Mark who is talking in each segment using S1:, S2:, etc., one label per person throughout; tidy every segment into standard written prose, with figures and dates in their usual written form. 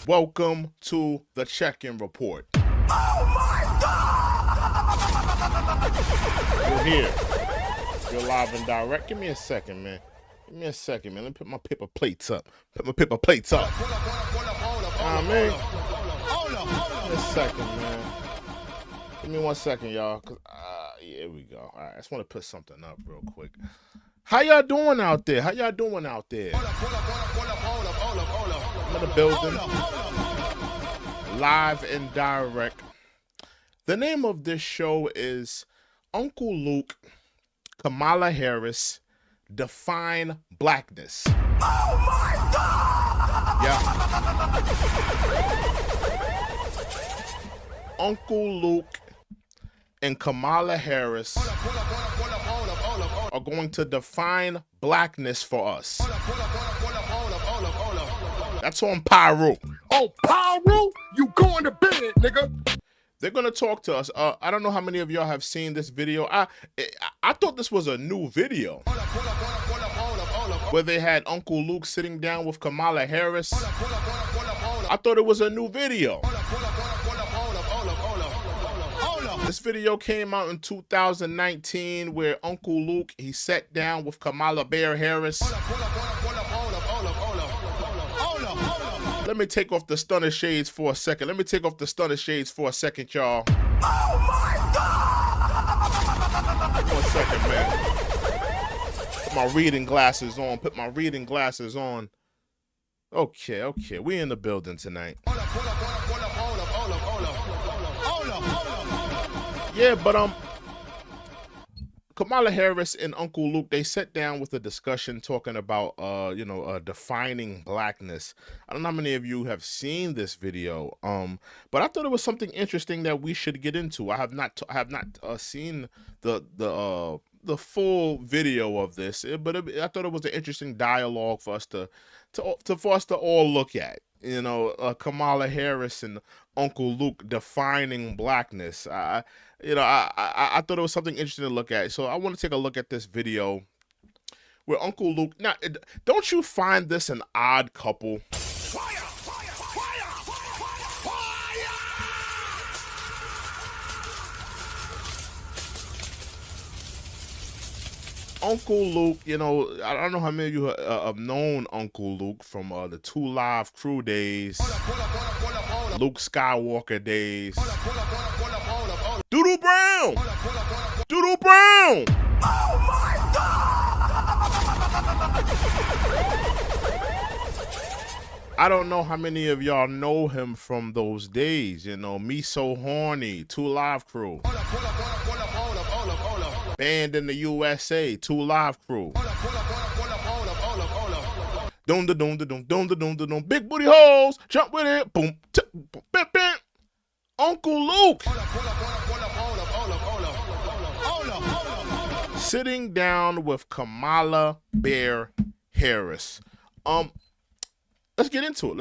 S1: Welcome to the check-in report.
S2: Oh my God!
S1: You're here. You're live and direct. Give me a second, man. Give me a second, man. Let me put my paper plates up. Put my paper plates up. Man. Give me a second, man. Give me 1 second, y'all. Yeah, here we go. All right, I just want to put something up real quick. How y'all doing out there? I'm in the building. Live and direct. The name of this show is Uncle Luke, Kamala Harris, Define Blackness.
S2: Oh my God!
S1: Yeah. Uncle Luke and Kamala Harris are going to define blackness for us. That's on Pyro.
S2: Oh, Pyro, you going to bed, nigga?
S1: They're gonna talk to us. I don't know how many of y'all have seen this video. I thought this was a new video where they had Uncle Luke sitting down with Kamala Harris. I thought it was a new video. This video came out in 2019 where Uncle Luke, he sat down with Kamala Bear Harris. Let me take off the stunner shades for a second. Y'all.
S2: Oh my God!
S1: 1 second, man. Put my reading glasses on. Okay. We in the building tonight. Yeah, but Kamala Harris and Uncle Luke, they sat down with a discussion talking about defining blackness. I don't know how many of you have seen this video, but I thought it was something interesting that we should get into. I have not seen the full video of this, but I thought it was an interesting dialogue for us to all look at. Kamala Harris and Uncle Luke defining blackness. I thought it was something interesting to look at. So I want to take a look at this video where Uncle Luke. Now, don't you find this an odd couple? Uncle Luke, I don't know how many of you have known Uncle Luke from the 2 Live Crew days, Luke Skywalker days. Doodle Brown!
S2: Oh my God!
S1: I don't know how many of y'all know him from those days, Me So Horny, 2 Live Crew. Banned in the USA, 2 Live Crew. Doom da doom da doom, doom da doom da doom. Big booty hoes, jump with it. Boom, bam, bam. Uncle Luke sitting down with Kamala Bear Harris. Let's get into it.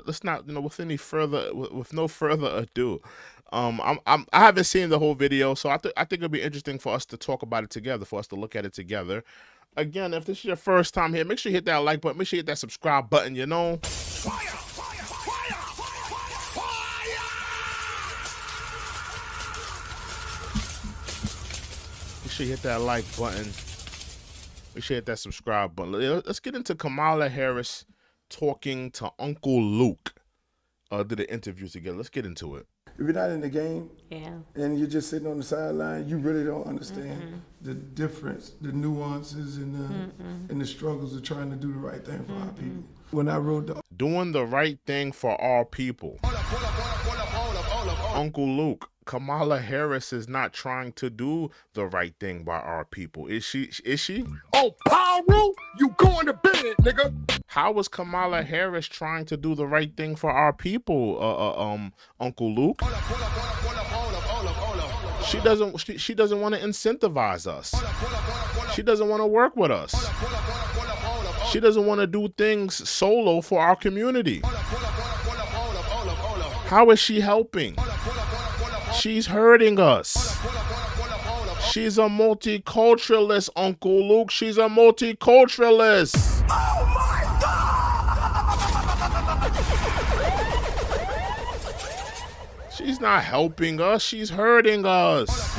S1: Let's not, with no further ado. I haven't seen the whole video, so I think it'll be interesting for us to talk about it together, for us to look at it together. Again, if this is your first time here, make sure you hit that like button, make sure you hit that subscribe button,
S2: Fire!
S1: Make sure you hit that like button. Make sure you hit that subscribe button. Let's get into Kamala Harris talking to Uncle Luke. Did an interview together. Let's get into it.
S3: If you're not in the game,
S4: and
S3: you're just sitting on the sideline, you really don't understand the difference, the nuances, and the struggles of trying to do the right thing for our people. When I wrote
S1: Doing the right thing for our people. Uncle Luke, Kamala Harris is not trying to do the right thing by our people. Is she?
S2: Oh, Pyro, you going to bed, nigga?
S1: How is Kamala Harris trying to do the right thing for our people, Uncle Luke? She doesn't want to incentivize us. She doesn't want to work with us. She doesn't want to do things solo for our community. How is she helping? She's hurting us. She's a multiculturalist, Uncle Luke. She's a multiculturalist.
S2: Oh my
S1: She's not helping us. She's hurting us.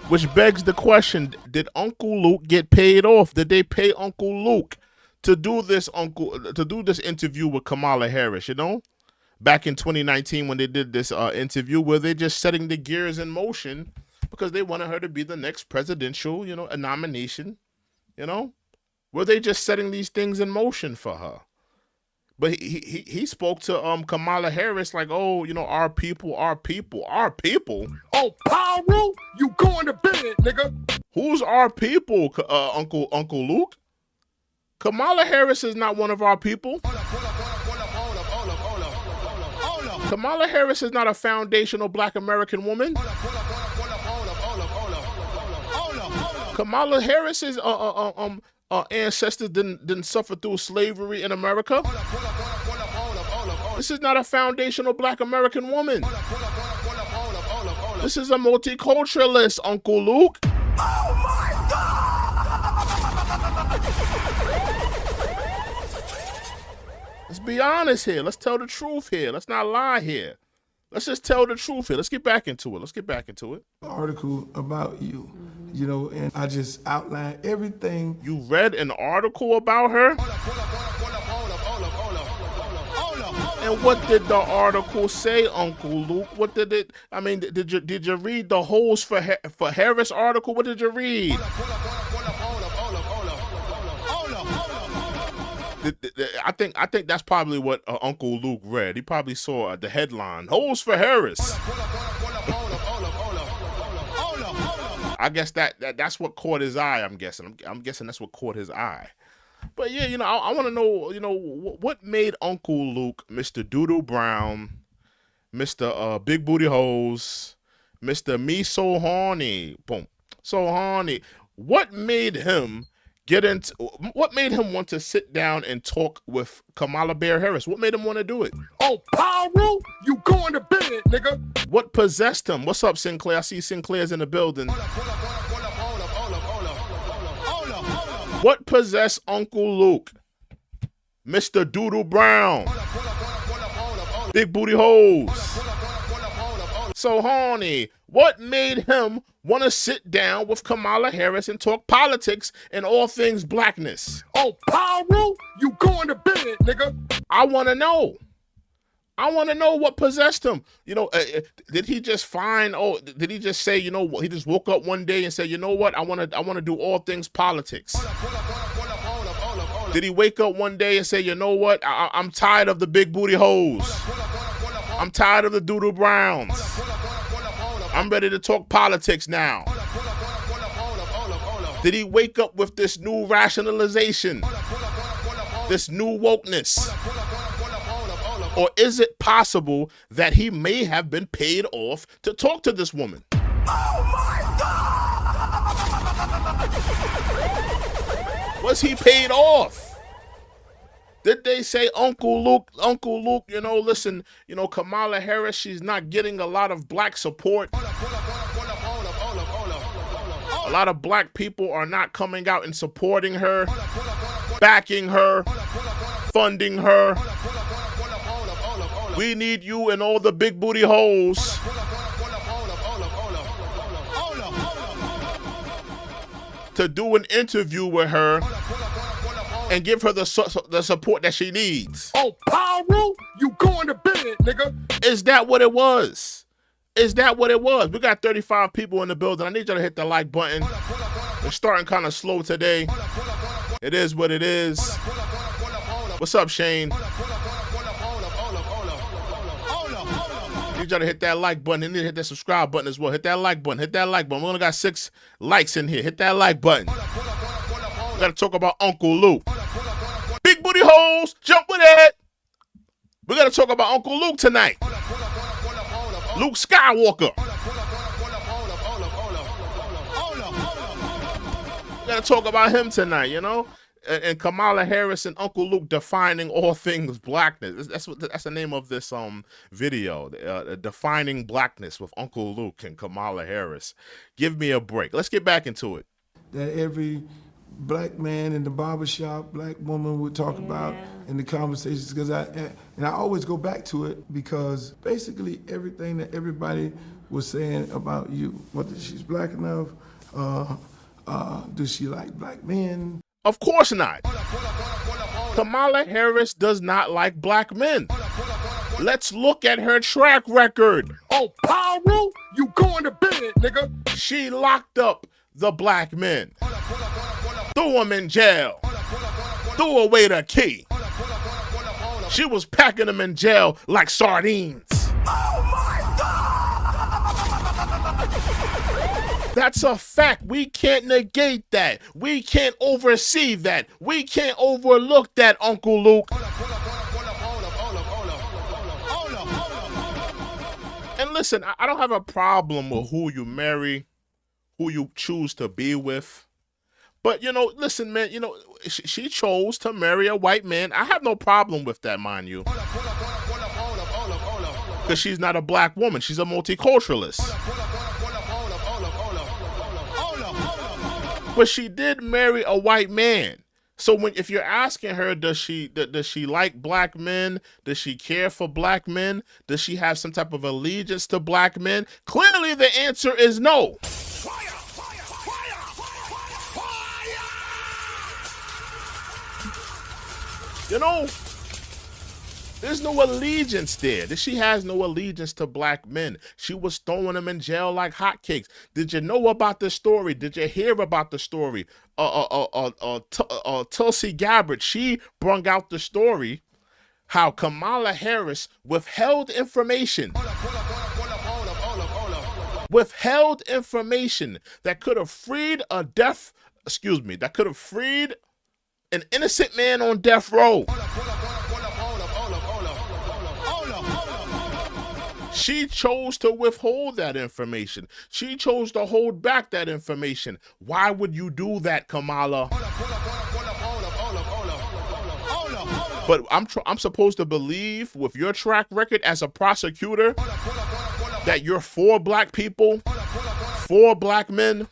S1: Which begs the question, did Uncle Luke get paid off? Did they pay Uncle Luke to do this interview with Kamala Harris, you know? Back in 2019 when they did this interview, where they're just setting the gears in motion because they wanted her to be the next presidential, you know, a nomination, you know? Were they just setting these things in motion for her? But he spoke to Kamala Harris like, oh, you know, our people.
S2: Oh, Pyro, you going to bed, nigga.
S1: Who's our people, Uncle Luke? Kamala Harris is not one of our people. Kamala Harris is not a foundational Black American woman. Kamala Harris's ancestors didn't suffer through slavery in America. This is not a foundational Black American woman. This is a multiculturalist, Uncle Luke.
S2: Oh my God!
S1: Let's be honest here. Let's tell the truth here. Let's not lie here. Let's just tell the truth here. Let's get back into it.
S3: Article about you, you know, and I just outlined everything.
S1: You read an article about her? And what did the article say, Uncle Luke? What did it? I mean, did you read the Holes for Harris article? What did you read? I think that's probably what Uncle Luke read. He probably saw the headline, Holes for Harris. I guess that's what caught his eye. I'm guessing that's what caught his eye. But yeah, you know, I want to know, you know, what made Uncle Luke, Mr. Doodle Brown, Mr. Big Booty Hoes, Mr. Me So Horny, boom, so horny. What made him want to sit down and talk with Kamala Bear Harris? What made him want to do it?
S2: Oh, Pyro, you going to bed, nigga.
S1: What possessed him? What's up, Sinclair? I see Sinclair's in the building. What possessed Uncle Luke, Mr. Doodle Brown, Big Booty Hoes, so horny? What made him want to sit down with Kamala Harris and talk politics and all things blackness?
S2: Oh, Pyro, you going to bed, nigga.
S1: I want to know. I want to know what possessed him. You know, did he just did he just say, you know, he just woke up one day and said, you know what, I want to do all things politics? Did he wake up one day and say, you know what, I'm tired of the big booty hoes. I'm tired of the Doodle Browns. I'm ready to talk politics now. Did he wake up with this new rationalization, this new wokeness? Or is it possible that he may have been paid off to talk to this woman?
S2: Oh my God!
S1: Was he paid off? Did they say, Uncle Luke, you know, listen, you know, Kamala Harris, she's not getting a lot of Black support. A lot of Black people are not coming out and supporting her, backing her, funding her. We need you and all the big booty hoes to do an interview with her and give her the support that she needs.
S2: Oh, Pyro, you going to bed, nigga.
S1: Is that what it was? We got 35 people in the building. I need y'all to hit the like button. It's starting kind of slow today. It is what it is. What's up, Shane? Need y'all to hit that like button. You need to hit that subscribe button as well. Hit that like button. We only got 6 likes in here. Hit that like button. We got to talk about Uncle Luke. Big booty hoes, jump with it. We got to talk about Uncle Luke tonight. Luke Skywalker. We got to talk about him tonight, you know? And Kamala Harris and Uncle Luke defining all things blackness. That's the name of this video, Defining Blackness with Uncle Luke and Kamala Harris. Give me a break. Let's get back into it.
S3: That every black man in the barbershop, black woman would talk about in the conversations, because I always go back to it, because basically everything that everybody was saying about you, whether she's black enough, does she like black men?
S1: Of course not. Kamala Harris does not like black men. Let's look at her track record.
S2: Oh, Pyro, you going to bed, nigga.
S1: She locked up the black men, threw them in jail, threw away the key. She was packing them in jail like sardines.
S2: Oh my God!
S1: That's a fact. We can't negate that. We can't oversee that. We can't overlook that, Uncle Luke. And listen, I don't have a problem with who you marry, who you choose to be with. But, listen, man, she chose to marry a white man. I have no problem with that, mind you. Because she's not a black woman. She's a multiculturalist. But she did marry a white man. So if you're asking her, does she like black men? Does she care for black men? Does she have some type of allegiance to black men? Clearly the answer is no. There's no allegiance there. She has no allegiance to black men. She was throwing them in jail like hotcakes. Did you know about the story? Did you hear about the story? Tulsi Gabbard, she brung out the story how Kamala Harris withheld information. Withheld information that could have freed that could have freed an innocent man on death row. She chose to withhold that information. She chose to hold back that information. Why would you do that, Kamala? But I'm supposed to believe, with your track record as a prosecutor, that you're for black people, for black men.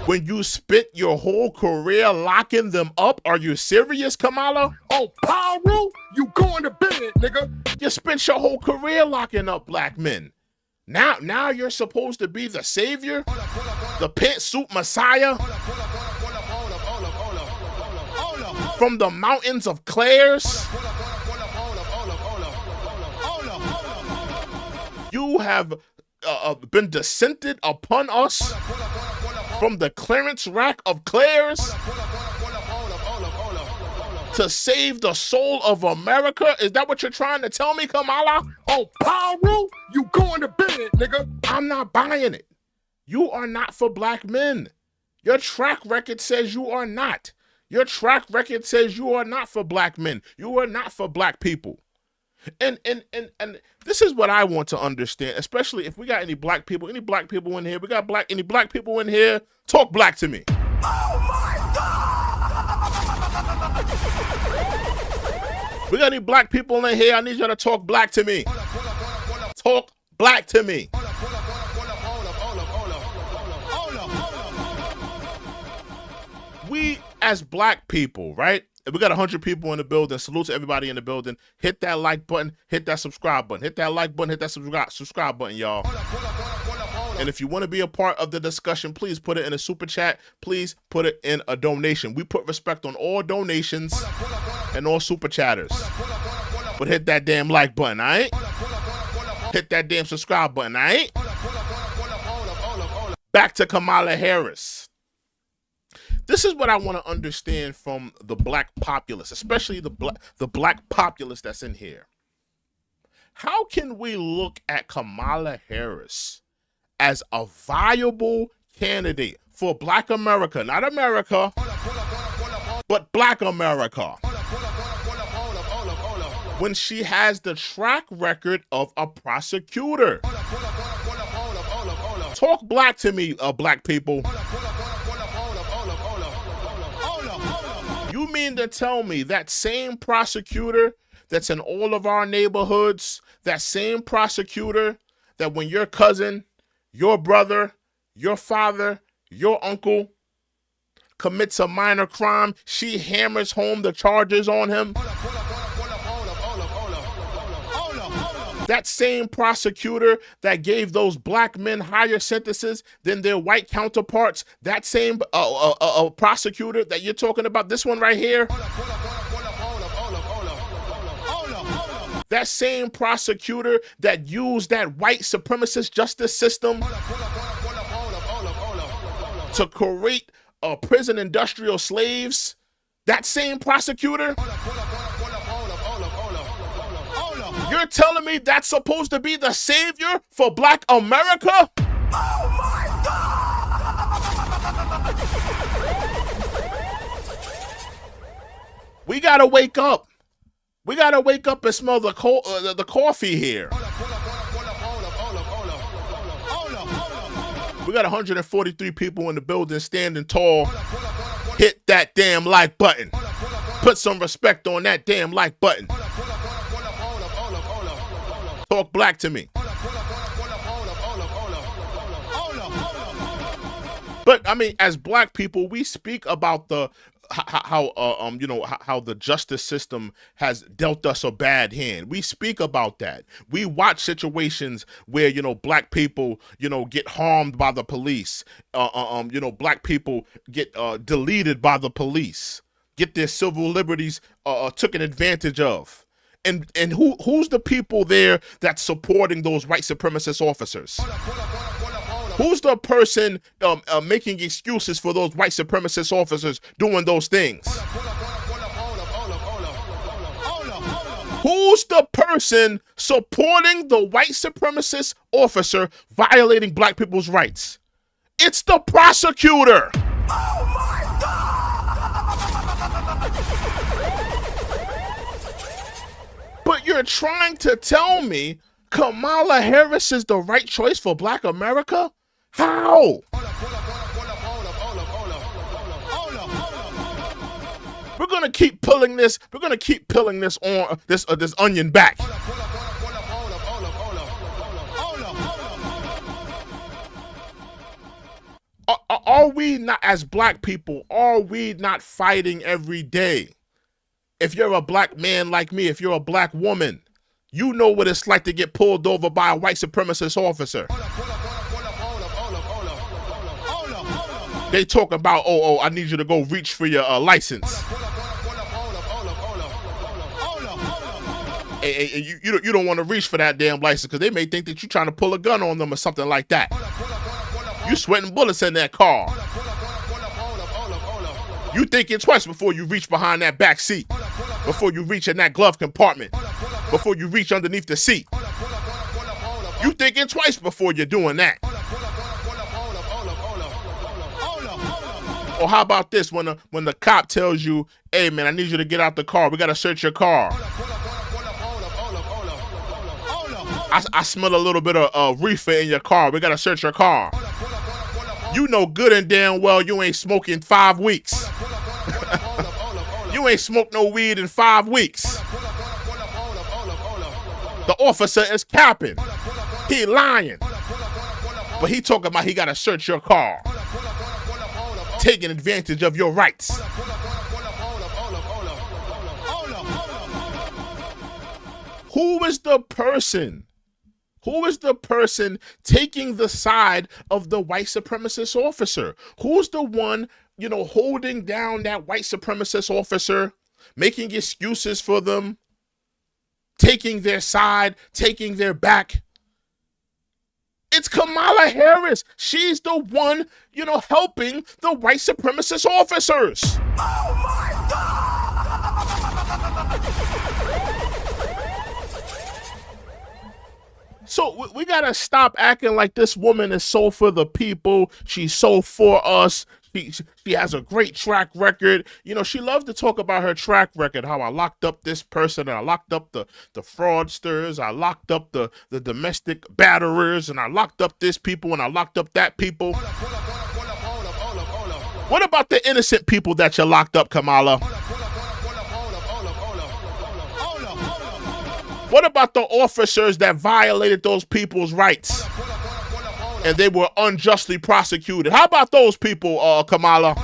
S1: When you spent your whole career locking them up, are you serious, Kamala?
S2: Oh, Pyro, you going to bed, nigga.
S1: You spent your whole career locking up black men. Now you're supposed to be the savior, the pantsuit messiah from the mountains of Claire's. You have been descended upon us from the clearance rack of Claire's to save the soul of America? Is that what you're trying to tell me, Kamala?
S2: Oh, Pyro, you going to bed, nigga.
S1: I'm not buying it. You are not for black men. Your track record says you are not. Your track record says you are not for black men. You are not for black people. And this is what I want to understand, especially if we got any black people in here. We got any black people in here? Talk black to me.
S2: Oh my God!
S1: We got any black people in here? I need y'all to talk black to me. Talk black to me. We as black people, right? If we got 100 people in the building, salute to everybody in the building. Hit that like button, hit that subscribe button. Hit that like button, hit that subscribe button, y'all. And if you want to be a part of the discussion, please put it in a super chat. Please put it in a donation. We put respect on all donations and all super chatters. But hit that damn like button, all right? Hit that damn subscribe button, all right? Back to Kamala Harris. This is what I want to understand from the black populace, especially the black populace that's in here. How can we look at Kamala Harris as a viable candidate for black America, not America, but black America, when she has the track record of a prosecutor? Talk black to me, black people. You mean to tell me that same prosecutor that's in all of our neighborhoods, that same prosecutor that when your cousin, your brother, your father, your uncle commits a minor crime, she hammers home the charges on him. That same prosecutor that gave those black men higher sentences than their white counterparts, that same prosecutor that you're talking about, this one right here, that same prosecutor that used that white supremacist justice system to create prison industrial slaves, that same prosecutor, you're telling me that's supposed to be the savior for Black America? Oh my God! We gotta wake up. We gotta wake up and smell the coffee here. We got 143 people in the building standing tall. Hit that damn like button. Put some respect on that damn like button. Talk black to me. But I mean, as black people, we speak about how the justice system has dealt us a bad hand. We speak about that. We watch situations where, black people, get harmed by the police. Black people get deleted by the police, get their civil liberties taken advantage of. And who's the people there that's supporting those white supremacist officers? Who's the person making excuses for those white supremacist officers doing those things? Who's the person supporting the white supremacist officer violating black people's rights? It's the prosecutor. Oh my God! But you're trying to tell me Kamala Harris is the right choice for Black America? How? We're gonna keep pulling this. We're gonna keep peeling this on this onion back. Are we not, as black people, are we not fighting every day? If you're a black man like me, if you're a black woman, you know what it's like to get pulled over by a white supremacist officer. They talk about, oh, I need you to go reach for your license. And you don't want to reach for that damn license because they may think that you're trying to pull a gun on them or something like that. You sweating bullets in that car. You thinking twice before you reach behind that back seat, before you reach in that glove compartment, before you reach underneath the seat. You thinking twice before you're doing that. Or how about this, when the cop tells you, hey man, I need you to get out the car, we gotta search your car. I smell a little bit of reefer in your car, we gotta search your car. You know good and damn well you ain't smoking 5 weeks. You ain't smoked no weed in 5 weeks. The officer is capping. He lying. But he talking about he gotta search your car. Taking advantage of your rights. Who is the person? Who is the person taking the side of the white supremacist officer? Who's the one, holding down that white supremacist officer, making excuses for them, taking their side, taking their back? It's Kamala Harris. She's the one, helping the white supremacist officers. Oh my God! So we gotta stop acting like this woman is so for the people. She's so for us. She has a great track record. She loves to talk about her track record, how I locked up this person, and I locked up the fraudsters, I locked up the domestic batterers, and I locked up this people, and I locked up that people. What about the innocent people that you locked up, Kamala? What about the officers that violated those people's rights and they were unjustly prosecuted? How about those people, Kamala?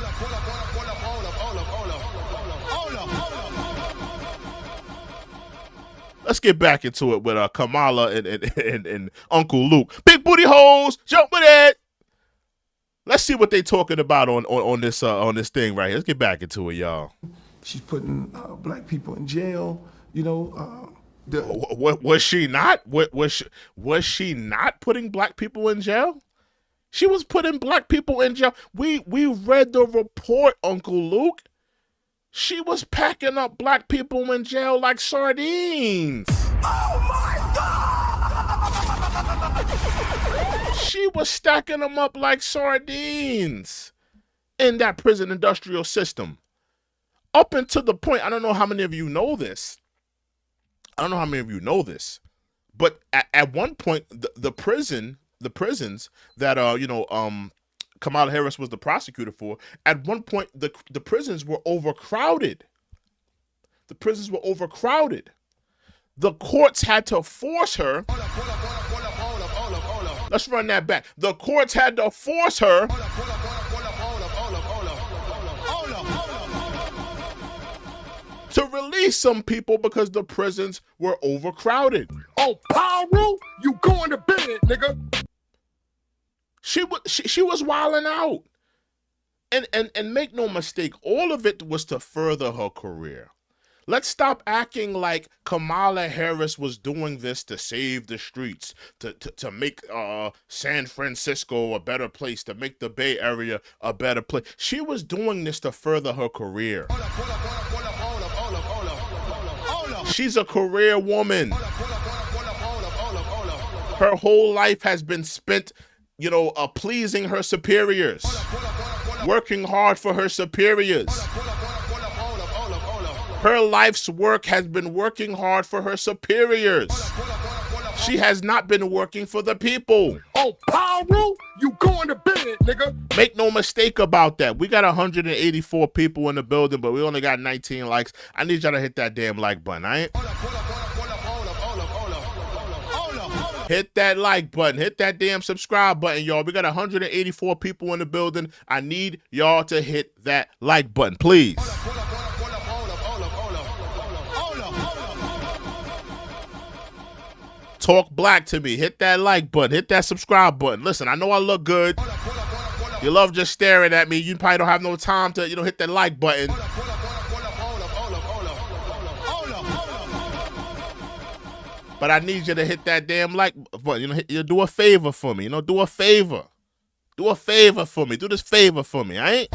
S1: let's get back into it with Kamala and Uncle Luke. Big booty hoes, jump with it. Let's see what they talking about on this thing right here. Let's get back into it, y'all.
S3: She's putting black people in jail. You know,
S1: was she not? Was she not putting black people in jail? She was putting black people in jail. We read the report, Uncle Luke. She was packing up black people in jail like sardines.
S2: Oh my God!
S1: She was stacking them up like sardines in that prison industrial system. Up until the point, I don't know how many of you know this. But at one point, the prisons that Kamala Harris was the prosecutor for, at one point the prisons were overcrowded. The prisons were overcrowded. The courts had to force her. Let's run that back. The courts had to force her to release some people because the prisons were overcrowded.
S2: Oh, Pyro, you going to bed, nigga.
S1: She was wilding out. And make no mistake, all of it was to further her career. Let's stop acting like Kamala Harris was doing this to save the streets, to make San Francisco a better place, to make the Bay Area a better place. She was doing this to further her career. She's a career woman. Her whole life has been spent, pleasing her superiors, working hard for her superiors. Her life's work has been working hard for her superiors. She has not been working for the people.
S2: Oh, Pyro, you going to bed, nigga.
S1: Make no mistake about that. We got 184 people in the building, but we only got 19 likes. I need y'all to hit that damn like button, all right? Hit that like button. Hit that damn subscribe button, y'all. We got 184 people in the building. I need y'all to hit that like button, please. Talk black to me. Hit that like button. Hit that subscribe button. Listen, I know I look good. You love just staring at me. You probably don't have no time to, hit that like button. But I need you to hit that damn like button. You do a favor for me. Do a favor. Do a favor for me. Do this favor for me, all right?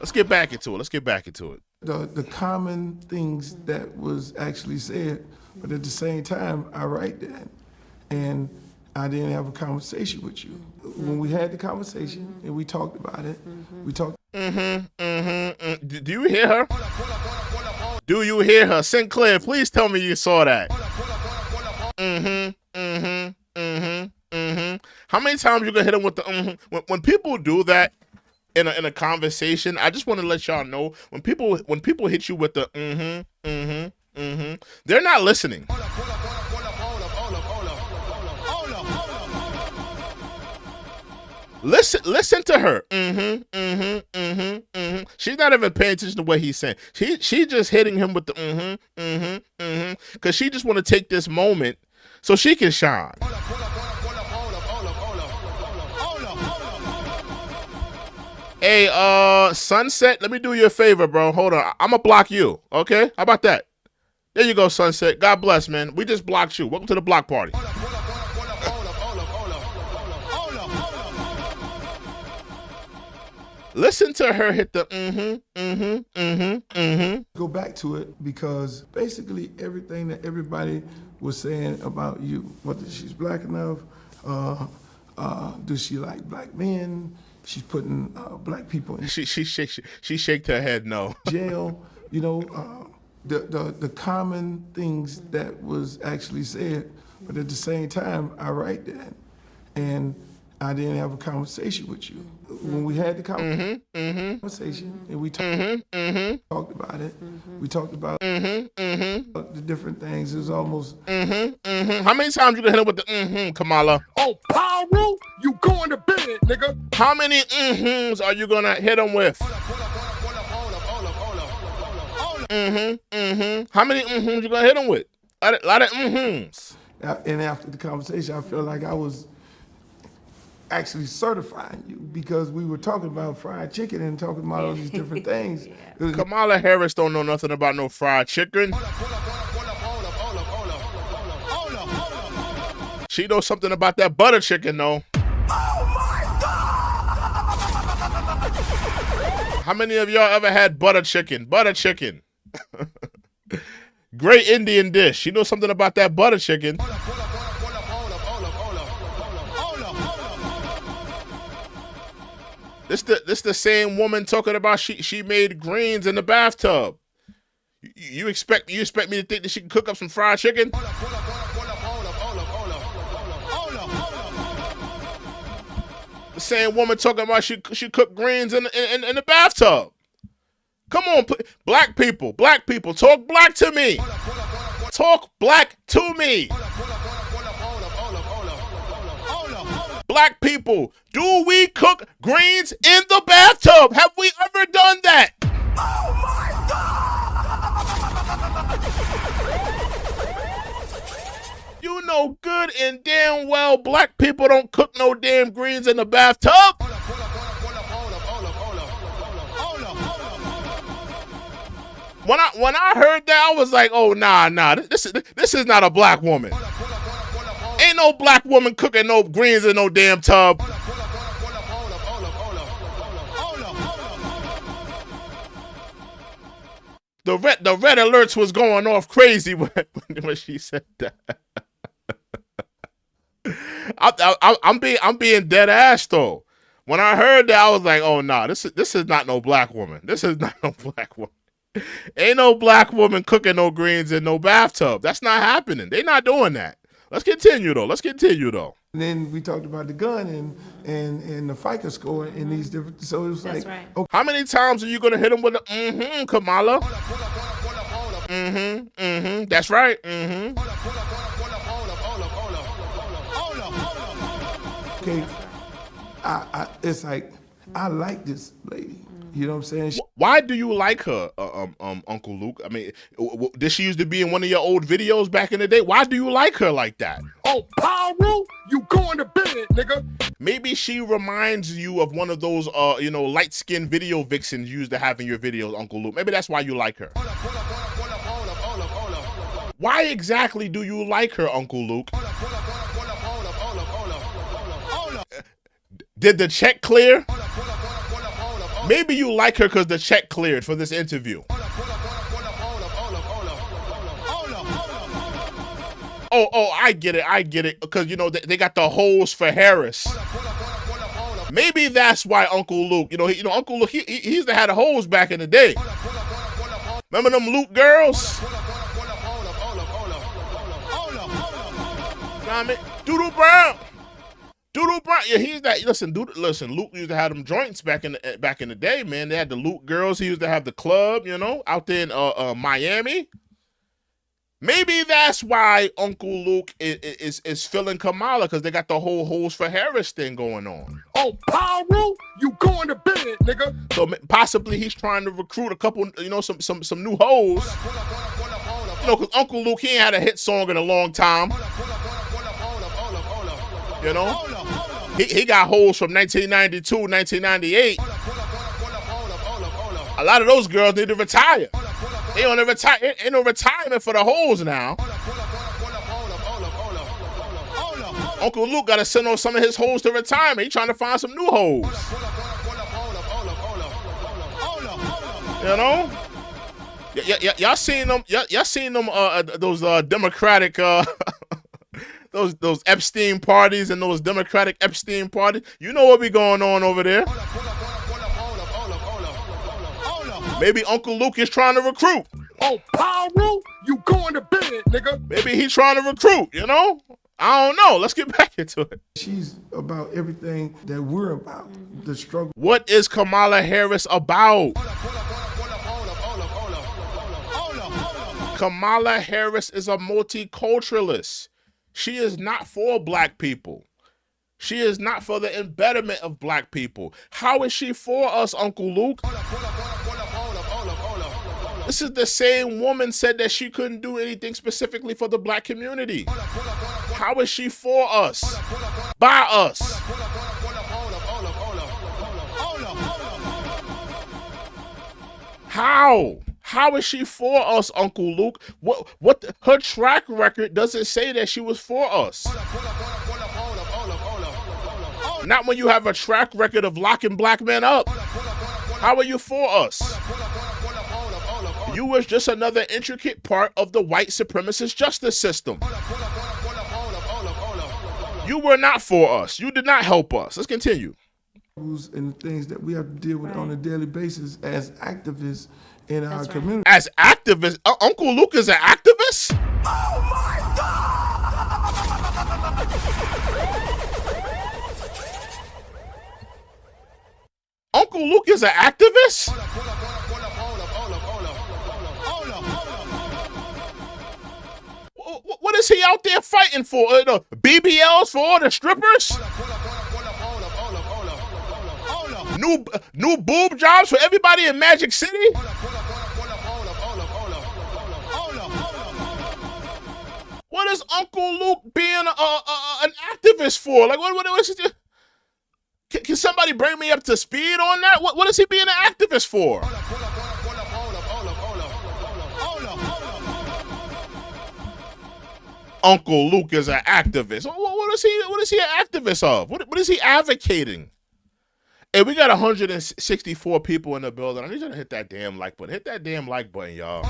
S1: Let's get back into it.
S3: The common things that was actually said, but at the same time, I write that, and I didn't have a conversation with you. When we had the conversation and we talked about it, we talked.
S1: Do you hear her? Do you hear her? Sinclair, please tell me you saw that. How many times you gonna hit him with the When people do that in a conversation, I just want to let y'all know, when people hit you with the they're not listening. Listen to her. She's not even paying attention to what he's saying. She just hitting him with the because she just want to take this moment so she can shine. Hey, Sunset, let me do you a favor, bro. Hold on. I'm going to block you, okay? How about that? There you go, Sunset. God bless, man. We just blocked you. Welcome to the block party. Listen to her hit the
S3: Go back to it because basically everything that everybody was saying about you, whether she's black enough, does she like black men? She's putting black people in
S1: She shaked her head no.
S3: jail. The common things that was actually said, but at the same time, I write that, and I didn't have a conversation with you. When we had the conversation and we talked about it, we talked about the different things. It was almost.
S1: How many times you gonna hit him with the Kamala?
S2: Oh, Pyro, you going to bed, nigga.
S1: How many are you gonna hit him with? How many you gonna hit him with? A lot of
S3: And after the conversation, I felt like I was actually certifying you because we were talking about fried chicken and talking about all these different things.
S1: Kamala Harris don't know nothing about no fried chicken. She knows something about that butter chicken, though. How many of y'all ever had butter chicken? Butter chicken. Great Indian dish. She knows something about that butter chicken. This the same woman talking about she made greens in the bathtub. You expect me to think that she can cook up some fried chicken? The same woman talking about she cooked greens in the bathtub. Come on, black people, talk black to me. Talk black to me. Black people, do we cook greens in the bathtub? Have we ever done that? Oh my God! You know good and damn well black people don't cook no damn greens in the bathtub. When I heard that, I was like, oh nah, this is not a black woman. Ain't no black woman cooking no greens in no damn tub. The red alerts was going off crazy when she said that. I'm being dead ass though. When I heard that, I was like, oh nah, this is not no black woman. This is not no black woman. Ain't no black woman cooking no greens in no bathtub. That's not happening. They not doing that. Let's continue though.
S3: And then we talked about the gun and the FICA score and these different. So it was
S4: That's
S3: like,
S4: right.
S3: okay.
S1: How many times are you gonna hit him with a Kamala? That's right.
S3: Okay, it's like I like this lady. You know what I'm saying?
S1: Why do you like her, Uncle Luke? I mean, did she used to be in one of your old videos back in the day? Why do you like her like that?
S2: Oh, Pyro, you going to bed, nigga.
S1: Maybe she reminds you of one of those, light-skinned video vixens you used to have in your videos, Uncle Luke. Maybe that's why you like her. Why exactly do you like her, Uncle Luke? Did the check clear? Maybe you like her because the check cleared for this interview. Oh, I get it. Because, they got the holes for Harris. Maybe that's why Uncle Luke, Uncle Luke, he used to have the holes back in the day. Remember them Luke girls? Doodle Brown. Yeah, he's that. Listen, Luke used to have them joints back in the day, man. They had the Luke girls. He used to have the club, out there in Miami. Maybe that's why Uncle Luke is feeling Kamala, because they got the whole holes for Harris thing going on.
S2: Oh, Pyro, you going to bed, nigga.
S1: So possibly he's trying to recruit a couple, some new hoes. Because Uncle Luke, he ain't had a hit song in a long time. He got holes from 1992, 1998. A lot of those girls need to retire. They on ain't no retirement for the hoes now. Uncle Luke got to send on some of his hoes to retirement. He trying to find some new hoes. Y'all seen them? Y'all seen them? Those Democratic. Those Epstein parties and those Democratic Epstein parties. You know what be going on over there. Maybe Uncle Luke is trying to recruit.
S2: Oh, Pyro, you going to bed, nigga.
S1: Maybe he's trying to recruit, I don't know. Let's get back into it.
S3: She's about everything that we're about, the struggle.
S1: What is Kamala Harris about? Kamala Harris is a multiculturalist. She is not for black people. She is not for the embedment of black people. How is she for us, Uncle Luke? This is the same woman said that she couldn't do anything specifically for the black community. How is she for us? By us? How? How is she for us, Uncle Luke? Her track record doesn't say that she was for us. Not when you have a track record of locking black men up. How are you for us? You was just another intricate part of the white supremacist justice system. You were not for us. You did not help us. Let's continue.
S3: And the things that we have to deal with on a daily basis as activists in our community.
S1: As activists? Uncle Luke is an activist?
S2: Oh my God!
S1: Uncle Luke is an activist? What is he out there fighting for? BBLs for all the strippers? New boob jobs for everybody in Magic City? What is Uncle Luke being an activist for? Like, what is he? Can somebody bring me up to speed on that? What is he being an activist for? Uncle Luke is an activist. What is he an activist of? What is he advocating? Hey, we got 164 people in the building. I need you to hit that damn like button. Hit that damn like button, y'all.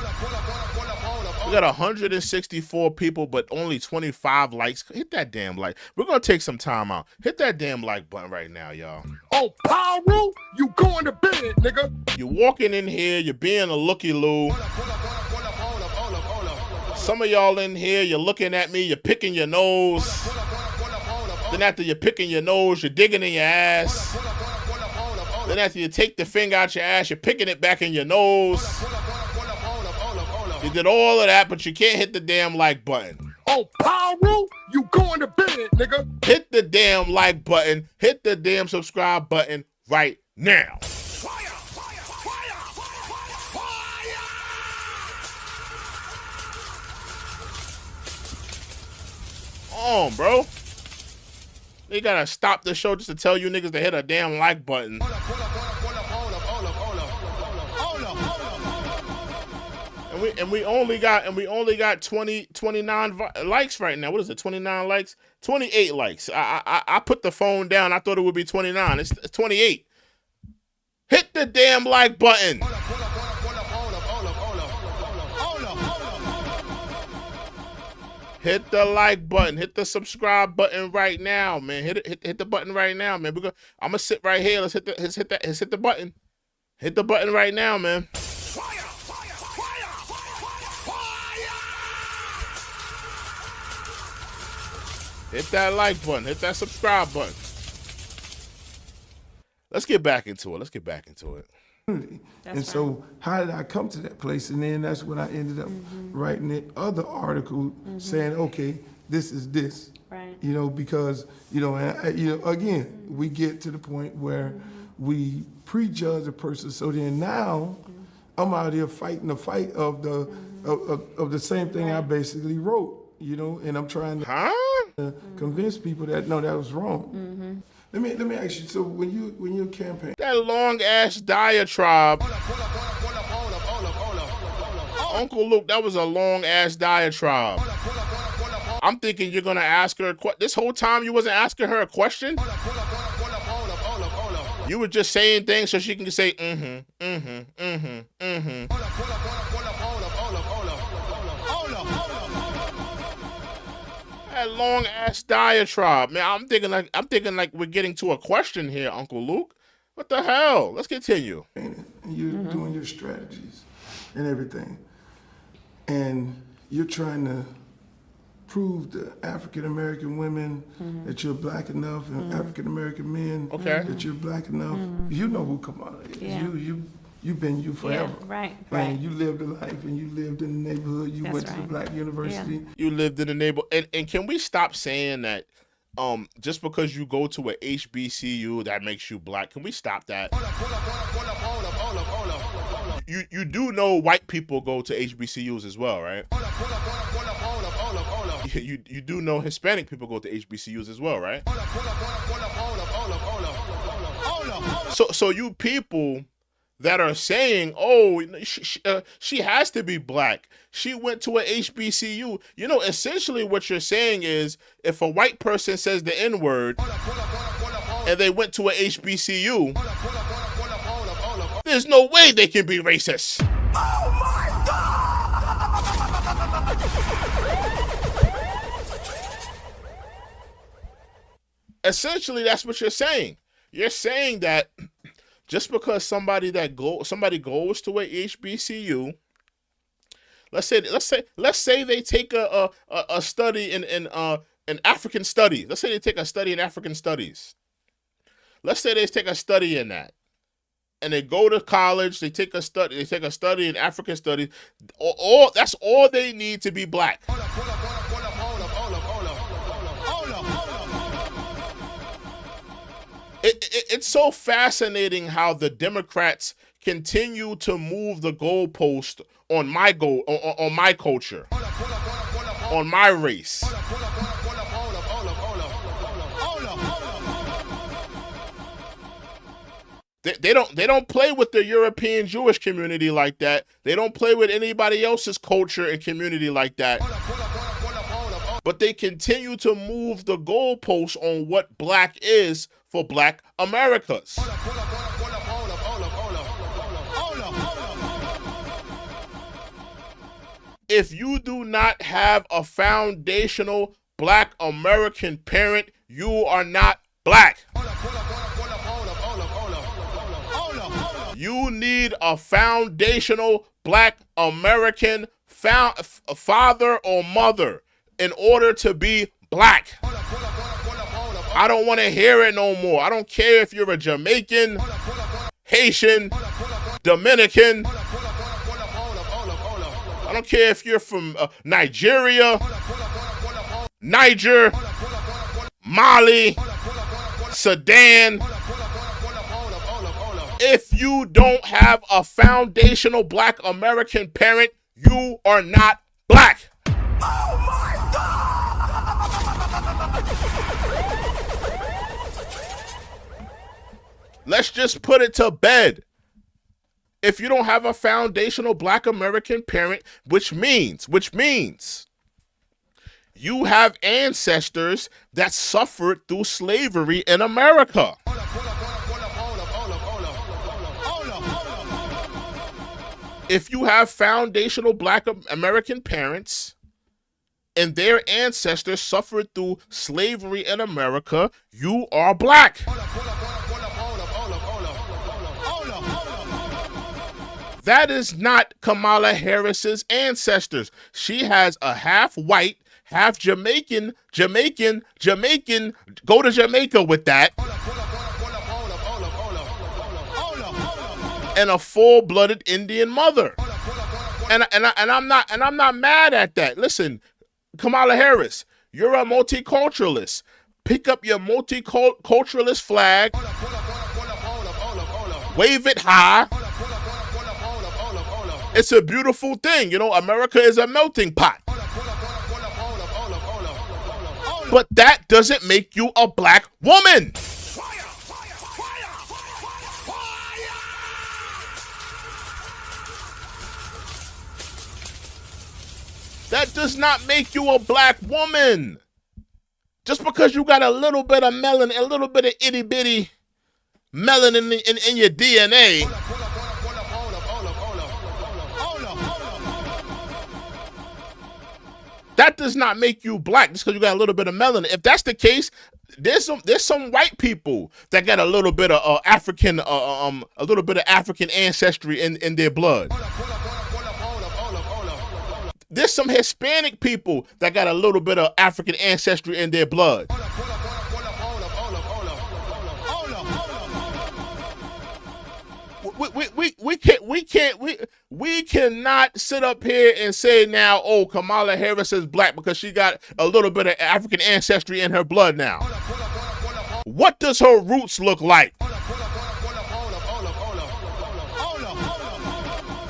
S1: We got 164 people, but only 25 likes. Hit that damn like. We're going to take some time out. Hit that damn like button right now, y'all.
S2: Oh, Pyro, you going to bed, nigga.
S1: You're walking in here. You're being a looky-loo. Some of y'all in here, you're looking at me. You're picking your nose. Then after you're picking your nose, you're digging in your ass. Then after you take the finger out your ass, you're picking it back in your nose. You did all of that, but you can't hit the damn like button.
S2: Oh, Pyro, you going to bed, nigga.
S1: Hit the damn like button. Hit the damn subscribe button right now.
S2: Fire, fire, fire, fire, fire.
S1: On, bro. They gotta stop the show just to tell you niggas to hit a damn like button. And we only got 29 likes right now. What is it? 29 likes? 28 likes. I put the phone down. I thought it would be 29. It's 28. Hit the damn like button. Hit the like button. Hit the subscribe button right now, man. Hit the button right now, man. I'm gonna sit right here. Let's hit the button. Hit the button right now, man.
S2: Fire, fire, fire, fire.
S1: Hit that like button. Hit that subscribe button. Let's get back into it.
S3: And so how did I come to that place? And then that's when I ended up writing the other article saying, okay, this is this.
S4: Right.
S3: You know, because, again, we get to the point where we prejudge a person. So then now I'm out here fighting the fight of the same thing I basically wrote, and I'm trying to convince people that, no, that was wrong. Let me ask you. So when you campaign,
S1: that long ass diatribe, Uncle Luke, that was a long ass diatribe. I'm thinking you're gonna ask her this whole time. You wasn't asking her a question. You were just saying things so she can say That long ass diatribe, man. I'm thinking like we're getting to a question here, Uncle Luke. What the hell? Let's continue.
S3: And you're doing your strategies and everything, and you're trying to prove to African American women that you're black enough, and African American men that you're black enough. You know who Kamala is.
S4: Yeah.
S3: You've been you forever.
S4: Yeah, right.
S3: And you lived a life, and you lived in the neighborhood. You
S4: That's
S3: went to the
S4: right.
S3: black university.
S4: Yeah.
S1: You lived in the neighborhood, and can we stop saying that? Just because you go to a HBCU that makes you black, can we stop that? you do know white people go to HBCUs as well, right? You do know Hispanic people go to HBCUs as well, right? So you people that are saying, oh, she has to be black, she went to a HBCU. You know, essentially what you're saying is, if a white person says the N-word and they went to a HBCU, there's no way they can be racist.
S2: Oh my
S1: Essentially, that's what you're saying. You're saying that just because somebody goes to a HBCU, let's say they take a study in African studies. Let's say they take a study in African studies. Let's say they take a study in that, and they go to college. They take a study in African studies. That's all they need to be black. It's so fascinating how the Democrats continue to move the goalpost on my culture, on my race. They don't play with the European Jewish community like that. They don't play with anybody else's culture and community like that. But they continue to move the goalposts on what black is for black Americas. If you do not have a foundational black American parent, you are not black. You need a foundational black American father or mother in order to be black. I don't want to hear it no more. I don't care if you're a Jamaican, Haitian, Dominican. I don't care if you're from Nigeria, Niger, Mali, Sudan. If you don't have a foundational black American parent, you are not black.
S2: Oh my
S1: Let's just put it to bed. If you don't have a foundational black American parent, which means you have ancestors that suffered through slavery in America. If you have foundational black American parents and their ancestors suffered through slavery in America, you are black. That is not Kamala Harris's ancestors. She has a half white, half Jamaican, go to Jamaica with that, and a full-blooded Indian mother. And I'm not mad at that. Listen, Kamala Harris, you're a multiculturalist. Pick up your multiculturalist flag, wave it high. It's a beautiful thing. You know, America is a melting pot. But that doesn't make you a black woman. That does not make you a black woman. Just because you got a little bit of melanin, a little bit of itty bitty melanin in your DNA. That does not make you black just because you got a little bit of melanin. If that's the case, there's some white people that got a little bit of African ancestry in their blood. There's some Hispanic people that got a little bit of African ancestry in their blood. We cannot sit up here and say now, oh, Kamala Harris is black because she got a little bit of African ancestry in her blood now. What does her roots look like?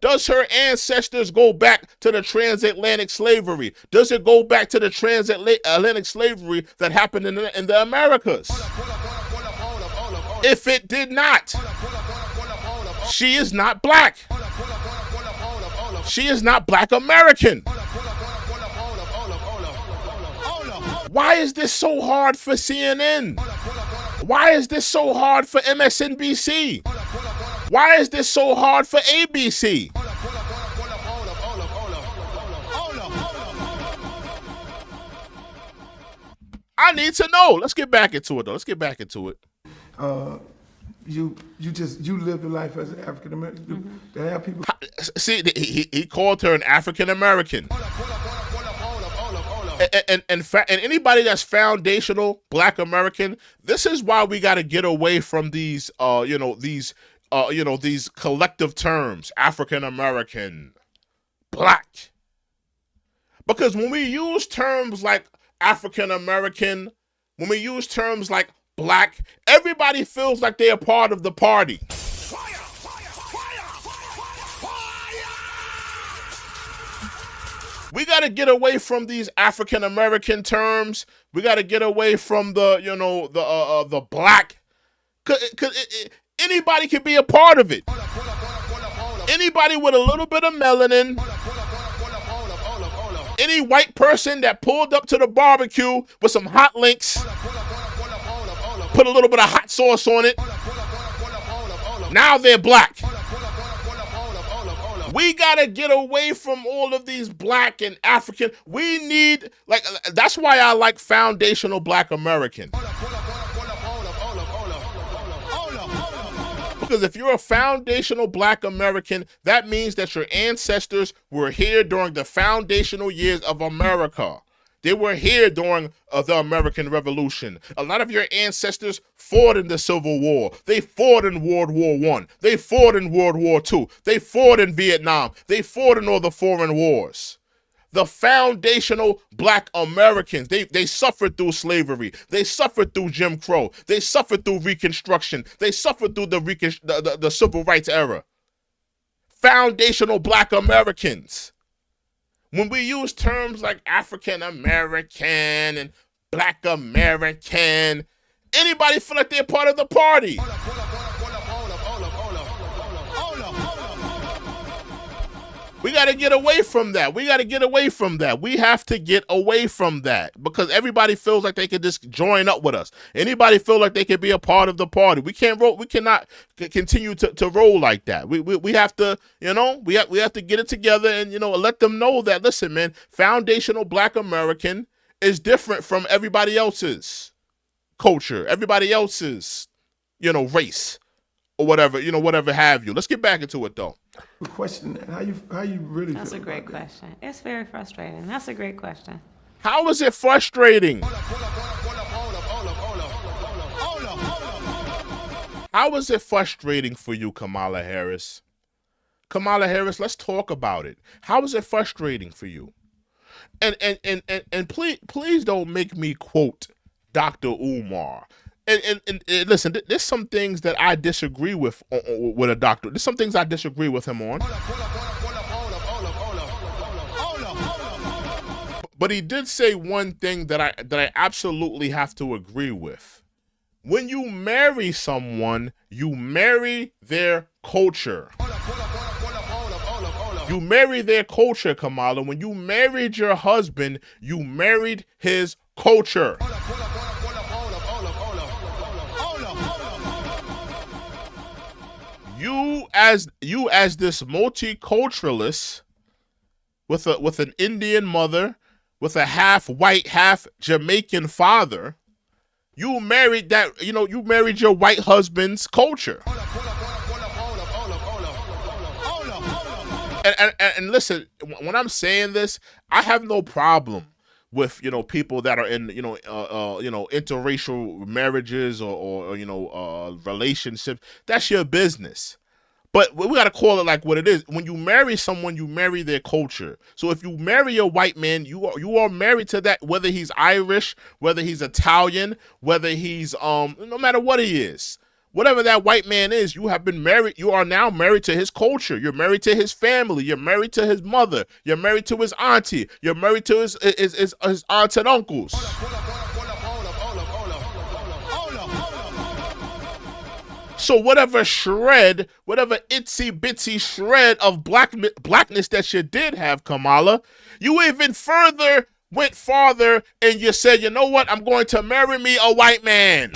S1: Does her ancestors go back to the transatlantic slavery? Does it go back to the transatlantic slavery that happened in the Americas? If it did not, she is not black. She is not Black American. Why is this so hard for CNN? Why is this so hard for MSNBC? Why is this so hard for ABC? I need to know. Let's get back into it, though. Let's get back into it.
S3: You live the life as an African American. To have people.
S1: See, he called her an African American. And anybody that's foundational Black American, this is why we got to get away from these these collective terms, African American, Black. Because when we use terms like African American, when we use terms like Black, everybody feels like they're a part of the party. We got to get away from these African American terms. We got to get away from the Black, cause anybody can be a part of it. Anybody with a little bit of melanin, any white person that pulled up to the barbecue with some hot links, put a little bit of hot sauce on it, now they're Black. We gotta get away from all of these Black and African. We need, that's why I like foundational Black American. Because if you're a foundational Black American, that means that your ancestors were here during the foundational years of America. They were here during the American Revolution. A lot of your ancestors fought in the Civil War. They fought in World War I. They fought in World War II. They fought in Vietnam. They fought in all the foreign wars. The foundational Black Americans, they suffered through slavery. They suffered through Jim Crow. They suffered through Reconstruction. They suffered through the Civil Rights era. Foundational Black Americans. When we use terms like African American and Black American, anybody feel like they're part of the party. We got to get away from that. We have to get away from that because everybody feels like they can just join up with us. Anybody feel like they can be a part of the party. We cannot continue to roll like that. We have to, we have to get it together and, let them know that, listen, man, foundational Black American is different from everybody else's culture, everybody else's, race or whatever, whatever have you. Let's get back into it though.
S3: The question, how you really
S4: That's
S3: feel
S4: a great
S3: about that?
S4: question. It's very frustrating. That's a great question.
S1: How is it frustrating? How is it frustrating for you, Kamala Harris? Kamala Harris, let's talk about it. How is it frustrating for you? And please don't make me quote Dr. Umar. And listen, there's some things that I disagree with a doctor. There's some things I disagree with him on. But he did say one thing that I absolutely have to agree with. When you marry someone, you marry their culture. You marry their culture, Kamala. When you married your husband, you married his culture. You as this multiculturalist with an Indian mother, with a half white, half Jamaican father, you married you married your white husband's culture. And listen, when I'm saying this, I have no problem with people that are in interracial marriages or relationships. That's your business. But we got to call it like what it is. When you marry someone, you marry their culture. So if you marry a white man, you are married to that, whether he's Irish, whether he's Italian, whether he's no matter what he is. whatever that white man is, you have been married. You are now married to his culture. You're married to his family. You're married to his mother. You're married to his auntie. You're married to his aunts and uncles. So whatever shred, whatever itsy bitsy shred of blackness that you did have, Kamala, you even went farther and you said, you know what? I'm going to marry me a white man.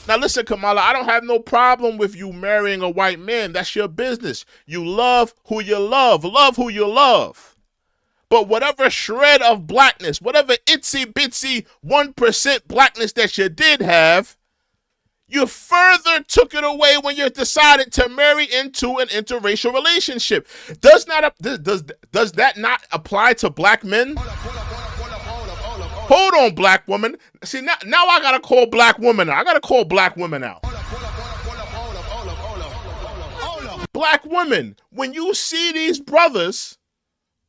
S1: Now listen, Kamala, I don't have no problem with you marrying a white man. That's your business. You love who you love. Love who you love. But whatever shred of blackness, whatever itsy bitsy 1% blackness that you did have, you further took it away when you decided to marry into an interracial relationship. Does that not apply to black men? Hold on, black woman. See, now I gotta call black women out. I gotta call black women out. Black women, when you see these brothers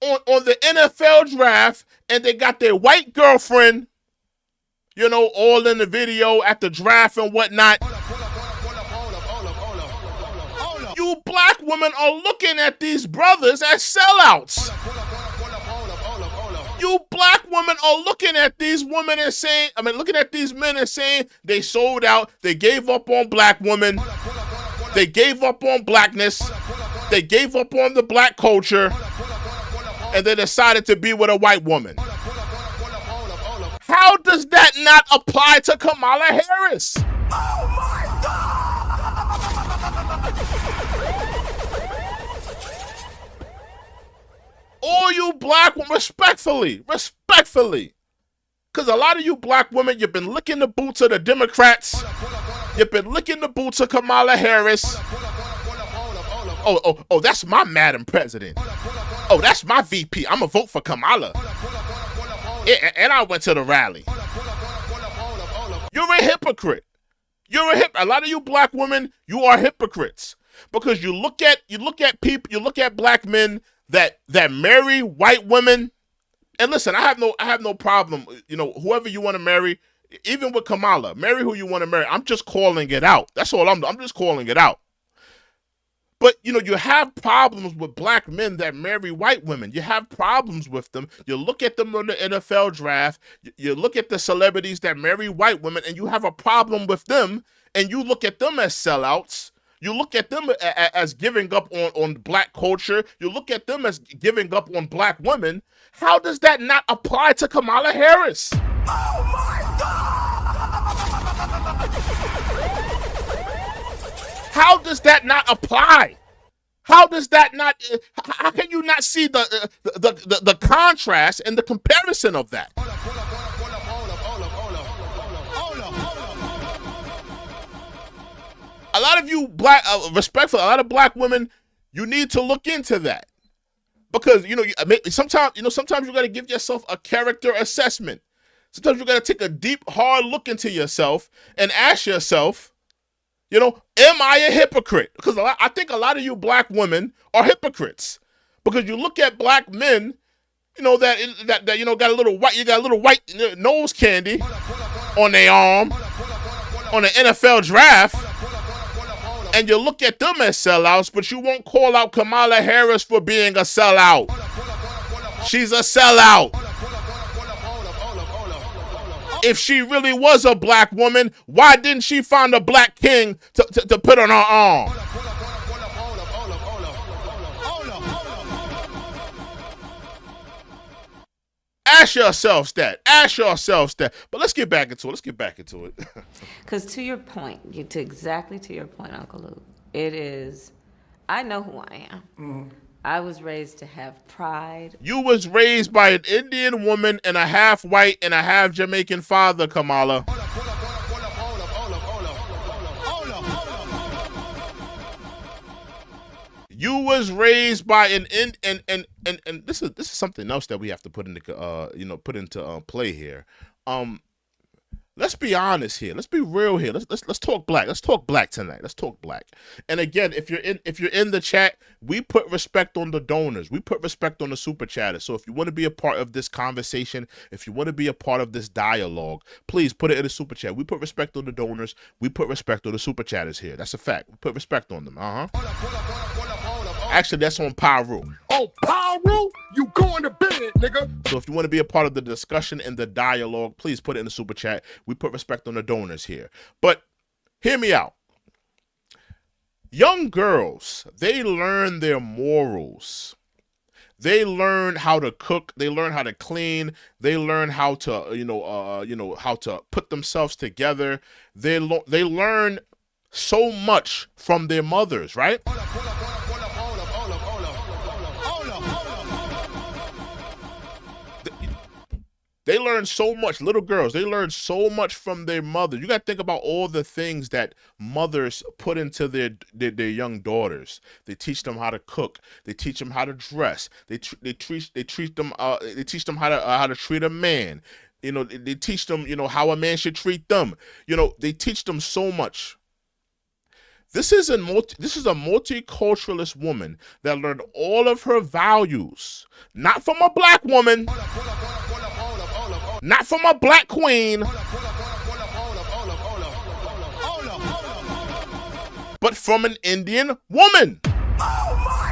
S1: on the NFL draft and they got their white girlfriend, you know, all in the video at the draft and whatnot, you black women are looking at these brothers as sellouts. You black women are looking at these women and saying, looking at these men and saying they sold out, they gave up on black women, they gave up on blackness, they gave up on the black culture, and they decided to be with a white woman. How does that not apply to Kamala Harris? Oh my all you black women, respectfully, because a lot of you black women, you've been licking the boots of the Democrats. You've been licking the boots of Kamala Harris. Oh, that's my Madam President. Oh, that's my VP. I'm going to vote for Kamala. And I went to the rally. You're a hypocrite. A lot of you black women, you are hypocrites. Because you look at people, you look at black men that marry white women, and listen, I have no problem, you know, whoever you want to marry, even with Kamala, marry who you want to marry. I'm just calling it out. That's all I'm just calling it out. But, you know, you have problems with black men that marry white women. You have problems with them. You look at them on the NFL draft, you look at the celebrities that marry white women, and you have a problem with them, and you look at them as sellouts. You look at them as giving up on black culture. You look at them as giving up on black women. How does that not apply to Kamala Harris? Oh my God! How does that not apply? How does that not? How can you not see the contrast and the comparison of that? A lot of you black, respectful, a lot of black women, you need to look into that, because sometimes you got to give yourself a character assessment. Sometimes you got to take a deep, hard look into yourself and ask yourself, am I a hypocrite? Because I think a lot of you black women are hypocrites, because you look at black men, that got a little white nose candy on their arm on the NFL draft. And you look at them as sellouts, but you won't call out Kamala Harris for being a sellout. She's a sellout. If she really was a black woman, why didn't she find a black king to put on her arm? Ask yourselves that. But let's get back into it.
S4: Because to your point, exactly to your point, Uncle Luke, it is, I know who I am. Mm. I was raised to have pride.
S1: You was raised by an Indian woman and a half white and a half Jamaican father, Kamala. You was raised by an and this is something else that we have to put into play here. let's be honest here. Let's be real here. Let's talk black. Let's talk black tonight. Let's talk black. And again, if you're in the chat, we put respect on the donors. We put respect on the super chatters. So if you want to be a part of this conversation, if you want to be a part of this dialogue, please put it in the super chat. We put respect on the donors. We put respect on the super chatters here. That's a fact. We put respect on them. Actually, that's on Pyro.
S2: Oh, Pyro, you going to bed, nigga.
S1: So if you want to be a part of the discussion and the dialogue, please put it in the super chat. We put respect on the donors here. But hear me out. Young girls, they learn their morals. They learn how to cook. They learn how to clean. They learn how to, how to put themselves together. They learn so much from their mothers, right? They learn so much. Little girls, they learn so much from their mother. You got to think about all the things that mothers put into their young daughters. They teach them how to cook. They teach them how to dress. They teach them how to treat a man. They teach them how a man should treat them. They teach them so much. This is a multiculturalist woman that learned all of her values, not from a black woman, not from a black queen, but from an Indian woman.
S2: Oh my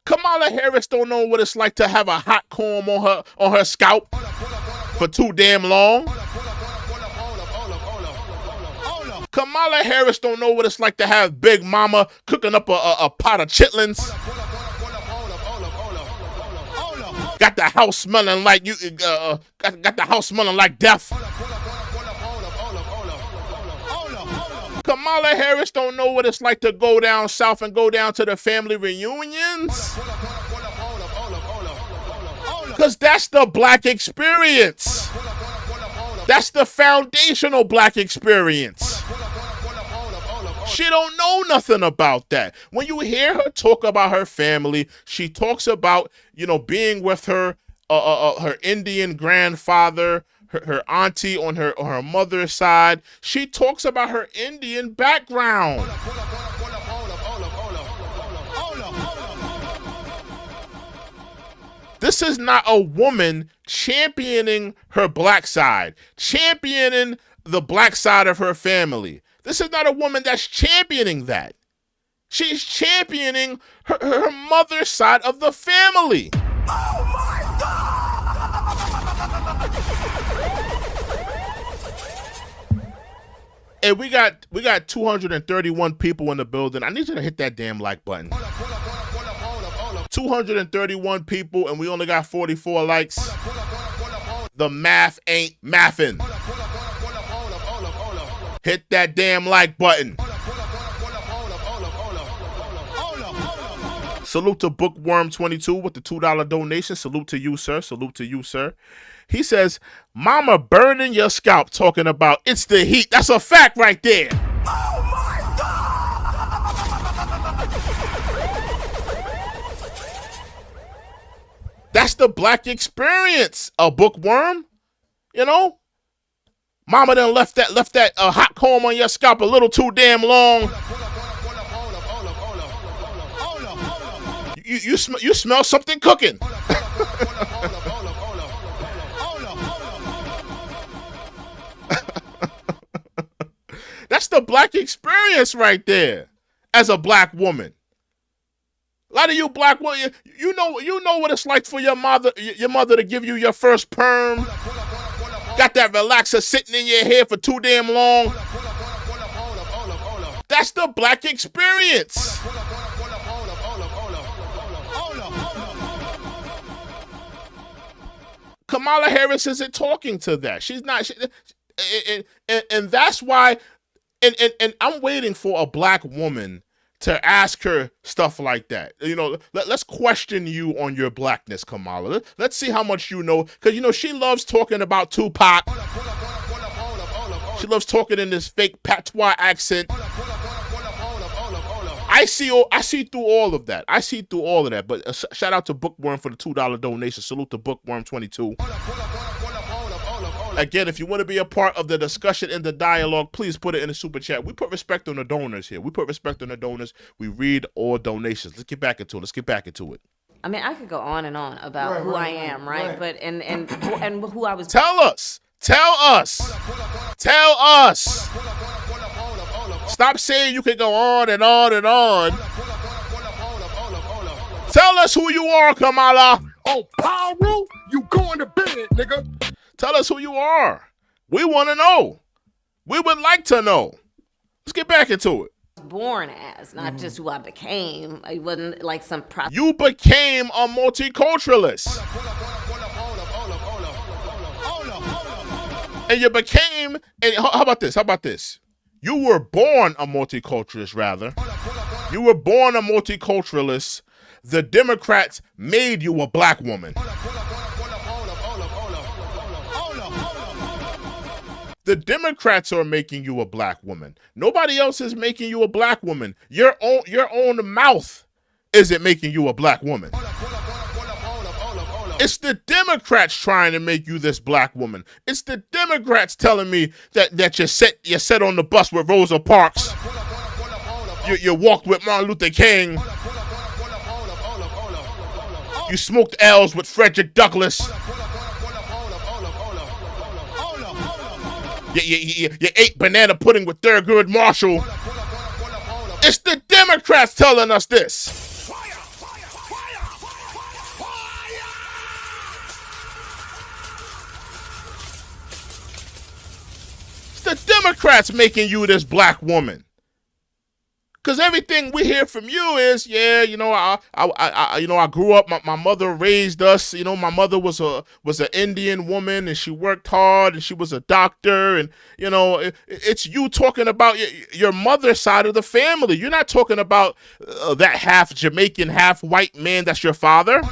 S1: Kamala Harris don't know what it's like to have a hot comb on her scalp for too damn long. Kamala Harris don't know what it's like to have Big Mama cooking up a pot of chitlins. Got the house smelling like got the house smelling like death. Kamala Harris don't know what it's like to go down south and go down to the family reunions. Because that's the black experience. That's the foundational black experience. She don't know nothing about that. When you hear her talk about her family, she talks about, being with her Indian grandfather, her auntie on her mother's side. She talks about her Indian background. This is not a woman championing her black side, championing the black side of her family. This is not a woman that's championing that. She's championing her mother's side of the family.
S2: Oh my God!
S1: And we got 231 people in the building. I need you to hit that damn like button. 231 people and we only got 44 likes. The math ain't mathing. Hit that damn like button. Salute to Bookworm22 with the $2 donation. Salute to you, sir. Salute to you, sir. He says, Mama burning your scalp talking about it's the heat. That's a fact right there.
S2: Oh my God!
S1: That's the black experience, a bookworm. Mama done left that hot comb on your scalp a little too damn long. You smell something cooking. That's the black experience right there. As a black woman, a lot of you black women, you know what it's like for your mother to give you your first perm. Got that relaxer sitting in your hair for too damn long. That's the black experience. Kamala Harris isn't talking to that. She's not. And that's why. And I'm waiting for a black woman to ask her stuff like that. Let's question you on your blackness, Kamala. Let's see how much you know. Because, she loves talking about Tupac. She loves talking in this fake patois accent. I see through all of that. I see through all of that. But shout out to Bookworm for the $2 donation. Salute to Bookworm22. Again, if you want to be a part of the discussion and the dialogue, please put it in the super chat. We put respect on the donors here. We put respect on the donors. We read all donations. Let's get back into it.
S4: I mean, I could go on and on about who I am, right? But and who I was.
S1: Tell us. Stop saying you can go on and on and on. Tell us who you are, Kamala.
S2: Oh, Pyro, you going to bed, nigga.
S1: Tell us who you are. We want to know. We would like to know. Let's get back into it.
S4: Born as, not just who I became. I wasn't like some process.
S1: You became a multiculturalist. And you became, and how about this? You were born a multiculturalist, rather. You were born a multiculturalist. The Democrats made you a black woman. The Democrats are making you a black woman. Nobody else is making you a black woman. Your own mouth isn't making you a black woman. It's the Democrats trying to make you this black woman. It's the Democrats telling me that you sat on the bus with Rosa Parks. You walked with Martin Luther King. You smoked L's with Frederick Douglass. You ate banana pudding with Thurgood Marshall. It's the Democrats telling us this. It's the Democrats making you this black woman. Cause everything we hear from you is, I grew up. My mother raised us. My mother was an Indian woman, and she worked hard, and she was a doctor, and it's you talking about your mother's side of the family. You're not talking about that half Jamaican, half white man that's your father.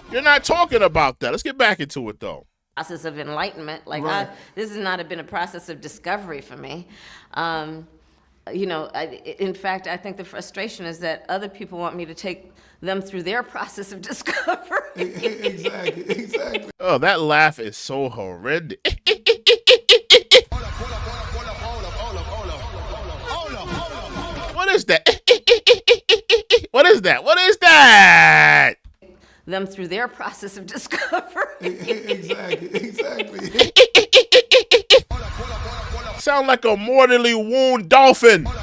S1: You're not talking about that. Let's get back into it though.
S4: Process of enlightenment. This has not been a process of discovery for me. In fact, I think the frustration is that other people want me to take them through their process of discovery.
S3: Exactly.
S1: Oh, that laugh is so horrendous. What is that? What is that?
S4: Them through their process of discovery.
S3: Exactly.
S1: Sound like a mortally wounded dolphin. What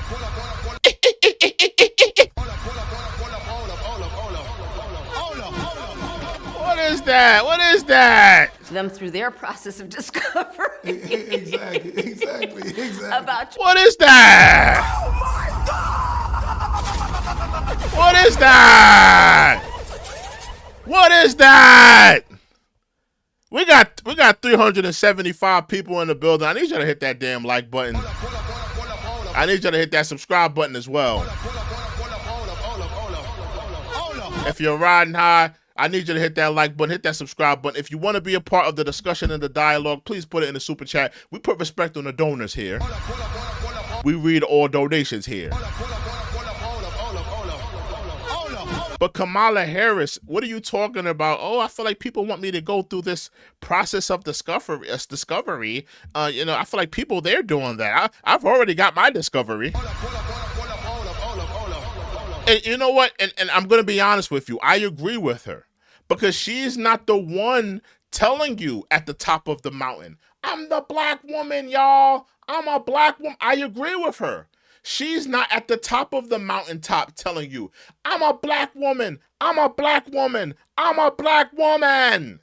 S1: is that?
S4: Them through their process of discovery.
S3: Exactly.
S4: About
S1: What is that?
S2: Oh my God!
S1: What is that? What is that? We got 375 people in the building. I need you to hit that damn like button. I need you to hit that subscribe button as well. If you're riding high, I need you to hit that like button, hit that subscribe button. If you want to be a part of the discussion and the dialogue, please put it in the super chat. We put respect on the donors here. We read all donations here. But Kamala Harris, what are you talking about? Oh, I feel like people want me to go through this process of discovery. I feel like people, they're doing that. I've already got my discovery. And you know what? And I'm going to be honest with you. I agree with her. Because she's not the one telling you at the top of the mountain, I'm the black woman, y'all. I'm a black woman. I agree with her. She's not at the top of the mountaintop telling you, I'm a black woman, I'm a black woman, I'm a black woman.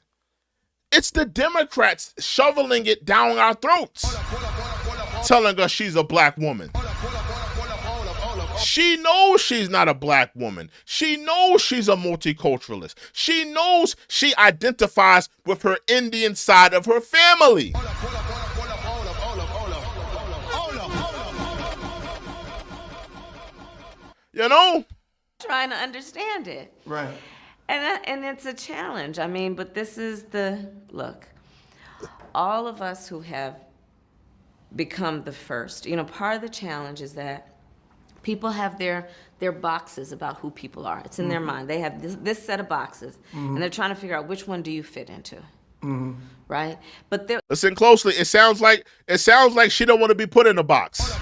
S1: It's the Democrats shoveling it down our throats, telling us she's a black woman. She knows she's not a black woman. She knows she's a multiculturalist. She knows she identifies with her Indian side of her family.
S4: trying to understand it.
S3: Right.
S4: And it's a challenge. I mean, but this is look, all of us who have become the first. You know, part of the challenge is that people have their boxes about who people are. It's in their mind. They have this set of boxes, and they're trying to figure out which one do you fit into, right? But they're
S1: Listen closely. It sounds like she don't want to be put in the box.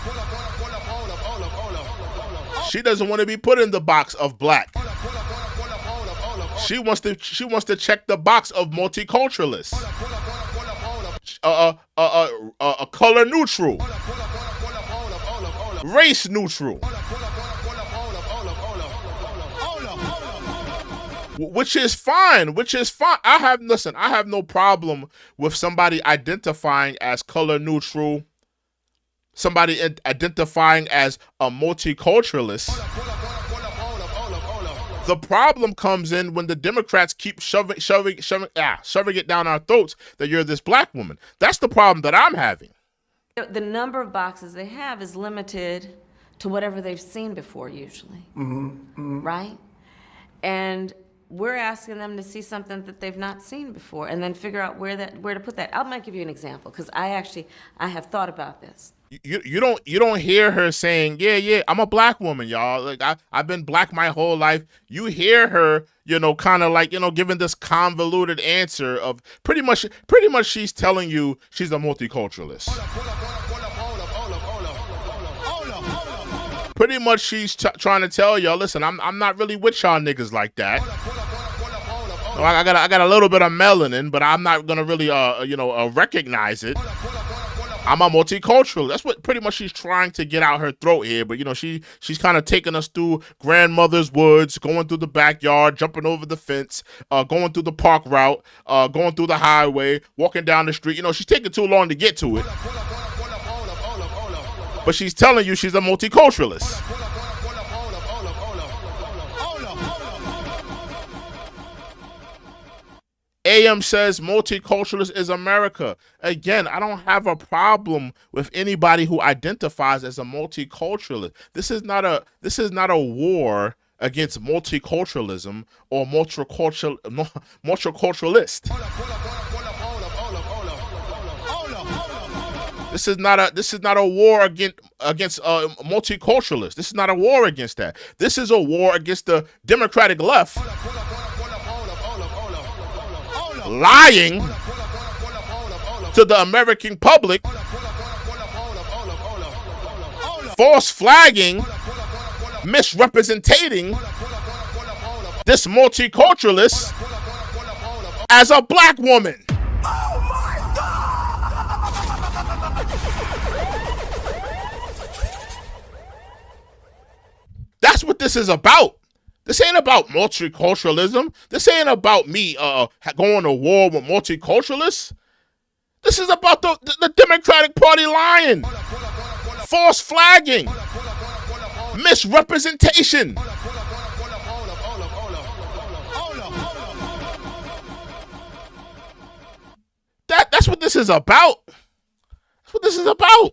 S1: She doesn't want to be put in the box of black. She wants to check the box of multiculturalist, a color neutral, race neutral, which is fine. I have no problem with somebody identifying as color neutral, somebody identifying as a multiculturalist. The problem comes in when the Democrats keep shoving it down our throats that you're this black woman. That's the problem that I'm having.
S4: the number of boxes they have is limited to whatever they've seen before, usually, right? And we're asking them to see something that they've not seen before, and then figure out where to put that. I might give you an example because I have thought about this.
S1: You don't hear her saying, yeah, I'm a black woman, y'all. Like I've been black my whole life. You hear her, kind of like, giving this convoluted answer of pretty much she's telling you she's a multiculturalist. Pretty much she's trying to tell y'all, listen, I'm not really with y'all niggas like that. I got a little bit of melanin, but I'm not gonna really recognize it. I'm a multicultural. That's what pretty much she's trying to get out her throat here. But she's kind of taking us through grandmother's woods, going through the backyard, jumping over the fence, going through the park route, going through the highway, walking down the street. She's taking too long to get to it. But she's telling you she's a multiculturalist. AM says multiculturalist is America. Again, I don't have a problem with anybody who identifies as a multiculturalist. This is not a war against multiculturalism or multiculturalist. This is not a war against multiculturalists. This is not a war against that. This is a war against the Democratic left lying to the American public, false flagging, misrepresenting this multiculturalist as a black woman. That's what this is about. This ain't about multiculturalism. This ain't about me going to war with multiculturalists. This is about the Democratic Party lying, false flagging, misrepresentation. That's what this is about. That's what this is about.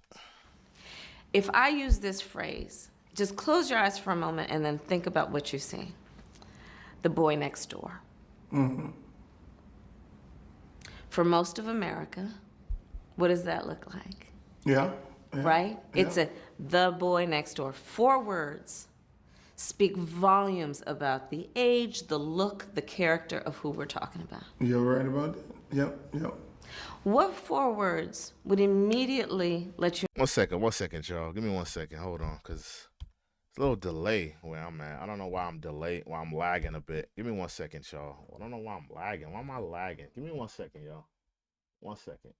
S4: If I use this phrase, just close your eyes for a moment and then think about what you see. The boy next door. Mm-hmm. For most of America, what does that look like?
S3: Yeah.
S4: Right?
S3: Yeah.
S4: It's the boy next door. 4 words speak volumes about the age, the look, the character of who we're talking about.
S3: You're right about that. Yep.
S4: What 4 words would immediately let you...
S1: One second, y'all. Give me 1 second. Hold on, because... a little delay where I'm at. I don't know why I'm lagging a bit. Give me 1 second, y'all. I don't know why I'm lagging. Why am I lagging? Give me 1 second, y'all. 1 second.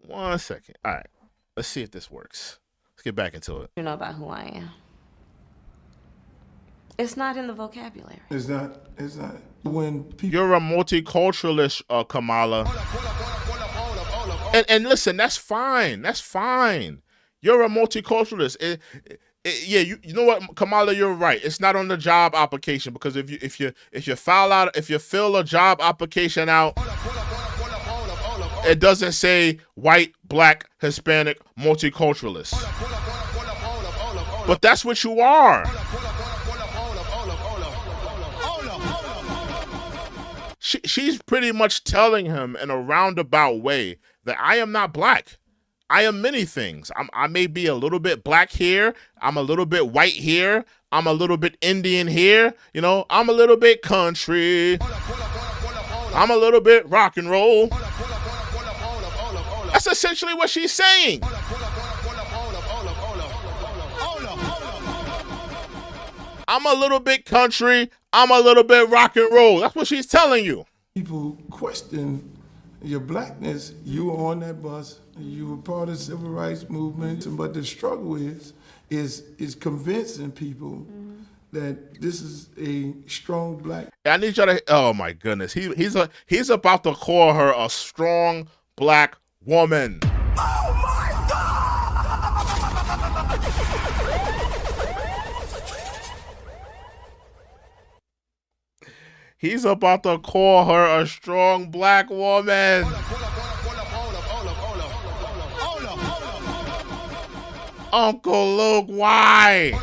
S1: 1 second. All right. Let's see if this works. Let's get back into it.
S4: You know about who I am. It's not in the vocabulary.
S3: It's not. When people...
S1: You're a multiculturalist, Kamala. And listen, that's fine. That's fine. You're a multiculturalist. You know what, Kamala, you're right. It's not on the job application, because if you fill a job application out, it doesn't say white, black, Hispanic, multiculturalist. But that's what you are. She's pretty much telling him in a roundabout way that I am not black. I am many things. I may be a little bit black here. I'm a little bit white here. I'm a little bit Indian here. You know, I'm a little bit country. I'm a little bit rock and roll. That's essentially what she's saying. I'm a little bit country. I'm a little bit rock and roll. That's what she's telling you.
S3: People question your blackness. You were on that bus. You were part of the civil rights movement. But the struggle is convincing people that this is a strong black.
S1: I need y'all to. Oh my goodness, he's about to call her a strong black woman.
S2: Oh my
S1: He's about to call her a strong black woman. Uncle Luke, why?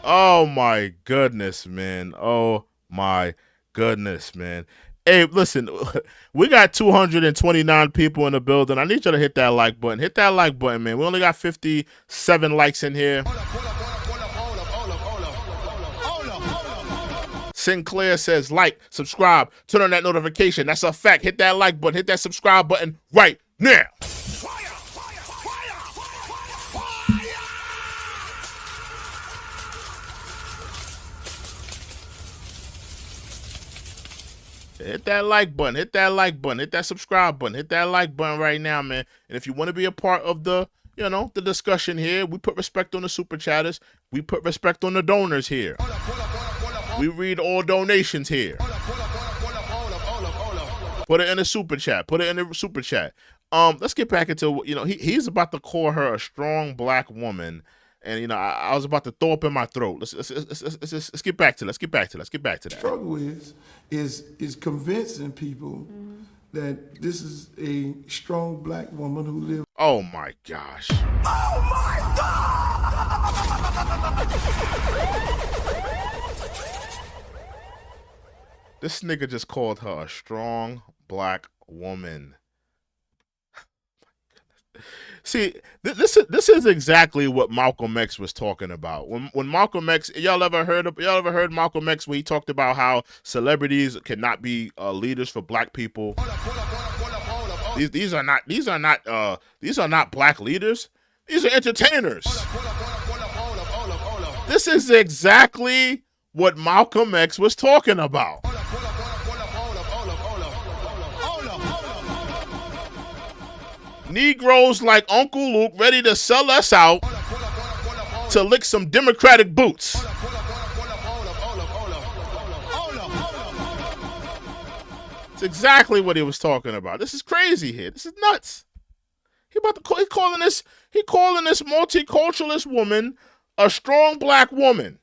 S1: Oh my goodness, man. Oh my goodness, man. Hey, listen, we got 229 people in the building. I need you to hit that like button. Hit that like button, man. We only got 57 likes in here. Sinclair says like, subscribe, turn on that notification. That's a fact. Hit that like button. Hit that subscribe button right now. Hit that like button. Hit that like button. Hit that subscribe button. Hit that like button right now, man. And if you want to be a part of the, you know, the discussion here, we put respect on the super chatters. We put respect on the donors here. We read all donations here. Put it in the super chat. Put it in the super chat. Let's get back into, you know, he's about to call her a strong black woman. And, you know, I was about to throw up in my throat. Let's get back to that. Let's get back to that.
S3: Struggle is convincing people that this is a strong black woman who lives.
S1: Oh my gosh.
S2: Oh my
S1: This nigga just called her a strong black woman. See, this is exactly what Malcolm X was talking about. When Malcolm X, y'all ever heard Malcolm X when he talked about how celebrities cannot be leaders for black people? These are not black leaders. These are entertainers. This is exactly what Malcolm X was talking about. Negroes like Uncle Luke ready to sell us out to lick some Democratic boots. It's exactly what he was talking about. This is crazy here. This is nuts. He calling this multiculturalist woman a strong black woman.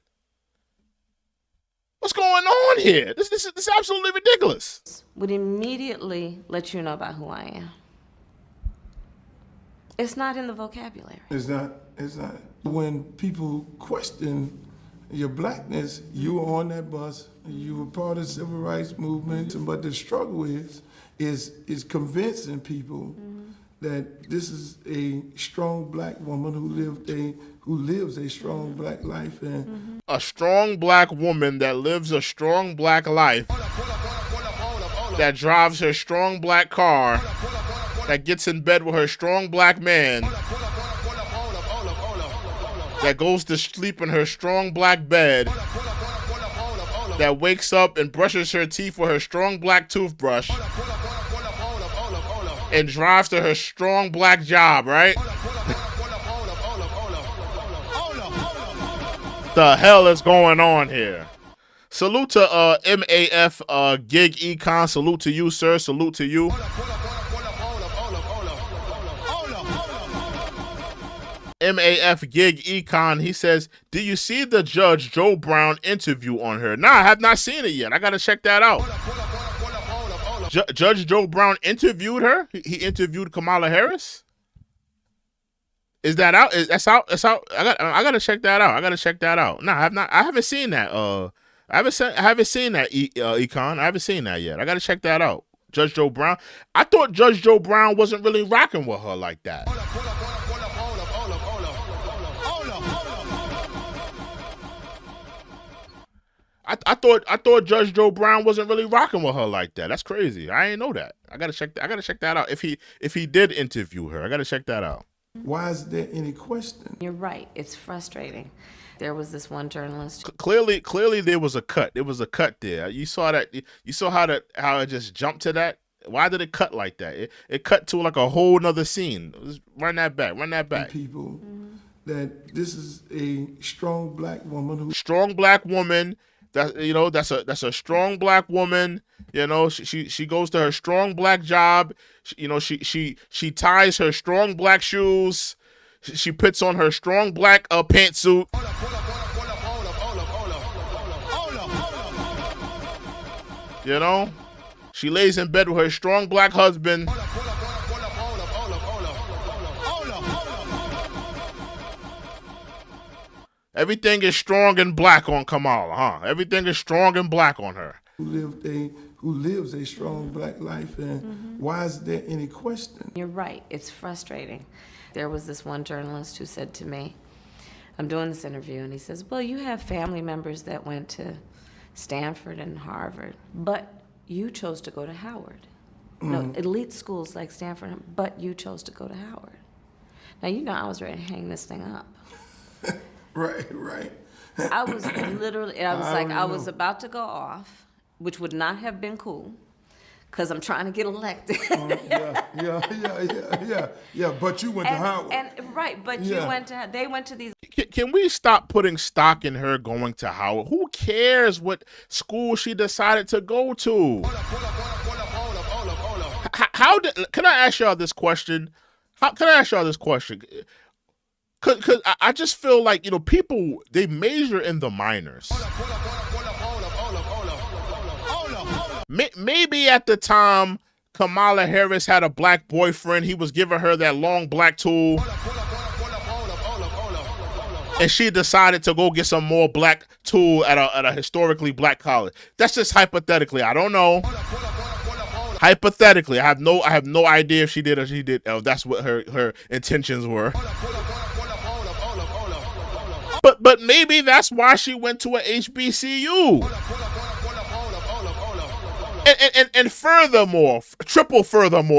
S1: What's going on here? This is absolutely ridiculous.
S4: Would immediately let you know about who I am. It's not in the vocabulary.
S3: It's not. When people question your blackness, you were on that bus. You were part of the civil rights movement. But the struggle is convincing people that this is a strong black woman who lives a strong black life. And
S1: a strong black woman that lives a strong black life, that drives her strong black car, that gets in bed with her strong black man, that goes to sleep in her strong black bed, that wakes up and brushes her teeth with her strong black toothbrush, and drives to her strong black job, right? The hell is going on here? Salute to MAF Gig Econ. Salute to you, sir. Salute to you. MAF Gig Econ, he says, "Do you see the Judge Joe Brown interview on her?" Nah, I have not seen it yet. I gotta check that out. Judge Joe Brown interviewed her? He interviewed Kamala Harris? Is that out? That's out. I gotta check that out. Nah, I haven't seen that. I haven't seen that, Econ. I haven't seen that yet. I got to check that out. Judge Joe Brown. I thought Judge Joe Brown wasn't really rocking with her like that. I thought Judge Joe Brown wasn't really rocking with her like that. That's crazy. I ain't know that. I gotta check that out. If he did interview her, I gotta check that out.
S3: Why is there any question?
S4: You're right. It's frustrating. There was this one journalist.
S1: Clearly there was a cut. There was a cut there. You saw that. You saw how it just jumped to that. Why did it cut like that? It cut to like a whole nother scene. Run that back. Run that back.
S3: People, that this is a strong black woman who.
S1: Strong black woman. That's a strong black woman. She goes to her strong black job. She ties her strong black shoes. She puts on her strong black pantsuit. She lays in bed with her strong black husband. Everything is strong and black on Kamala, huh? Everything is strong and black on her.
S3: Who lives a strong black life, and why is there any question?
S4: You're right. It's frustrating. There was this one journalist who said to me, I'm doing this interview, and he says, well, you have family members that went to Stanford and Harvard, but you chose to go to Howard. No, elite schools like Stanford, but you chose to go to Howard. Now, I was ready to hang this thing up.
S3: Right.
S4: I was literally, I was about to go off, which would not have been cool, because I'm trying to get elected.
S3: Yeah. But you went to Howard.
S4: They went to these.
S1: Can we stop putting stock in her going to Howard? Who cares what school she decided to go to? Can I ask y'all this question? Cause I just feel like, people, they major in the minors. Maybe at the time Kamala Harris had a black boyfriend, he was giving her that long black tool, and she decided to go get some more black tool at a historically black college. That's just hypothetically. I don't know. Hypothetically, I have no idea if she did or she did. That's what her intentions were. But maybe that's why she went to a HBCU. And furthermore,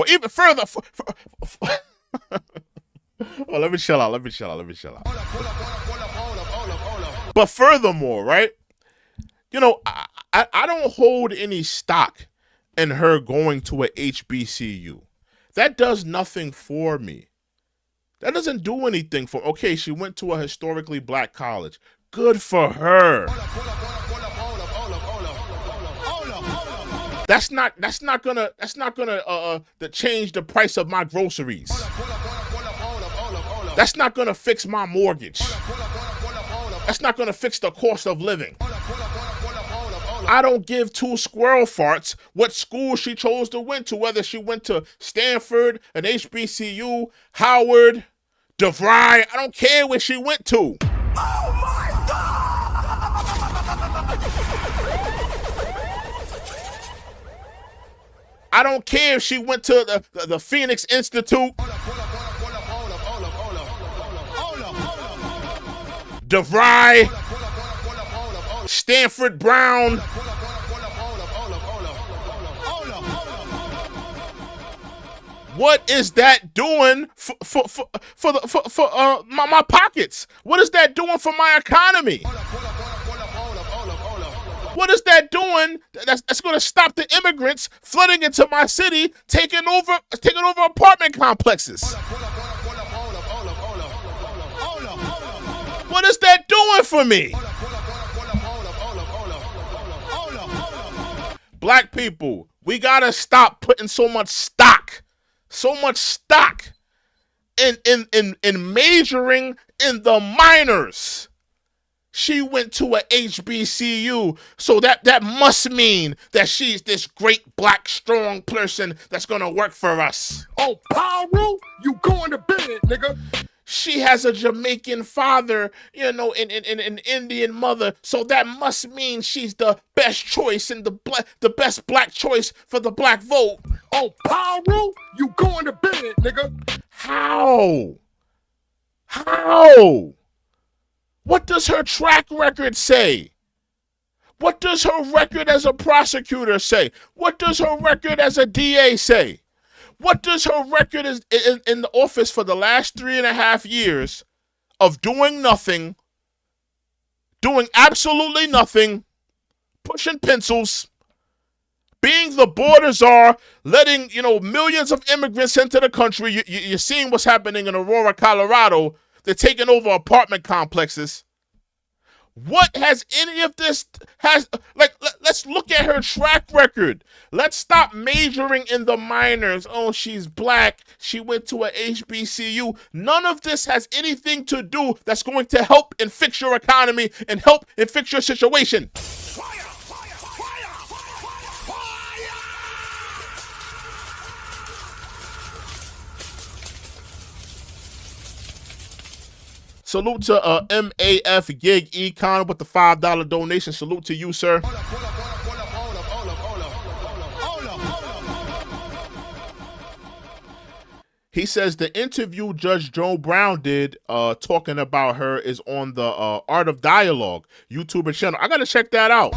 S1: even further. Oh, let me chill out. But furthermore, right? I don't hold any stock in her going to a HBCU. That does nothing for me. That doesn't do anything for. Okay, she went to a historically black college. Good for her. That's not gonna change the price of my groceries. That's not gonna fix my mortgage. That's not gonna fix the cost of living. I don't give two squirrel farts what school she chose to went to, whether she went to Stanford, an HBCU, Howard, DeVry. I don't care where she went to. Oh my God! I don't care if she went to the Phoenix Institute, DeVry, Stanford Brown. What is that doing for my pockets? What is that doing for my economy? What is that doing? That's going to stop the immigrants flooding into my city, taking over apartment complexes. What is that doing for me? Black people, we gotta stop putting so much stock in majoring in the minors. She went to a HBCU, so that must mean that she's this great black strong person that's gonna work for us.
S2: Oh, Pyro, you going to bed, nigga.
S1: she has a Jamaican father, you know, and an Indian mother, so that must mean she's the best choice and the best black choice for the black vote.
S2: Oh, Pyro, you going to bed, nigga.
S1: How? How? What does her track record say? What does her record as a prosecutor say? What does her record as a DA say? What does her record in the office for the last 3.5 years of doing nothing, doing absolutely nothing, pushing pencils, being the border czar, letting, you know, millions of immigrants into the country? You're seeing what's happening in Aurora, Colorado. They're taking over apartment complexes. What has any of this let's look at her track record. Let's stop majoring in the minors. Oh, she's black. She went to a HBCU. None of this has anything to do that's going to help and fix your economy and help and fix your situation. Salute to MAF Gig Econ with the $5 donation. Salute to you, sir. He says the interview Judge Joe Brown did talking about her is on the Art of Dialogue YouTuber channel. I gotta check that out.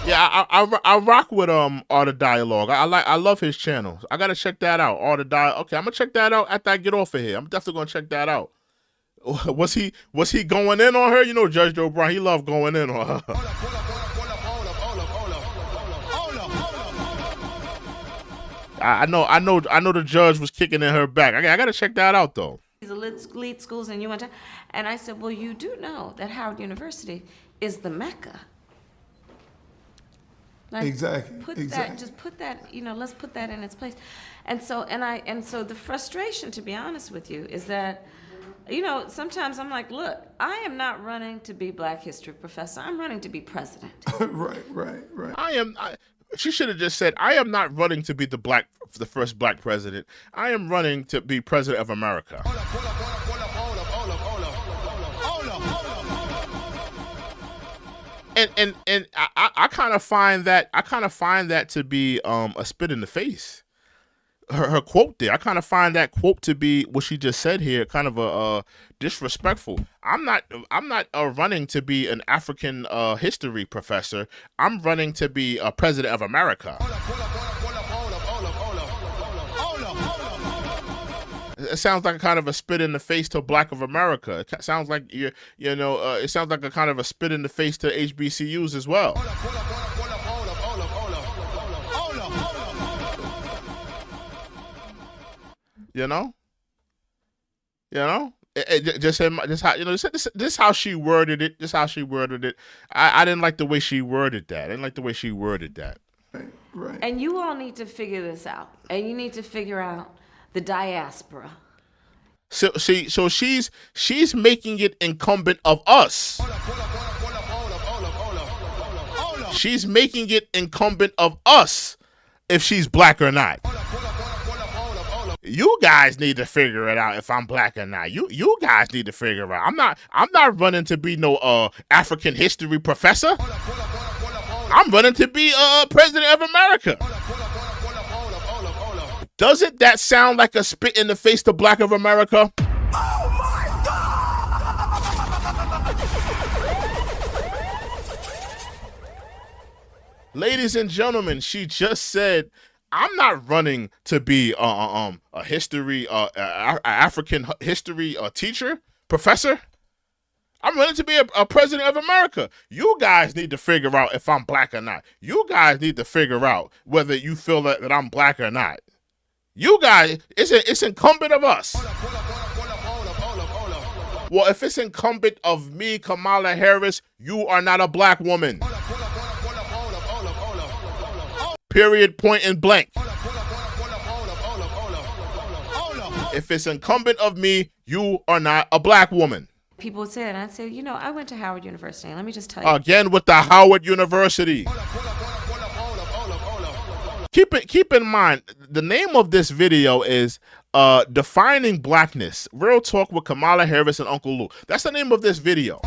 S1: Yeah, I rock with Art of Dialogue. I love his channel. I gotta check that out. Art of Dialogue. Okay, I'm gonna check that out after I get off of here. I'm definitely gonna check that out. Was he going in on her? You know, Judge Joe Brown, he loved going in on her. I know the judge was kicking in her back. I gotta check that out though.
S4: These elite schools, and you went to, and I said, well, you do know that Howard University is the Mecca. Like,
S3: Exactly.
S4: Just put that, you know, let's put that in its place. And so the frustration, to be honest with you, is that, you know, sometimes I'm like, look, I am not running to be Black History professor. I'm running to be president.
S3: Right.
S1: She should have just said, I am not running to be the first black president. I am running to be president of America. And I kind of find that to be a spit in the face. Her quote there, I kind of find that quote to be what she just said here, kind of a disrespectful. I'm not running to be an African history professor. I'm running to be a president of America. It sounds like a kind of a spit in the face to Black of America. It sounds like it sounds like a kind of a spit in the face to HBCUs as well. You know, just how she worded it. I didn't like the way she worded that.
S3: Right.
S4: And you all need to figure this out. And you need to figure out the diaspora.
S1: So she's making it incumbent of us. She's making it incumbent of us if she's black or not. You guys need to figure it out if I'm black or not. You guys need to figure it out. I'm not running to be no African history professor. I'm running to be president of America. Doesn't that sound like a spit in the face to Black of America?
S2: Oh my God!
S1: Ladies and gentlemen, she just said, I'm not running to be a African history teacher, professor. I'm running to be a president of America. You guys need to figure out if I'm black or not. You guys need to figure out whether you feel that I'm black or not. You guys, it's incumbent of us. Well, if it's incumbent of me, Kamala Harris, you are not a black woman. Period, point, and blank. If it's incumbent of me, you are not a black woman.
S4: People would say that, and I'd say, you know, I went to Howard University, and let me just tell you.
S1: Again with the Howard University. Keep in mind, the name of this video is Defining Blackness. Real Talk with Kamala Harris and Uncle Luke. That's the name of this video.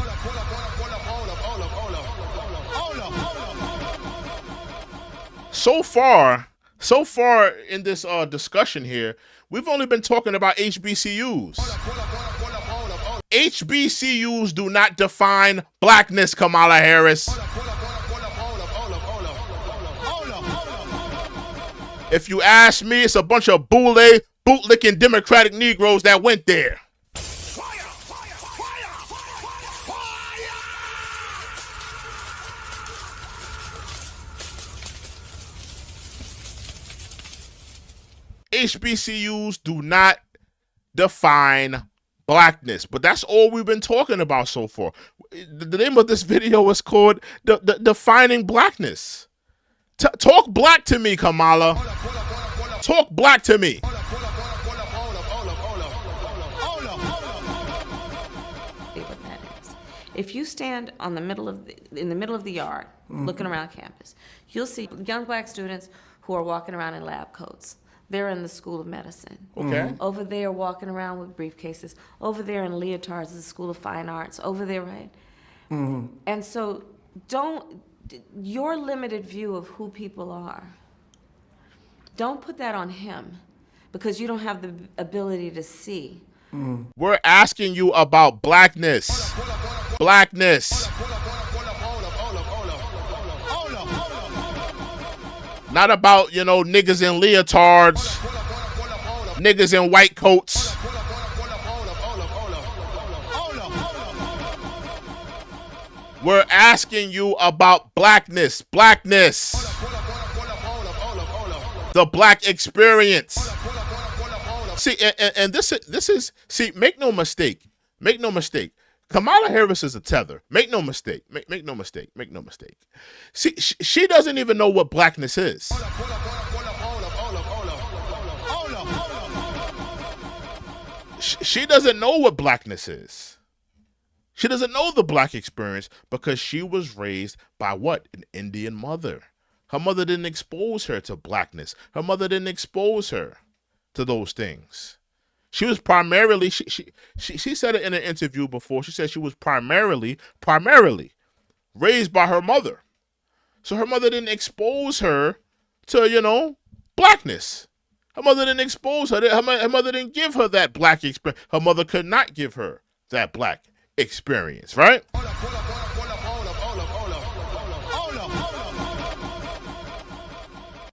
S1: So far in this discussion here, we've only been talking about HBCUs. HBCUs do not define blackness, Kamala Harris. If you ask me, it's a bunch of bootlicking Democratic Negroes that went there. HBCUs do not define blackness, but that's all we've been talking about so far. The name of this video is called Defining Blackness. Talk black to me, Kamala. Talk black to me.
S4: If you stand in the middle of the yard, looking around campus, you'll see young black students who are walking around in lab coats. They're in the School of Medicine.
S1: Okay.
S4: Over there, walking around with briefcases. Over there in leotards is the School of Fine Arts. Over there, right? And so, your limited view of who people are, don't put that on him, because you don't have the ability to see.
S1: We're asking you about blackness. Blackness. Not about, niggas in leotards, niggas in white coats. We're asking you about blackness. Blackness. The black experience. See, and this is, make no mistake. Make no mistake. Kamala Harris is a tether. Make no mistake. Make no mistake. Make no mistake. See, she doesn't even know what blackness is. She doesn't know what blackness is. She doesn't know the black experience because she was raised by what? An Indian mother. Her mother didn't expose her to blackness. Her mother didn't expose her to those things. She was primarily, she said it in an interview before, she said she was primarily raised by her mother. So her mother didn't expose her to, blackness. Her mother didn't expose her. Her mother didn't give her that black experience. Her mother could not give her that black experience, right?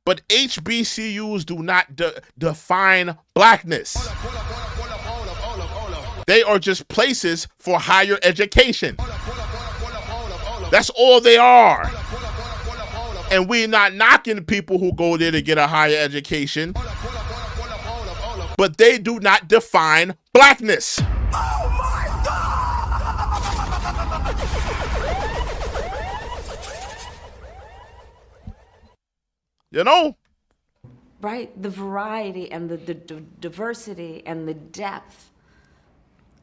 S1: But HBCUs do not define blackness. They are just places for higher education. That's all they are. And we're not knocking people who go there to get a higher education. But they do not define blackness.
S4: Right? The variety and the diversity and the depth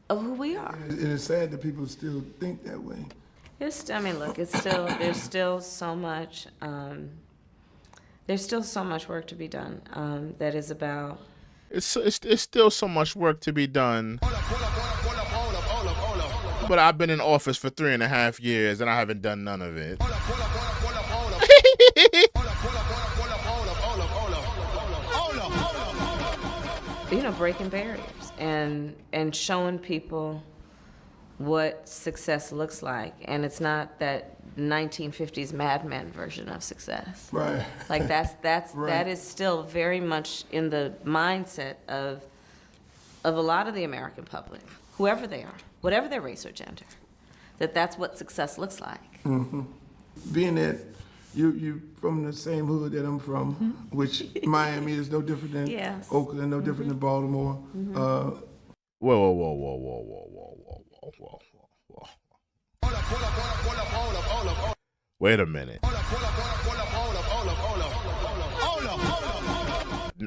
S4: of who we are.
S3: And it's sad that people still think that way.
S4: Look, there's still so much, work to be done, that is about.
S1: It's still so much work to be done. But I've been in office for 3.5 years and I haven't done none of it.
S4: Breaking barriers and showing people what success looks like. And it's not that 1950s Mad Men version of success.
S3: Right.
S4: Like that's
S3: Right.
S4: that is still very much in the mindset of a lot of the American public, whoever they are, whatever their race or gender, that's what success looks like.
S3: Mm-hmm. Being that you from the same hood that I'm from, which Miami is no different than
S4: Yes.
S3: Oakland, no different than Baltimore.
S1: Whoa. Wait a minute.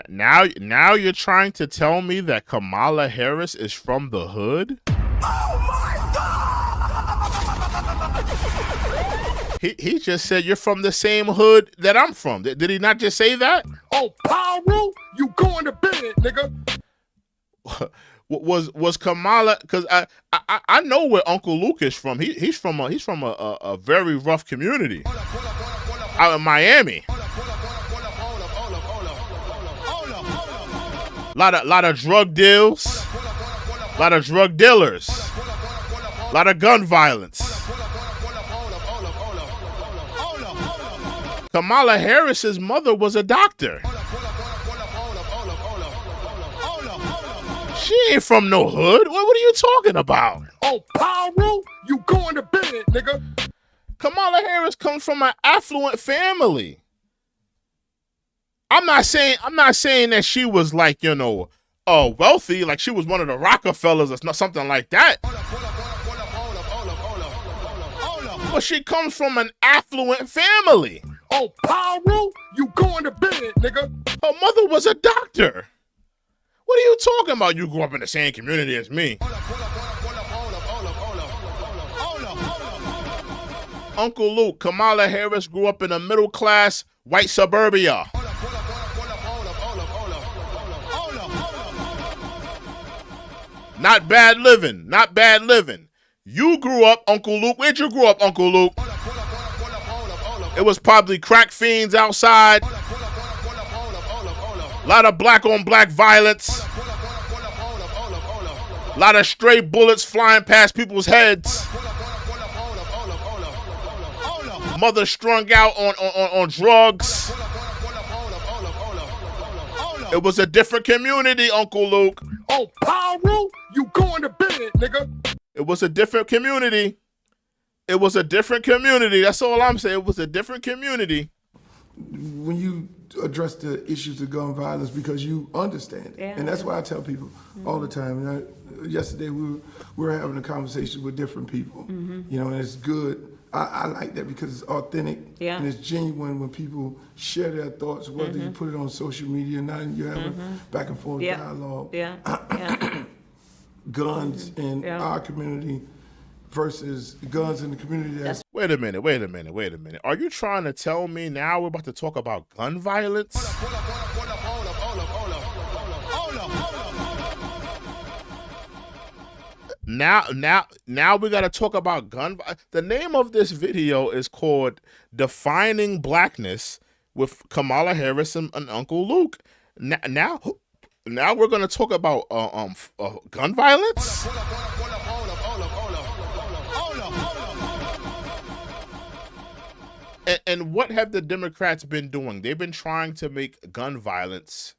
S1: Now you're trying to tell me that Kamala Harris is from the hood? He just said you're from the same hood that I'm from. Did he not just say that?
S2: Oh, Pyro, you going to bed, nigga.
S1: Was Kamala? Because I know where Uncle Luke is from. He's from a very rough community out in Miami. Lot of drug deals, lot of drug dealers, lot of gun violence. Kamala Harris's mother was a doctor. She ain't from no hood. What are you talking about?
S2: Oh, Pyro, you going to bed, nigga.
S1: Kamala Harris comes from an affluent family. I'm not saying that she was like, wealthy, like she was one of the Rockefellers or something like that. But she comes from an affluent family.
S2: Oh, Pyro, you going to bed, nigga.
S1: Her mother was a doctor. What are you talking about? You grew up in the same community as me. Uncle Luke, Kamala Harris grew up in a middle-class white suburbia. Not bad living, not bad living. You grew up, Uncle Luke. Where'd you grow up, Uncle Luke? It was probably crack fiends outside. A lot of black-on-black violence. A lot of stray bullets flying past people's heads. Mother strung out on drugs. It was a different community, Uncle Luke.
S2: Oh, Pyro, you going to bed, nigga.
S1: It was a different community. It was a different community. That's all I'm saying. It was a different community.
S3: When you address the issues of gun violence, because you understand it.
S4: Yeah.
S3: And that's why I tell people all the time. And yesterday we were having a conversation with different people, and it's good. I like that because it's authentic and it's genuine when people share their thoughts, whether you put it on social media or not, and you have a back and forth dialogue. Guns in our community versus guns in the community that's
S1: Wait a minute. Are you trying to tell me now we're about to talk about gun violence? Now we got to talk about gun violence. The name of this video is called Defining Blackness with Kamala Harris and Uncle Luke. Now we're going to talk about gun violence? And what have the Democrats been doing? They've been trying to make gun violence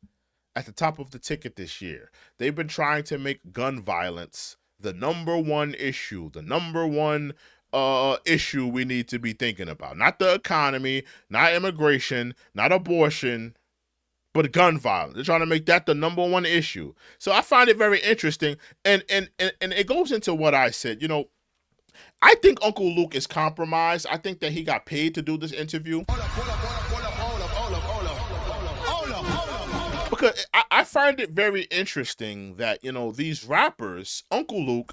S1: at the top of the ticket this year. They've been trying to make gun violence the number one issue, the number one issue we need to be thinking about. Not the economy, not immigration, not abortion, but gun violence. They're trying to make that the number one issue. So I find it very interesting. And it goes into what I said. I think Uncle Luke is compromised. I think that he got paid to do this interview. Because I find it very interesting that, these rappers, Uncle Luke,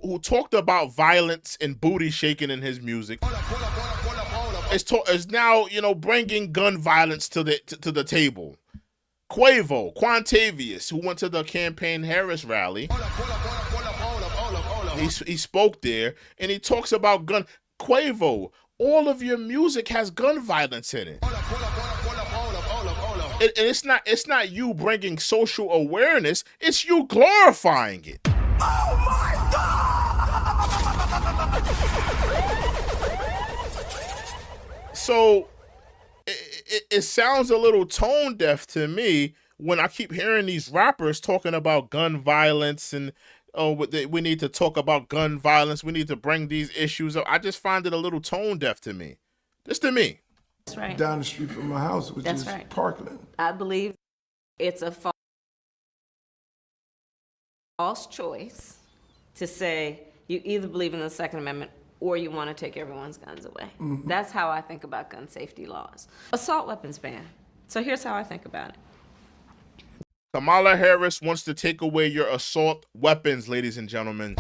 S1: who talked about violence and booty shaking in his music, is now, bringing gun violence to the table. Quantavious, who went to the Campaign Harris rally, he spoke there, and he talks about gun. Quavo, all of your music has gun violence in it. And it's not you bringing social awareness, it's you glorifying it.
S2: Oh my God!
S1: So it sounds a little tone deaf to me when I keep hearing these rappers talking about gun violence and we need to talk about gun violence. We need to bring these issues up. I just find it a little tone deaf to me. Just to me.
S4: That's right.
S3: down the street from my house, which is Parkland.
S4: I believe it's a false choice to say you either believe in the Second Amendment or you want to take everyone's guns away. That's how I think about gun safety laws. Assault weapons ban. So here's how I think about it.
S1: Kamala Harris wants to take away your assault weapons, ladies and gentlemen.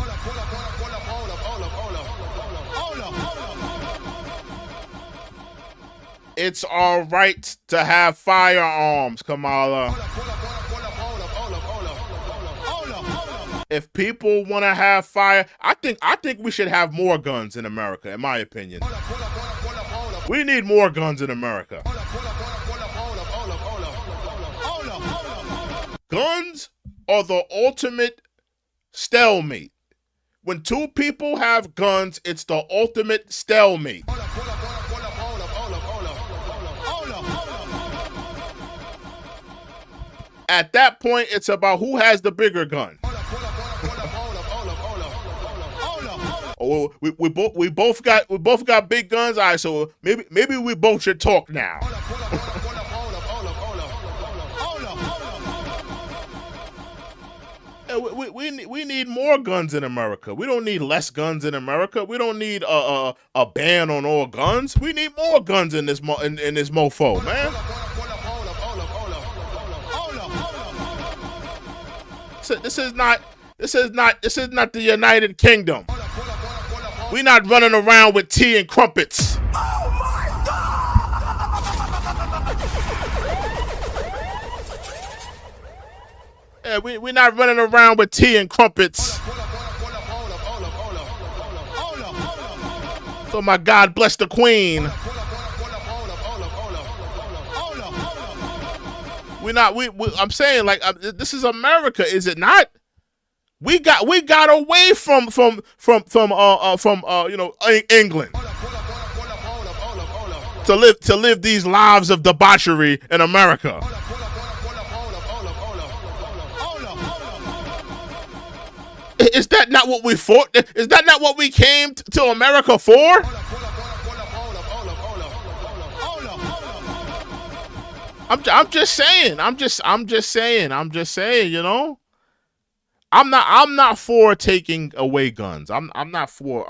S1: It's all right to have firearms, Kamala. If people want to have fire, I think we should have more guns in America, in my opinion. We need more guns in America. Guns are the ultimate stalemate. When two people have guns, it's the ultimate stalemate. At that point, it's about who has the bigger gun. Oh, we both got big guns. All right, so maybe we both should talk now. We need more guns in America. We don't need less guns in America. We don't need a ban on all guns. We need more guns in this mofo, man. So this is not the United Kingdom. We're not running around with tea and crumpets. Yeah, we're not running around with tea and crumpets. So my God bless the Queen. I'm saying, like, this is America, is it not? We got away from England to live these lives of debauchery in America. Is that not what we fought? Is that not what we came to America for? I'm just saying, you know. I'm not for taking away guns. I'm not for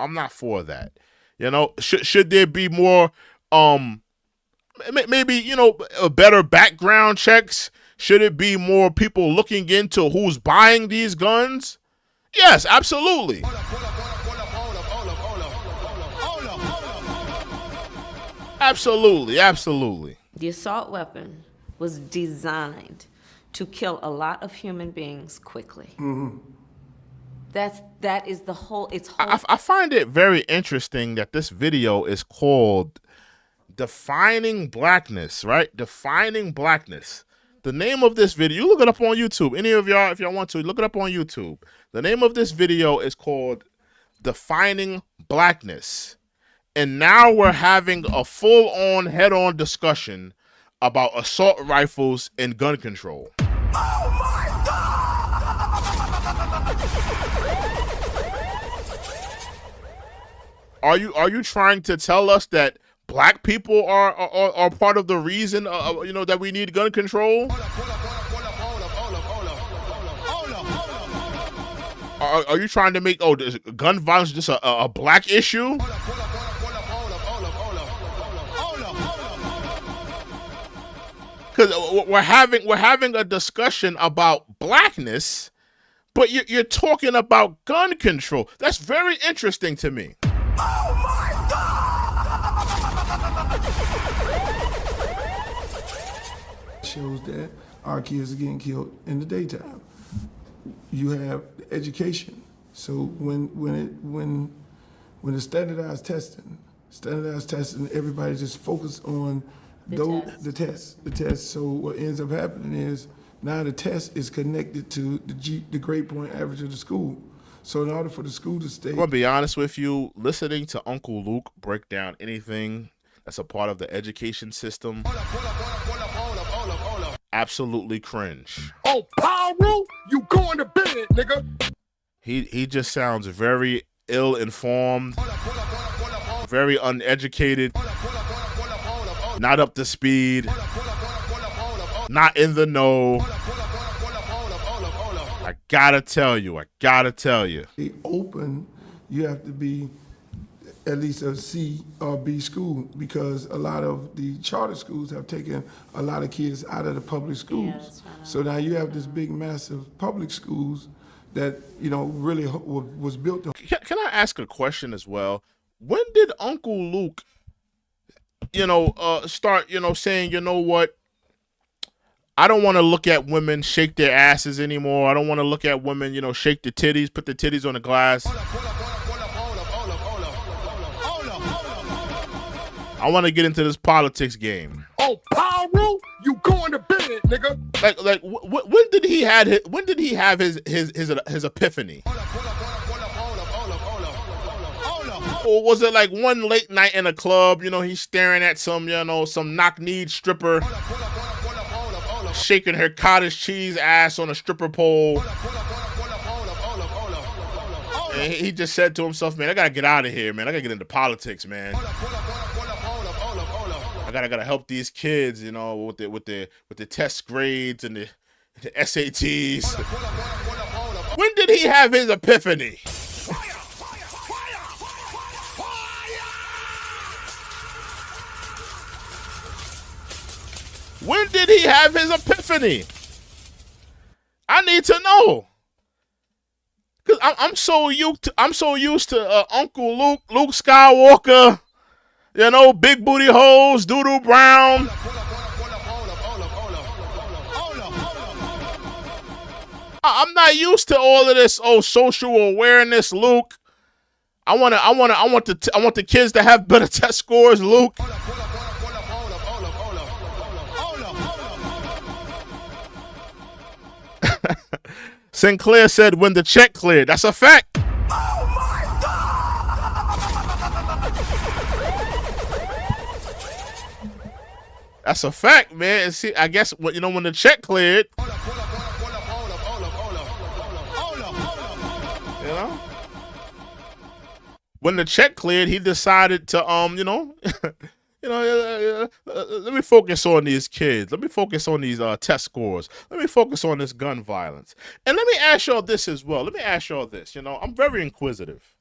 S1: that. You know, should there be more maybe, you know, better background checks? Should it be more people looking into who's buying these guns? Yes, absolutely. Absolutely.
S4: The assault weapon was designed to kill a lot of human beings quickly. Mm-hmm. That is the whole.
S1: I find it very interesting that this video is called "Defining Blackness," right? Defining Blackness. The name of this video, you look it up on YouTube. Any of y'all, if y'all want to, look it up on YouTube. The name of this video is called "Defining Blackness." And now we're having a full-on, head-on discussion about assault rifles and gun control. Oh my God! Are you trying to tell us that black people are part of the reason, you know, that we need gun control? Are you trying to make gun violence just a black issue? Because we're having a discussion about blackness, but you're talking about gun control. That's very interesting to me. Oh my God!
S3: Shows that our kids are getting killed in the daytime. You have education. So when the standardized testing, everybody just focused on the test. So what ends up happening is now the test is connected to the grade point average of the school. So in order for the school to stay,
S1: I'm gonna be honest with you, listening to Uncle Luke break down anything that's a part of the education system, absolutely cringe.
S2: Oh, Pyro, you going to bed, nigga.
S1: He just sounds very ill-informed, very uneducated, not up to speed, not in the know. I gotta tell you.
S3: be open, you have to be at least a C or B school, because a lot of the charter schools have taken a lot of kids out of the public schools.
S4: that's right.
S3: So now you have this big, massive public schools that, you know, really was built to.
S1: Can I ask a question as well? When did Uncle Luke, you know, start, you know, saying, you know what, I don't want to look at women shake their asses anymore. I don't want to look at women, shake the titties, put the titties on the glass. I want to get into this politics game.
S2: Oh, Pyro, you going to bed, nigga.
S1: When did he have his epiphany? Or was it like one late night in a club? He's staring at some knock-kneed stripper, shaking her cottage cheese ass on a stripper pole. And he just said to himself, man, I gotta get out of here, man. I gotta get into politics, man. I gotta help these kids, with the test grades and the SATs. When did he have his epiphany? When did he have his epiphany? I need to know. Cause I'm so used to Uncle Luke Skywalker, big booty hoes, Doodoo Brown. I'm not used to all of this social awareness, Luke. I want the kids to have better test scores, Luke. Sinclair said when the check cleared. That's a fact.
S2: Oh my God!
S1: That's a fact, man. And see, I guess when the check cleared, when the check cleared, he decided to let me focus on these kids. Let me focus on these test scores. Let me focus on this gun violence. And let me ask y'all this as well. Let me ask y'all this. I'm very inquisitive.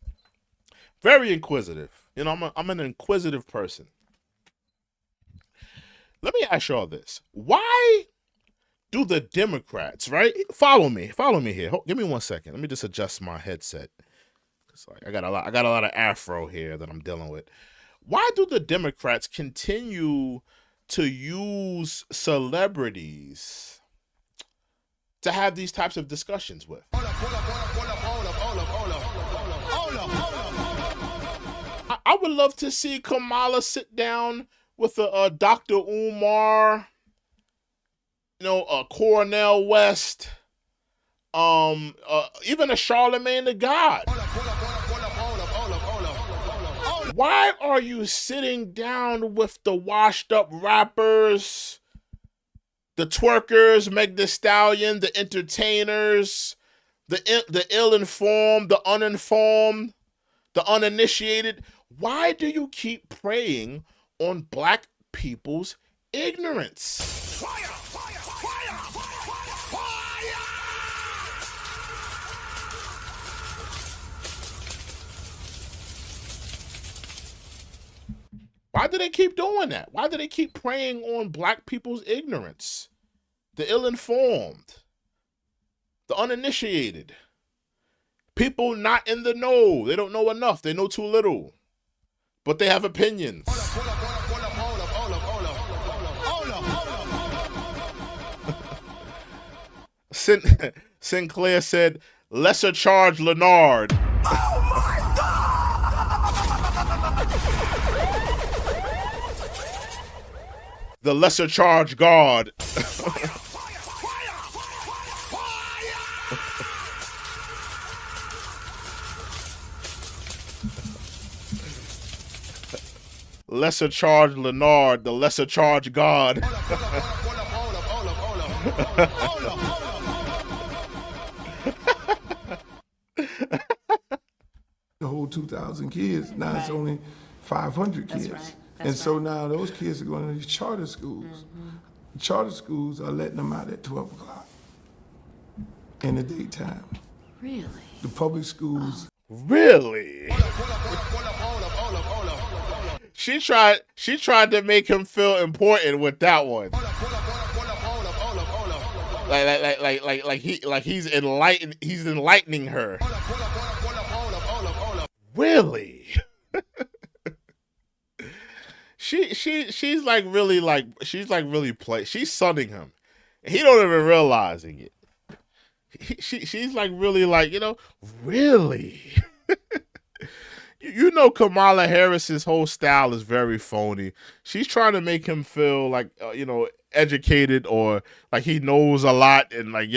S1: Very inquisitive. I'm an inquisitive person. Let me ask y'all this. Why do the Democrats, right? Follow me here. Give me 1 second. Let me just adjust my headset. It's like I got a lot of afro here that I'm dealing with. Why do the Democrats continue to use celebrities to have these types of discussions with? I would love to see Kamala sit down with a Dr. Umar, a Cornel West, even a Charlemagne the God. Why are you sitting down with the washed up rappers, the twerkers, Meg Thee Stallion, the entertainers, the ill-informed, the uninformed, the uninitiated? Why do you keep preying on black people's ignorance? Why do they keep doing that? Why do they keep preying on black people's ignorance? The ill-informed, the uninitiated, people not in the know. They don't know enough. They know too little, but they have opinions. Sinclair said, lesser charge Leonard. The lesser charge God. Lesser charge Leonard, the lesser charge God.
S3: The whole 2,000 kids, now it's only 500 kids.
S4: That's right.
S3: And so now those kids are going to these charter schools. Charter schools are letting them out at 12 o'clock in the daytime.
S4: Really?
S3: The public schools.
S1: Really? She tried to make him feel important with that one. Like he's enlightening her. Really? She's really sunning him. He don't even realizing it. She's like really like, really. You know, Kamala Harris's whole style is very phony. She's trying to make him feel like, educated, or like he knows a lot, and like,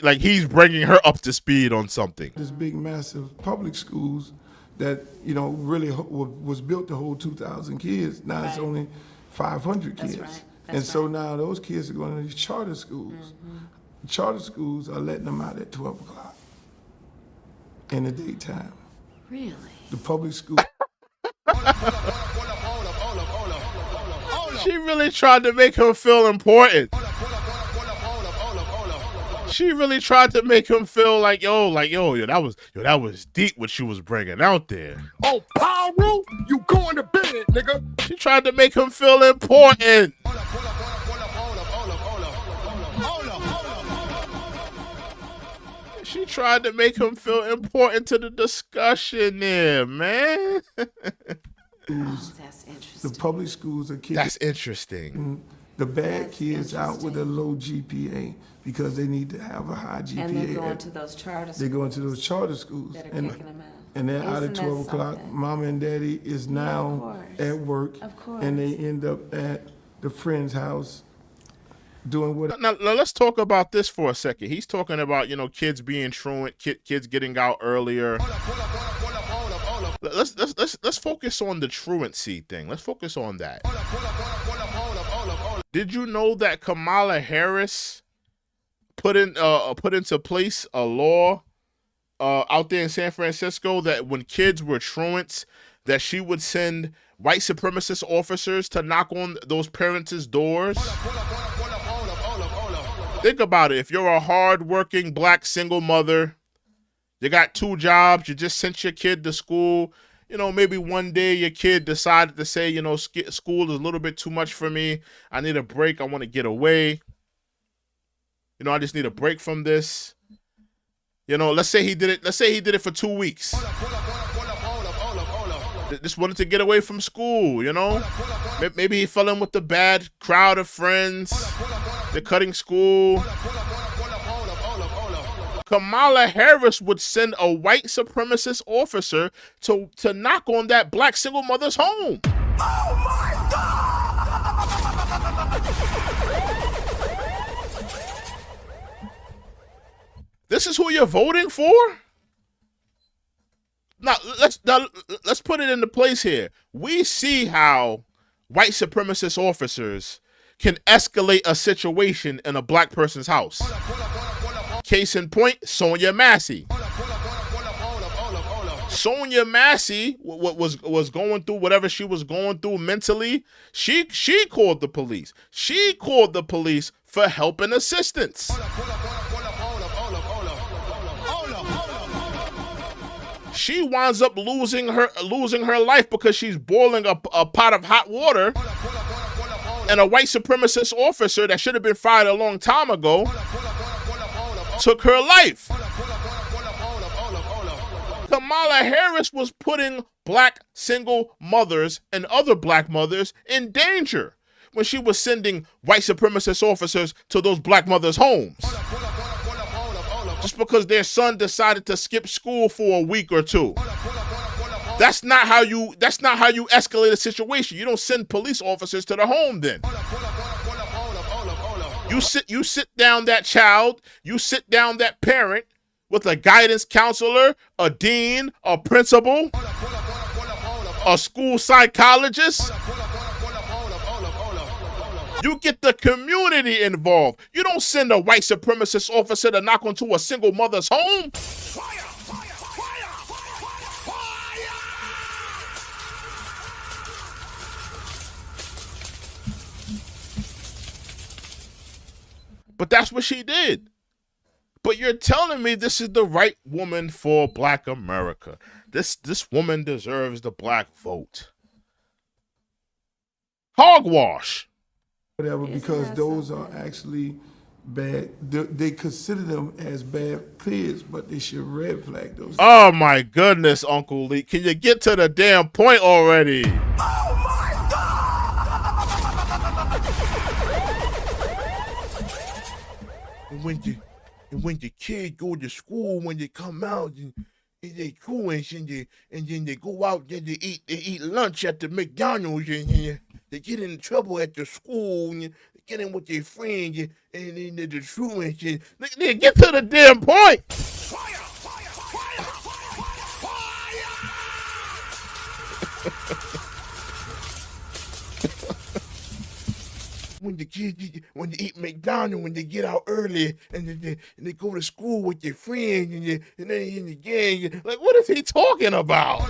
S1: like he's bringing her up to speed on something.
S3: This big, massive public schools that, really was built to hold 2,000 kids. Now it's only 500 kids.
S4: That's right.
S3: And so now those kids are going to these charter schools. Charter schools are letting them out at 12 o'clock in the daytime.
S4: Really?
S3: The public school.
S1: She really tried to make him feel important. She really tried to make him feel like, that was deep what she was bringing out there.
S2: Oh, Pyro, you going to bed, nigga.
S1: She tried to make him feel important. She tried to make him feel important to the discussion there, man.
S4: Oh, that's interesting.
S3: The public schools are kicking
S1: That's interesting.
S3: the bad kids out with a low GPA because they need to have a high GPA.
S4: And they're going to those charter schools.
S3: They go into those charter schools.
S4: That are kicking them out.
S3: And they're out
S4: Isn't
S3: at
S4: that
S3: 12 o'clock.
S4: something?
S3: Mama and daddy is now
S4: course.
S3: at work.
S4: Of course.
S3: And they end up at the friend's house doing what.
S1: Now let's talk about this for a second. He's talking about, kids being truant, kids getting out earlier. Let's focus on the truancy thing. Let's focus on that. Did you know that Kamala Harris put into place a law out there in San Francisco that when kids were truants, that she would send white supremacist officers to knock on those parents' doors? Think about it. If you're a hard-working black single mother, you got 2 jobs, you just sent your kid to school, maybe one day your kid decided to say, school is a little bit too much for me. I need a break. I want to get away. I just need a break from this. Let's say he did it. Let's say he did it for 2 weeks. Just wanted to get away from school, Maybe he fell in with the bad crowd of friends. They're cutting school. Kamala Harris would send a white supremacist officer to knock on that black single mother's home.
S2: Oh my God!
S1: This is who you're voting for? Now let's put it into place here. We see how white supremacist officers can escalate a situation in a black person's house. Case in point, Sonia Massey. Sonia Massey was going through whatever she was going through mentally. She called the police. She called the police for help and assistance. She winds up losing her life because she's boiling a pot of hot water, and a white supremacist officer that should have been fired a long time ago took her life. Kamala Harris was putting black single mothers and other black mothers in danger when she was sending white supremacist officers to those black mothers' homes. Just because their son decided to skip school for a week or 2. That's not how you escalate a situation. You don't send police officers to the home then. You sit down that child, you sit down that parent with a guidance counselor, a dean, a principal, a school psychologist. You get the community involved. You don't send a white supremacist officer to knock onto a single mother's home. But that's what she did. But you're telling me this is the right woman for black America. This woman deserves the black vote. Hogwash.
S3: Whatever, because those are actually bad. They consider them as bad kids, but they should red flag those.
S1: Oh my goodness, Uncle Lee. Can you get to the damn point already?
S2: Oh my God!
S1: when the kids go to school, when they come out and they truants and then they go out and they eat lunch at the McDonald's and they get in trouble at the school and they get in with their friends and then the truants and they get to the damn point. When the kids, when they eat McDonald's, when they get out early and they go to school with their friends and then in the gang, like what is he talking about?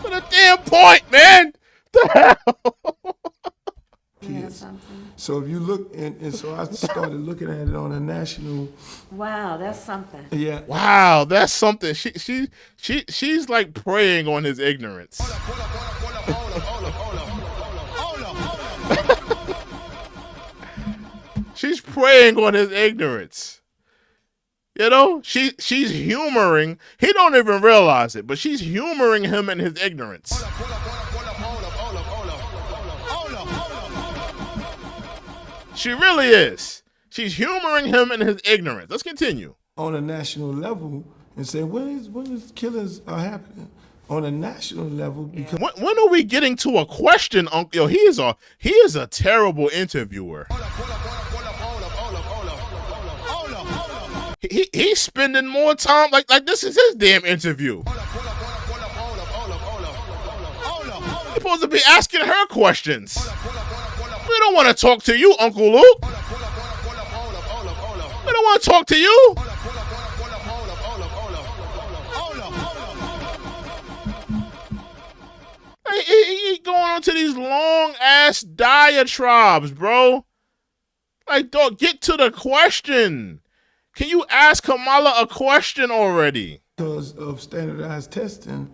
S1: What a damn point, man! The hell?
S3: So if you look, and so I started looking at it on a national.
S4: Wow, that's something.
S3: Yeah.
S1: Wow, that's something. She's like preying on his ignorance. She's preying on his ignorance. You know, she's humoring. He don't even realize it, but she's humoring him in his ignorance. She really is. She's humoring him in his ignorance. Let's continue.
S3: On a national level and say, when is killings are happening? On a national level, because
S1: When are we getting to a question, Uncle? Yo, he is a terrible interviewer. He's spending more time like this is his damn interview. He's supposed to be asking her questions. We don't want to talk to you, Uncle Luke. We don't want to talk to you. He going on to these long ass diatribes, bro. Like, dog, get to the question. Can you ask Kamala a question already?
S3: because of standardized testing,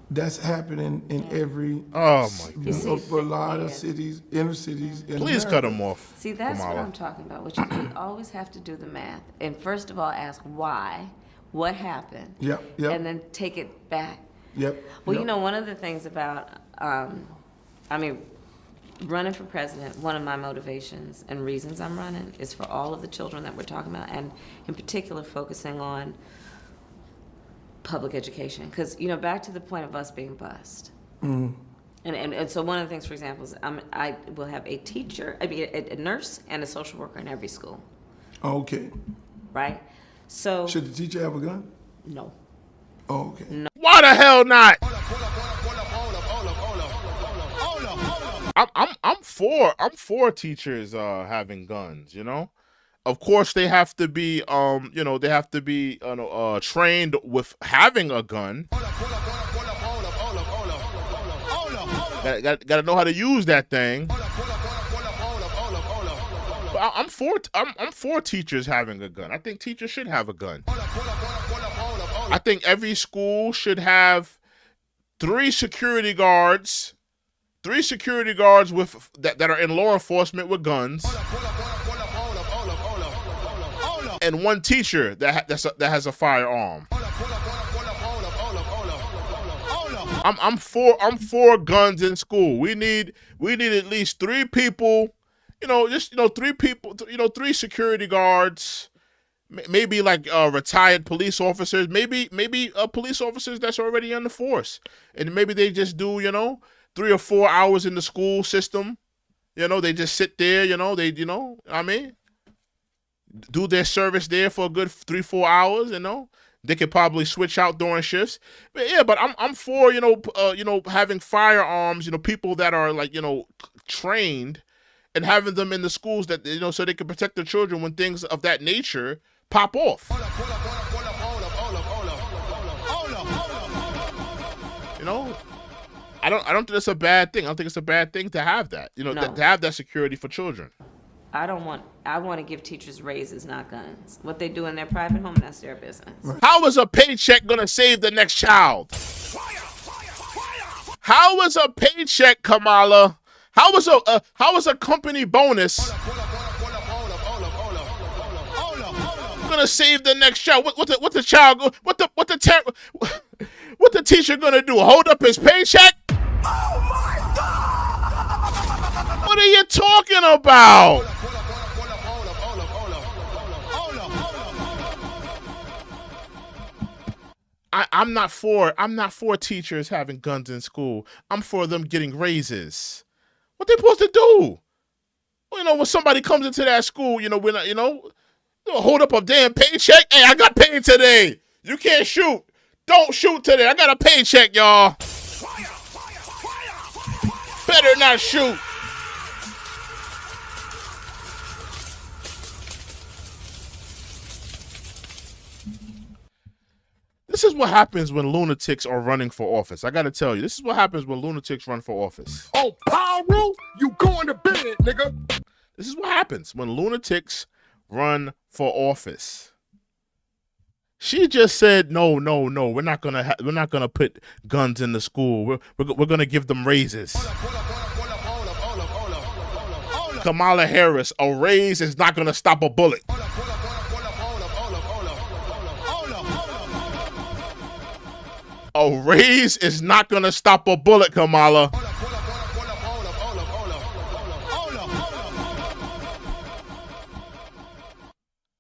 S3: that's happening in every
S1: Oh my God.
S3: a lot of cities, inner cities. In
S1: Please
S3: America.
S1: cut him off.
S4: See, that's
S1: Kamala.
S4: what I'm talking about, which is we always have to do the math. And first of all, ask why, what happened,
S3: Yep, yep.
S4: and then take it back.
S3: Yep.
S4: Well,
S3: yep.
S4: you know, one of the things about, running for president, one of my motivations and reasons I'm running is for all of the children that we're talking about, and in particular focusing on public education. Because, you know, back to the point of us being bused. And so one of the things, for example, is I will have a teacher, a nurse and a social worker in every school,
S3: Okay.
S4: right? So,
S3: Should the teacher have a gun?
S4: no.
S3: Oh, okay.
S1: Why the hell not? I'm for teachers having guns, you know? Of course they have to be trained with having a gun. Gotta know how to use that thing. But I'm for teachers having a gun. I think teachers should have a gun. I think every school should have 3 security guards with that are in law enforcement with guns, and 1 teacher that has a firearm. I'm for guns in school. We need at least 3 people, 3 people, 3 security guards, maybe like retired police officers, maybe police officers that's already on the force, and maybe they just do 3 or 4 hours in the school system. They just sit there, do their service there for a good 3-4 hours, They could probably switch out during shifts. But yeah, but I'm for, having firearms, people that are like, trained, and having them in the schools that, so they can protect their children when things of that nature pop off. I don't think it's a bad thing. I don't think it's a bad thing to have that.
S4: No.
S1: To have that security for children.
S4: I want to give teachers raises, not guns. What they do in their private home, that's their business.
S1: How is a paycheck gonna save the next child? How is a paycheck, Kamala? How is a company bonus gonna save the next child? What the child? What the teacher gonna do? Hold up his paycheck? Oh my God! What are you talking talking about? I'm not for teachers having guns in school. I'm for them getting raises. What they supposed to do? You know, when somebody comes into that school, you know, when hold up a damn paycheck. Hey, I got paid today. You can't shoot. Don't shoot today. I got a paycheck, y'all. Better not shoot. This is what happens when lunatics are running for office. I gotta tell you, this is what happens when lunatics run for office.
S2: Oh, Pyro, you going to bed, nigga.
S1: This is what happens when lunatics run for office. She just said, no, we're not gonna put guns in the school. We're gonna give them raises. Kamala Harris, a raise is not gonna stop a bullet. A raise is not gonna stop a bullet, Kamala.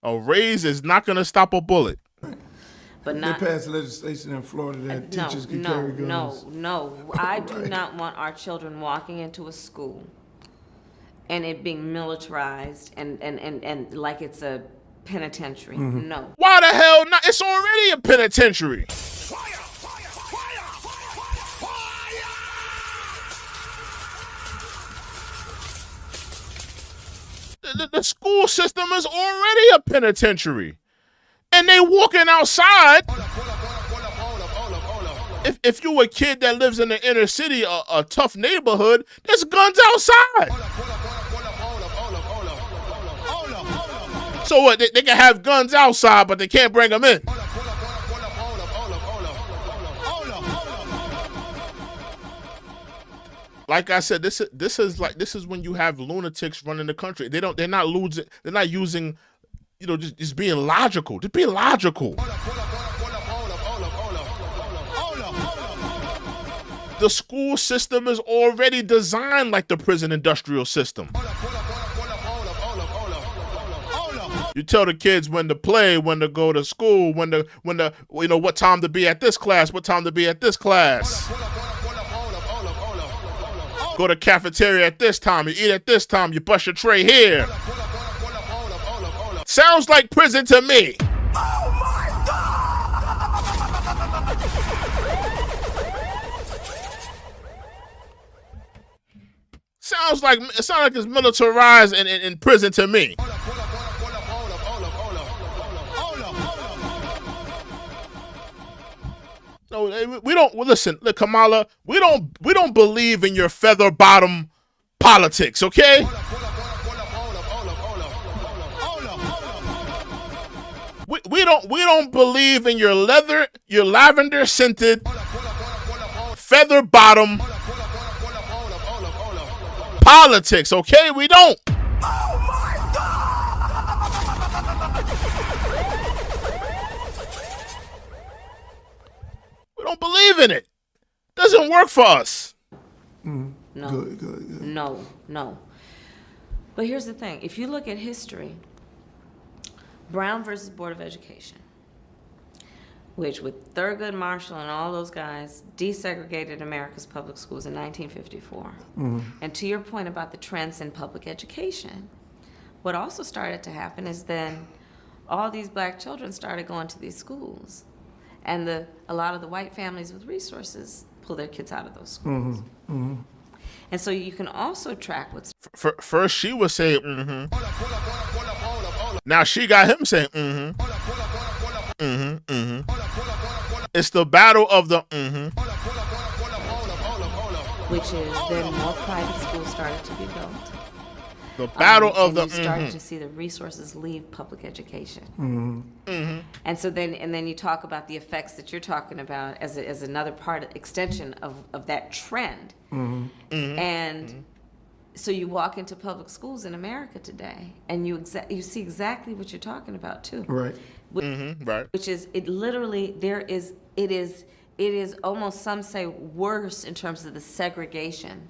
S1: A raise is not gonna stop a bullet.
S4: But
S3: They
S4: not.
S3: passed legislation in Florida that teachers can carry guns.
S4: No. I do not want our children walking into a school and it being militarized and like it's a penitentiary. No.
S1: Why the hell not? It's already a penitentiary. The school system is already a penitentiary. And they walking outside. If you a kid that lives in the inner city, a tough neighborhood, there's guns outside. So what? They can have guns outside, but they can't bring them in. Like I said, this is when you have lunatics running the country. They're not using, you know, just being logical. Just being logical. The school system is already designed like the prison industrial system. You tell the kids when to play, when to go to school, when to you know what time to be at this class, what time to be at this class. Go to cafeteria at this time, you eat at this time, you bust your tray here. Sounds like prison to me.
S2: Oh my
S1: Sounds like it's militarized in prison to me. No, we don't. Well, listen, look, Kamala, we don't believe in your feather bottom politics, okay? We don't believe in your lavender scented feather bottom politics, okay? We don't. We don't believe in it. Doesn't work for us.
S4: No.
S3: Good.
S4: No. But here's the thing. If you look at history, Brown versus Board of Education, which with Thurgood Marshall and all those guys desegregated America's public schools in 1954. And to your point about the trends in public education, what also started to happen is then all these black children started going to these schools. And a lot of the white families with resources pull their kids out of those schools. And so you can also track what's...
S1: First she was saying, Now she got him saying, It's the battle of the
S4: Which is then more private schools started to be built.
S1: The battle of
S4: and
S1: the
S4: you start to see the resources leave public education. And so then you talk about the effects that you're talking about as another extension of that trend. And so you walk into public schools in America today, and you see exactly what you're talking about too.
S3: Right.
S1: right.
S4: Which is it is almost, some say, worse in terms of the segregation.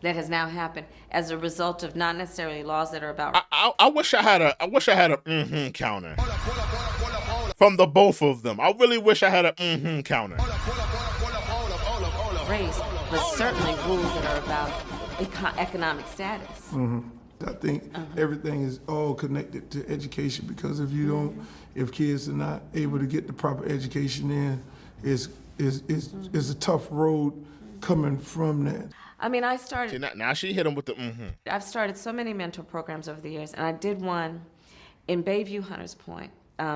S4: that has now happened as a result of not necessarily laws that are about.
S1: I wish I had a counter from the both of them. I really wish I had a counter.
S4: Race, but certainly rules that are about economic status.
S3: I think everything is all connected to education, because if you don't, if kids are not able to get the proper education in, it's a tough road coming from that.
S4: I mean, I started.
S1: See, now she hit him with the
S4: I've started so many mentor programs over the years, and I did one in Bayview Hunters Point,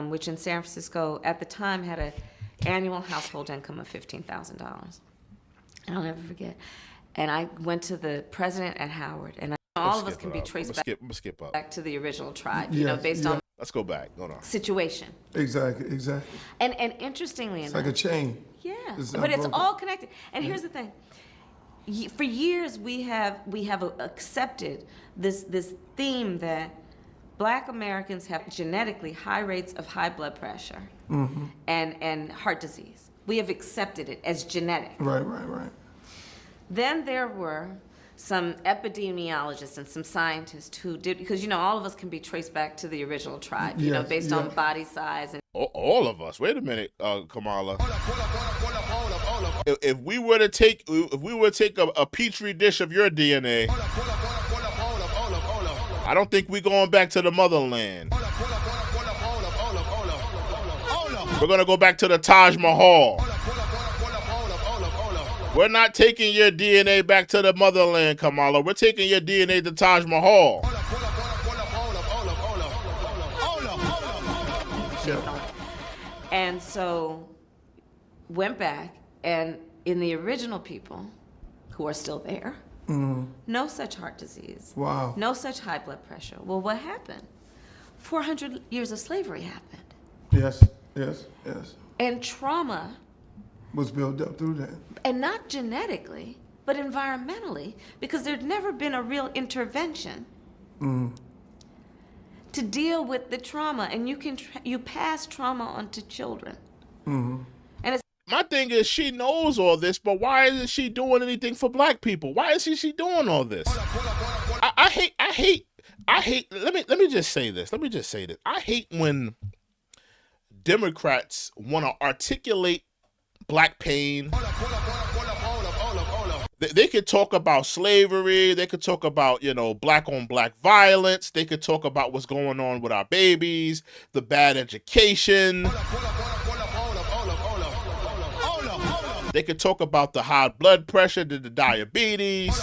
S4: which in San Francisco at the time had an annual household income of $15,000. I'll never forget. And I went to the president at Howard, and all of us can be traced back to the original tribe, you know, based on.
S1: Let's go back. Hold on.
S4: Situation.
S3: Exactly.
S4: And interestingly enough.
S3: It's like a chain.
S4: Yeah,
S3: It's
S4: but it's
S3: broken.
S4: all connected. And here's the thing. For years, we have accepted this theme that Black Americans have genetically high rates of high blood pressure and heart disease. We have accepted it as genetic.
S3: Right.
S4: Then there were some epidemiologists and some scientists who did, because, you know, all of us can be traced back to the original tribe, you know, based on body size. And
S1: all of us. Wait a minute, Kamala. If we were to take a petri dish of your DNA, I don't think we're going back to the motherland. We're gonna go back to the Taj Mahal. We're not taking your DNA back to the motherland, Kamala. We're taking your DNA to Taj Mahal.
S4: And so went back, and in the original people who are still there, no such heart disease.
S3: Wow.
S4: No such high blood pressure. Well, what happened? 400 years of slavery happened.
S3: Yes.
S4: And trauma,
S3: Was built up through that.
S4: and not genetically, but environmentally, because there'd never been a real intervention to deal with the trauma, and you pass trauma on to children. And it's
S1: My thing is, she knows all this, but why isn't she doing anything for Black people? Why isn't she doing all this? I hate. Let me just say this. I hate when Democrats want to articulate Black pain. They could talk about slavery. They could talk about, you know, Black on Black violence. They could talk about what's going on with our babies, the bad education. They could talk about the high blood pressure, the diabetes.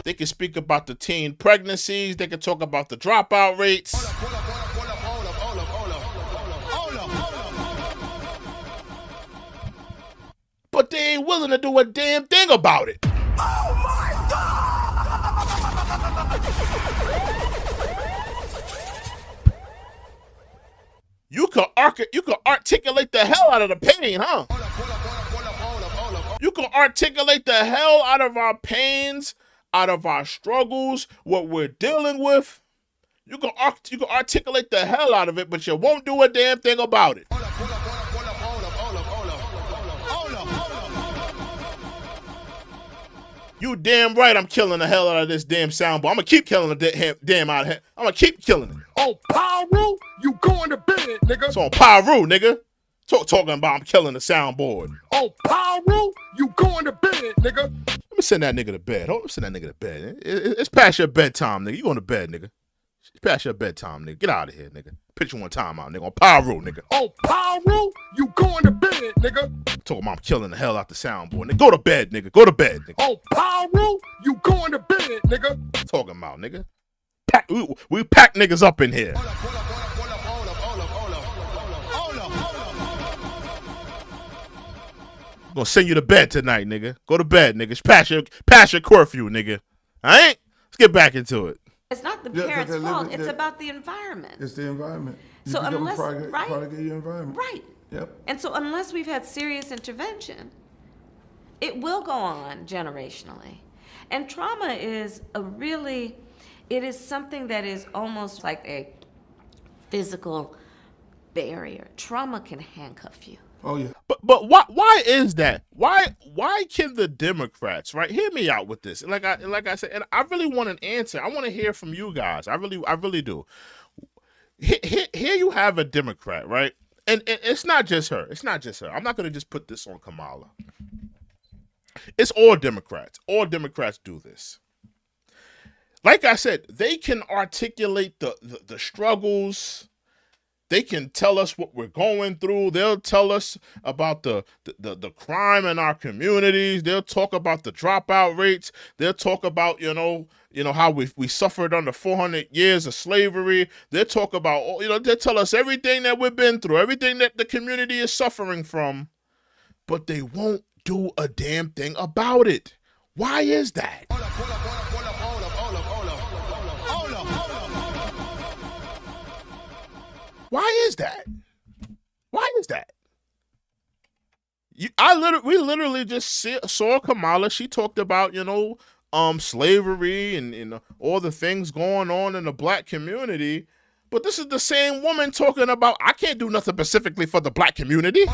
S1: They could speak about the teen pregnancies. They could talk about the dropout rates. But they ain't willing to do a damn thing about it.
S2: Oh my God!
S1: You could articulate the hell out of the pain, huh? You can articulate the hell out of our pains, out of our struggles, what we're dealing with. You can articulate the hell out of it, but you won't do a damn thing about it. You damn right I'm killing the hell out of this damn soundboard. I'm gonna keep killing the damn out of it. I'm gonna keep killing it.
S2: Oh, Pyro, you going to bed, nigga.
S1: It's on Pyro, nigga. Talking about I'm killing the soundboard.
S2: Oh, Pyro, you going to bed, nigga.
S1: Let me send that nigga to bed. Hold on, send that nigga to bed. It's past your bedtime, nigga. You going to bed, nigga. It's past your bedtime, nigga. Get out of here, nigga. Picture one time out, nigga. On Pyro, nigga.
S2: Oh, Pyro, you going to bed, nigga.
S1: Talking about I'm killing the hell out the soundboard. Nigga, go to bed, nigga. Go to bed, nigga.
S2: Oh, Pyro, you going to bed, nigga.
S1: Talking about, nigga. We pack niggas up in here. I'm gonna send you to bed tonight, nigga. Go to bed, nigga. It's past your curfew, nigga. Alright? Let's get back into it.
S4: It's not the parents' fault. It's about the environment.
S3: It's the environment. You
S4: So
S3: become
S4: unless-
S3: a product
S4: right?
S3: of your environment.
S4: Right.
S3: Yep.
S4: And so unless we've had serious intervention, it will go on generationally. And trauma is it is something that is almost like a physical barrier. Trauma can handcuff you.
S3: Oh yeah.
S1: But why is that? Why can the Democrats, right? Hear me out with this. Like I said, and I really want an answer. I want to hear from you guys. I really do. Here you have a Democrat, right? And it's not just her. It's not just her. I'm not going to just put this on Kamala. It's all Democrats. All Democrats do this. Like I said, they can articulate the struggles. They can tell us what we're going through. They'll tell us about the crime in our communities. They'll talk about the dropout rates. They'll talk about, how we suffered under 400 years of slavery. They'll talk about, they'll tell us everything that we've been through, everything that the community is suffering from, but they won't do a damn thing about it. Why is that? Why is that? Why is that? We literally just saw Kamala. She talked about, slavery and all the things going on in the black community. But this is the same woman talking about, I can't do nothing specifically for the black community.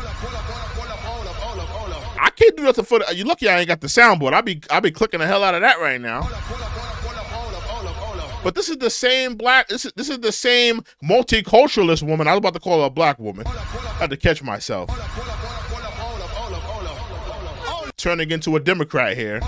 S1: I can't do nothing for you lucky I ain't got the soundboard. I'll be clicking the hell out of that right now. But this is the same this is the same multiculturalist woman. I was about to call her a black woman. I had to catch myself. Turning into a Democrat here.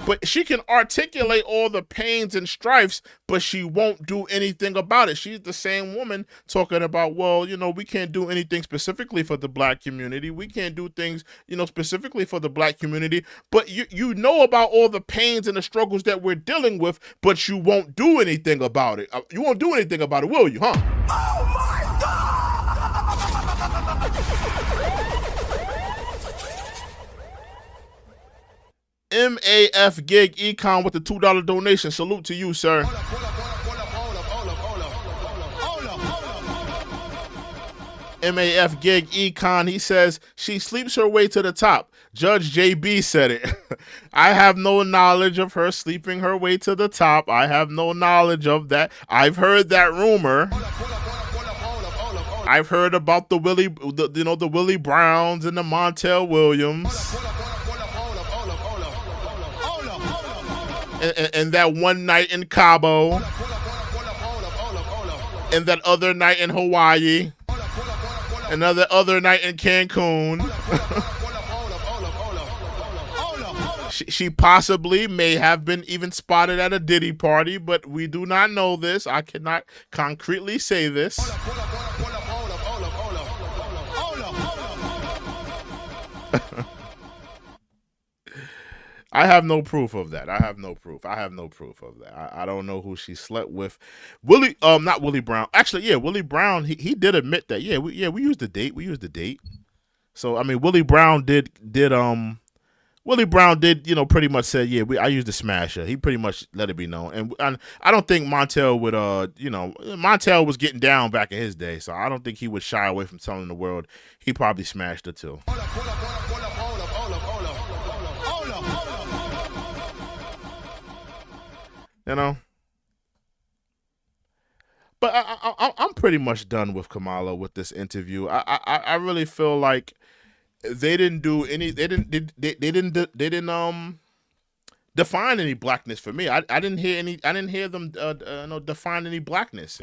S1: But she can articulate all the pains and strifes, but she won't do anything about it. She's the same woman talking about, well, we can't do anything specifically for the black community. We can't do things, specifically for the black community. But you know about all the pains and the struggles that we're dealing with, but you won't do anything about it. You won't do anything about it, will you, huh?
S2: Oh my God!
S1: MAF Gig Econ with the $2 donation. Salute to you, sir. MAF Gig Econ, he says, she sleeps her way to the top. Judge JB said it. I have no knowledge of her sleeping her way to the top. I have no knowledge of that. I've heard that rumor. I've heard about the Willie Browns and the Montel Williams. And that one night in Cabo, and that other night in Hawaii, another other night in Cancun. She possibly may have been even spotted at a Diddy party, but we do not know this. I cannot concretely say this. I have no proof of that. I have no proof of that. I don't know who she slept with. Not Willie Brown. Actually, yeah, Willie Brown. He did admit that. We used the date. So I mean, Willie Brown did. Pretty much said, I used the smasher. He pretty much let it be known, and I don't think Montel would. Montel was getting down back in his day, so I don't think he would shy away from telling the world he probably smashed her too. But I'm pretty much done with Kamala with this interview. I really feel like they didn't do any. They didn't define any blackness for me. I didn't hear any. I didn't hear them define any blackness.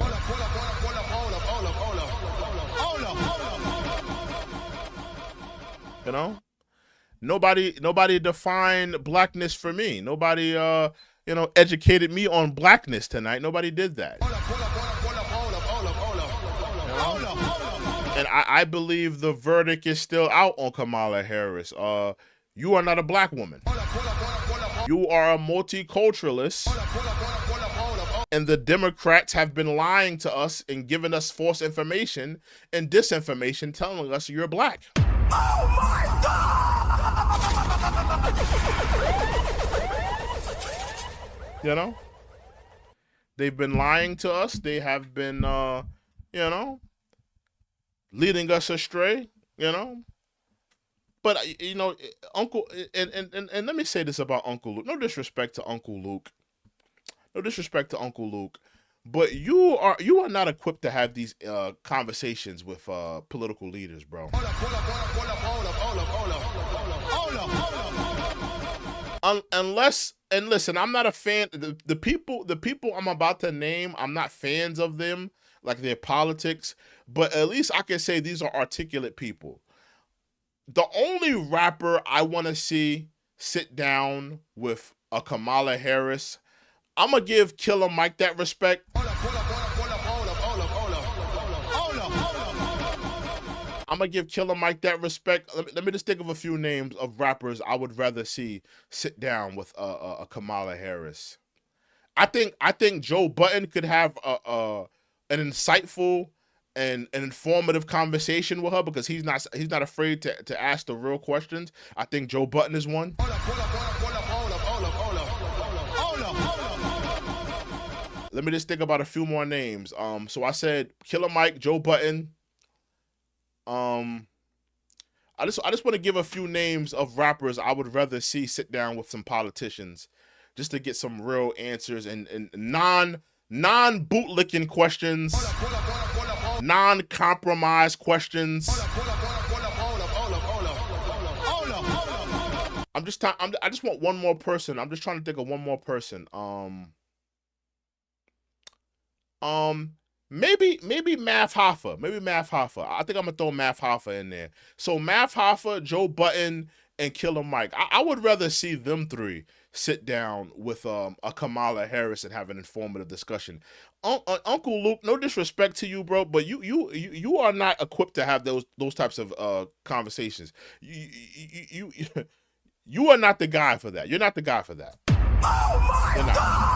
S1: Nobody defined blackness for me. Nobody educated me on blackness tonight. Nobody did that. And I believe the verdict is still out on Kamala Harris. You are not a black woman. You are a multiculturalist. And the Democrats have been lying to us and giving us false information and disinformation telling us you're black.
S2: Oh my God!
S1: They've been lying to us. They have been, leading us astray, But, Uncle, and let me say this about Uncle Luke. No disrespect to Uncle Luke. but you are not equipped to have these conversations with political leaders, bro. Unless, and listen, I'm not a fan. The people I'm about to name, I'm not fans of them, like their politics. But at least I can say these are articulate people. The only rapper I want to see sit down with a Kamala Harris, I'm gonna give Killer Mike that respect. I'm gonna give Killer Mike that respect. Let me just think of a few names of rappers I would rather see sit down with a Kamala Harris. I think Joe Budden could have an insightful and an informative conversation with her because he's not afraid to ask the real questions. I think Joe Budden is one. Let me just think about a few more names. So I said Killer Mike, Joe Budden. I just want to give a few names of rappers I would rather see sit down with some politicians, just to get some real answers and non bootlicking questions, non-compromise questions. I just want one more person. I'm just trying to think of one more person. Maybe Math Hoffa. Maybe Math Hoffa. I think I'm gonna throw Math Hoffa in there. So Math Hoffa, Joe Budden, and Killer Mike. I would rather see them three sit down with a Kamala Harris and have an informative discussion. Uncle Luke, no disrespect to you, bro, but you are not equipped to have those types of conversations. You are not the guy for that. You're not the guy for that. Oh my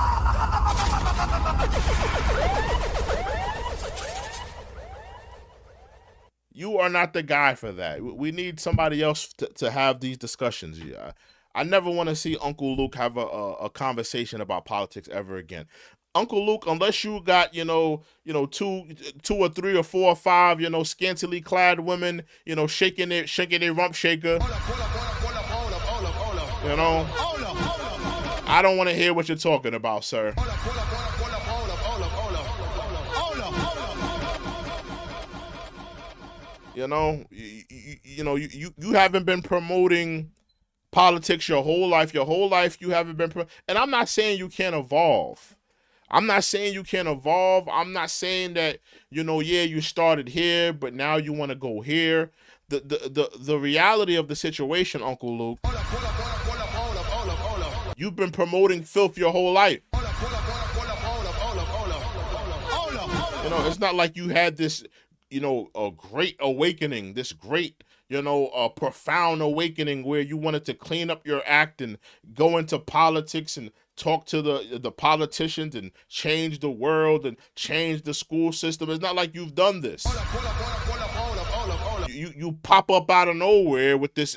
S1: You are not the guy for that. We need somebody else to have these discussions. Yeah. I never want to see Uncle Luke have a conversation about politics ever again. Uncle Luke, unless you got, two or three or four or five, scantily clad women, shaking their rump shaker. I don't want to hear what you're talking about, sir. You haven't been promoting politics your whole life. You haven't been, and I'm not saying you can't evolve. I'm not saying that, you started here, but now you want to go here. The reality of the situation, Uncle Luke, you've been promoting filth your whole life. It's not like you had this, a great awakening, this great, a profound awakening where you wanted to clean up your act and go into politics and talk to the politicians and change the world and change the school system. It's not like you've done this. You pop up out of nowhere with this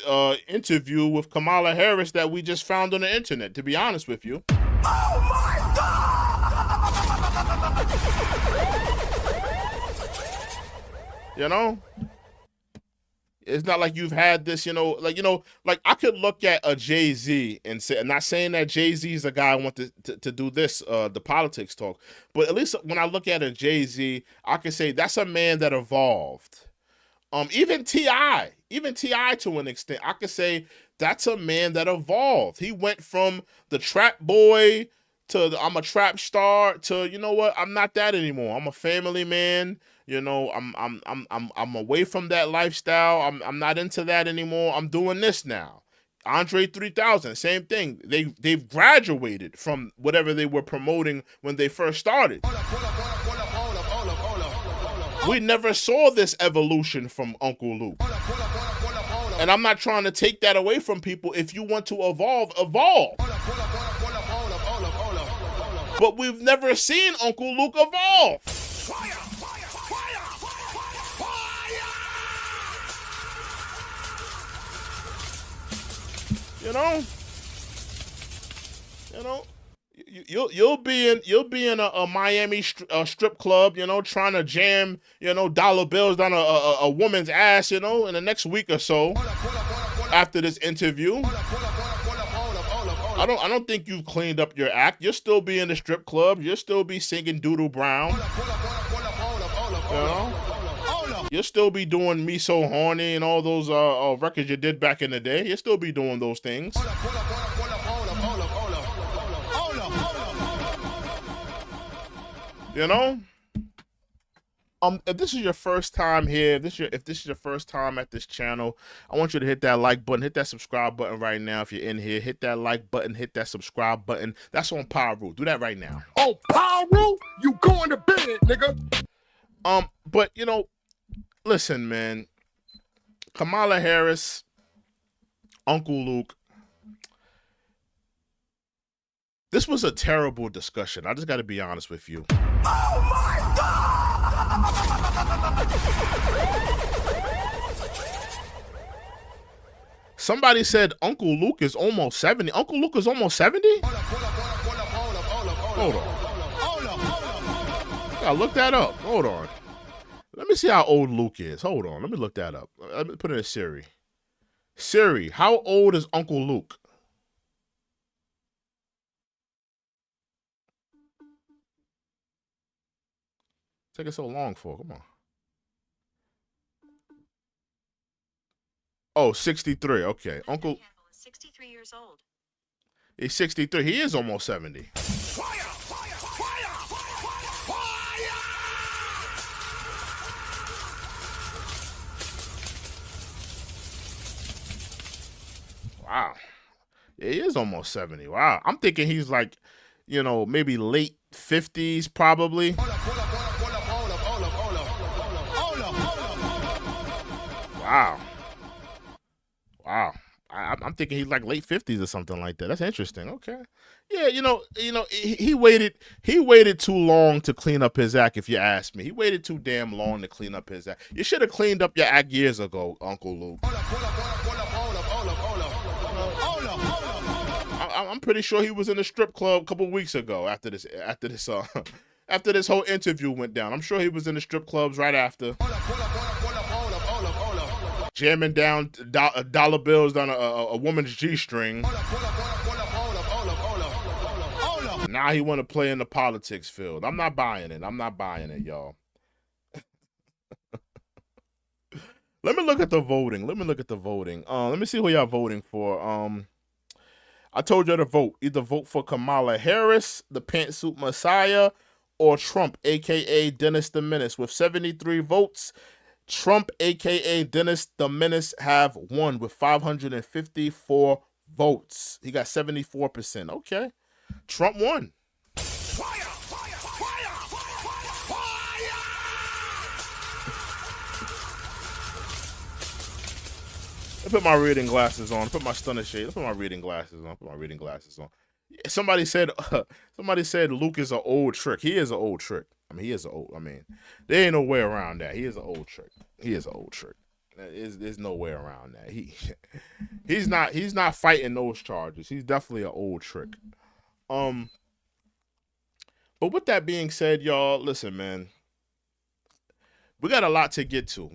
S1: interview with Kamala Harris that we just found on the internet, to be honest with you. Oh my God! It's not like you've had this, like I could look at a Jay-Z and say, I'm not saying that Jay-Z is a guy I want to do this, the politics talk, but at least when I look at a Jay-Z, I can say that's a man that evolved. Even T.I. to an extent, I could say that's a man that evolved. He went from the trap boy to I'm a trap star to, I'm not that anymore. I'm a family man. I'm away from that lifestyle. I'm not into that anymore. I'm doing this now. Andre 3000, same thing. They've graduated from whatever they were promoting when they first started. We never saw this evolution from Uncle Luke. And I'm not trying to take that away from people. If you want to evolve. But we've never seen Uncle Luke evolve. You'll be in a Miami strip club, trying to jam, dollar bills down a woman's ass, in the next week or so after this interview. I don't think you've cleaned up your act. You'll still be in the strip club. You'll still be singing Doodle Brown. You know? You'll still be doing Me So Horny and all those records you did back in the day. You'll still be doing those things. You know? If this is your first time here, if this is your first time at this channel, I want you to hit that like button, hit that subscribe button right now. If you're in here, hit that like button, hit that subscribe button. That's on Power Rule. Do that right now.
S2: Oh, Power Rule, you going to bed, nigga.
S1: But you know, listen, man. Kamala Harris, Uncle Luke. This was a terrible discussion. I just got to be honest with you.
S2: Oh my God!
S1: Somebody said Uncle Luke is almost 70. Uncle Luke is almost 70? Hold on. Gotta look that up. Hold on. Let me see how old Luke is. Hold on. Let me look that up. Let me put it in Siri. Siri, how old is Uncle Luke? Taking so long for? Come on. Oh, 63. Okay. Uncle
S5: is 63 years old.
S1: He's 63. He is almost 70. Wow. Yeah, he is almost 70. Wow. I'm thinking he's like, you know, maybe late 50s probably. Wow. Wow. I'm thinking he's like late 50s or something like that. That's interesting. Okay. Yeah, you know, he waited too long to clean up his act, if you ask me. He waited too damn long to clean up his act. You should have cleaned up your act years ago, Uncle Luke. I'm pretty sure he was in a strip club a couple weeks ago after this whole interview went down. I'm sure he was in the strip clubs right after. Jamming down dollar bills down a woman's G-string. Now he want to play in the politics field. I'm not buying it. I'm not buying it, y'all. Let me look at the voting. Let me see who y'all voting for. I told you to vote. Either vote for Kamala Harris, the pantsuit messiah, or Trump, a.k.a. Dennis the Menace. With 73 votes, Trump, a.k.a. Dennis the Menace, have won with 554 votes. He got 74%. Okay. Trump won. I put my reading glasses on. Put my stunner shade. Put my reading glasses on. Somebody said Luke is an old trick. He is an old trick. There ain't no way around that. He is an old trick. There's no way around that. He's not fighting those charges. He's definitely an old trick. But with that being said, y'all, listen, man. We got a lot to get to.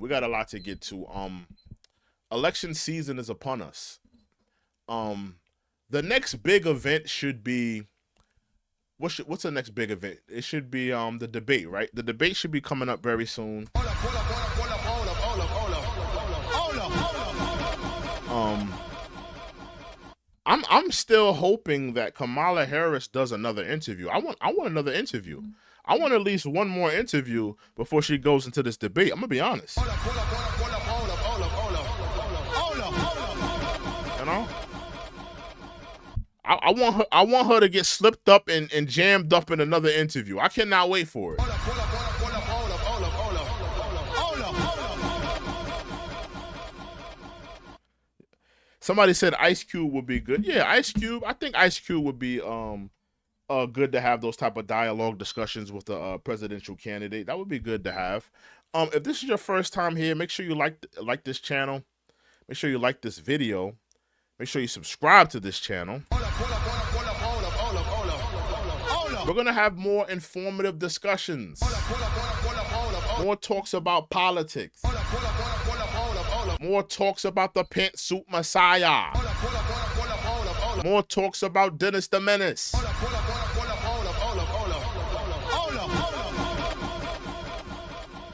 S1: Election season is upon us. The next big event should be what's the next big event? It should be the debate, right? The debate should be coming up very soon. I'm still hoping that Kamala Harris does another interview. I want another interview. I want at least one more interview before she goes into this debate. I'm gonna be honest. You know? I want her to get slipped up and jammed up in another interview. I cannot wait for it. Somebody said Ice Cube would be good. Yeah, Ice Cube. I think Ice Cube would be good to have those type of dialogue discussions with the presidential candidate. That would be good to have. If this is your first time here, make sure you like this channel. Make sure you like this video. Make sure you subscribe to this channel. We're going to have more informative discussions. More talks about politics. More talks about the pantsuit messiah. more talks about Dennis the Menace.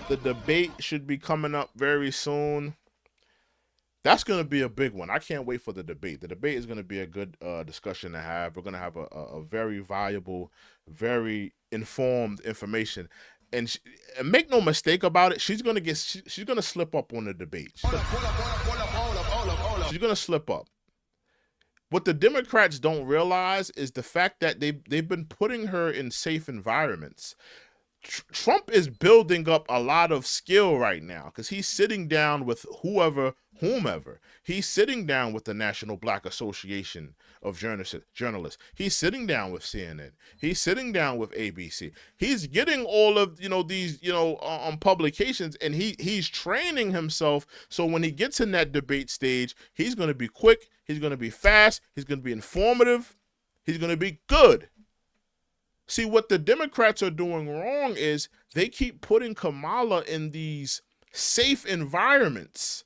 S1: The debate should be coming up very soon. That's going to be a big one. I can't wait for the debate. The debate is going to be a good discussion to have. We're going to have a very valuable, very informed information. And make no mistake about it, she's going to slip up on the debate. She's going to slip up. What the Democrats don't realize is the fact that they've been putting her in safe environments. Trump is building up a lot of skill right now because he's sitting down with whomever. He's sitting down with the National Black Association of Journalists. He's sitting down with CNN. He's sitting down with ABC. He's getting all of these publications, and he's training himself so when he gets in that debate stage, he's going to be quick. He's going to be fast. He's going to be informative. He's going to be good. See, what the Democrats are doing wrong is they keep putting Kamala in these safe environments.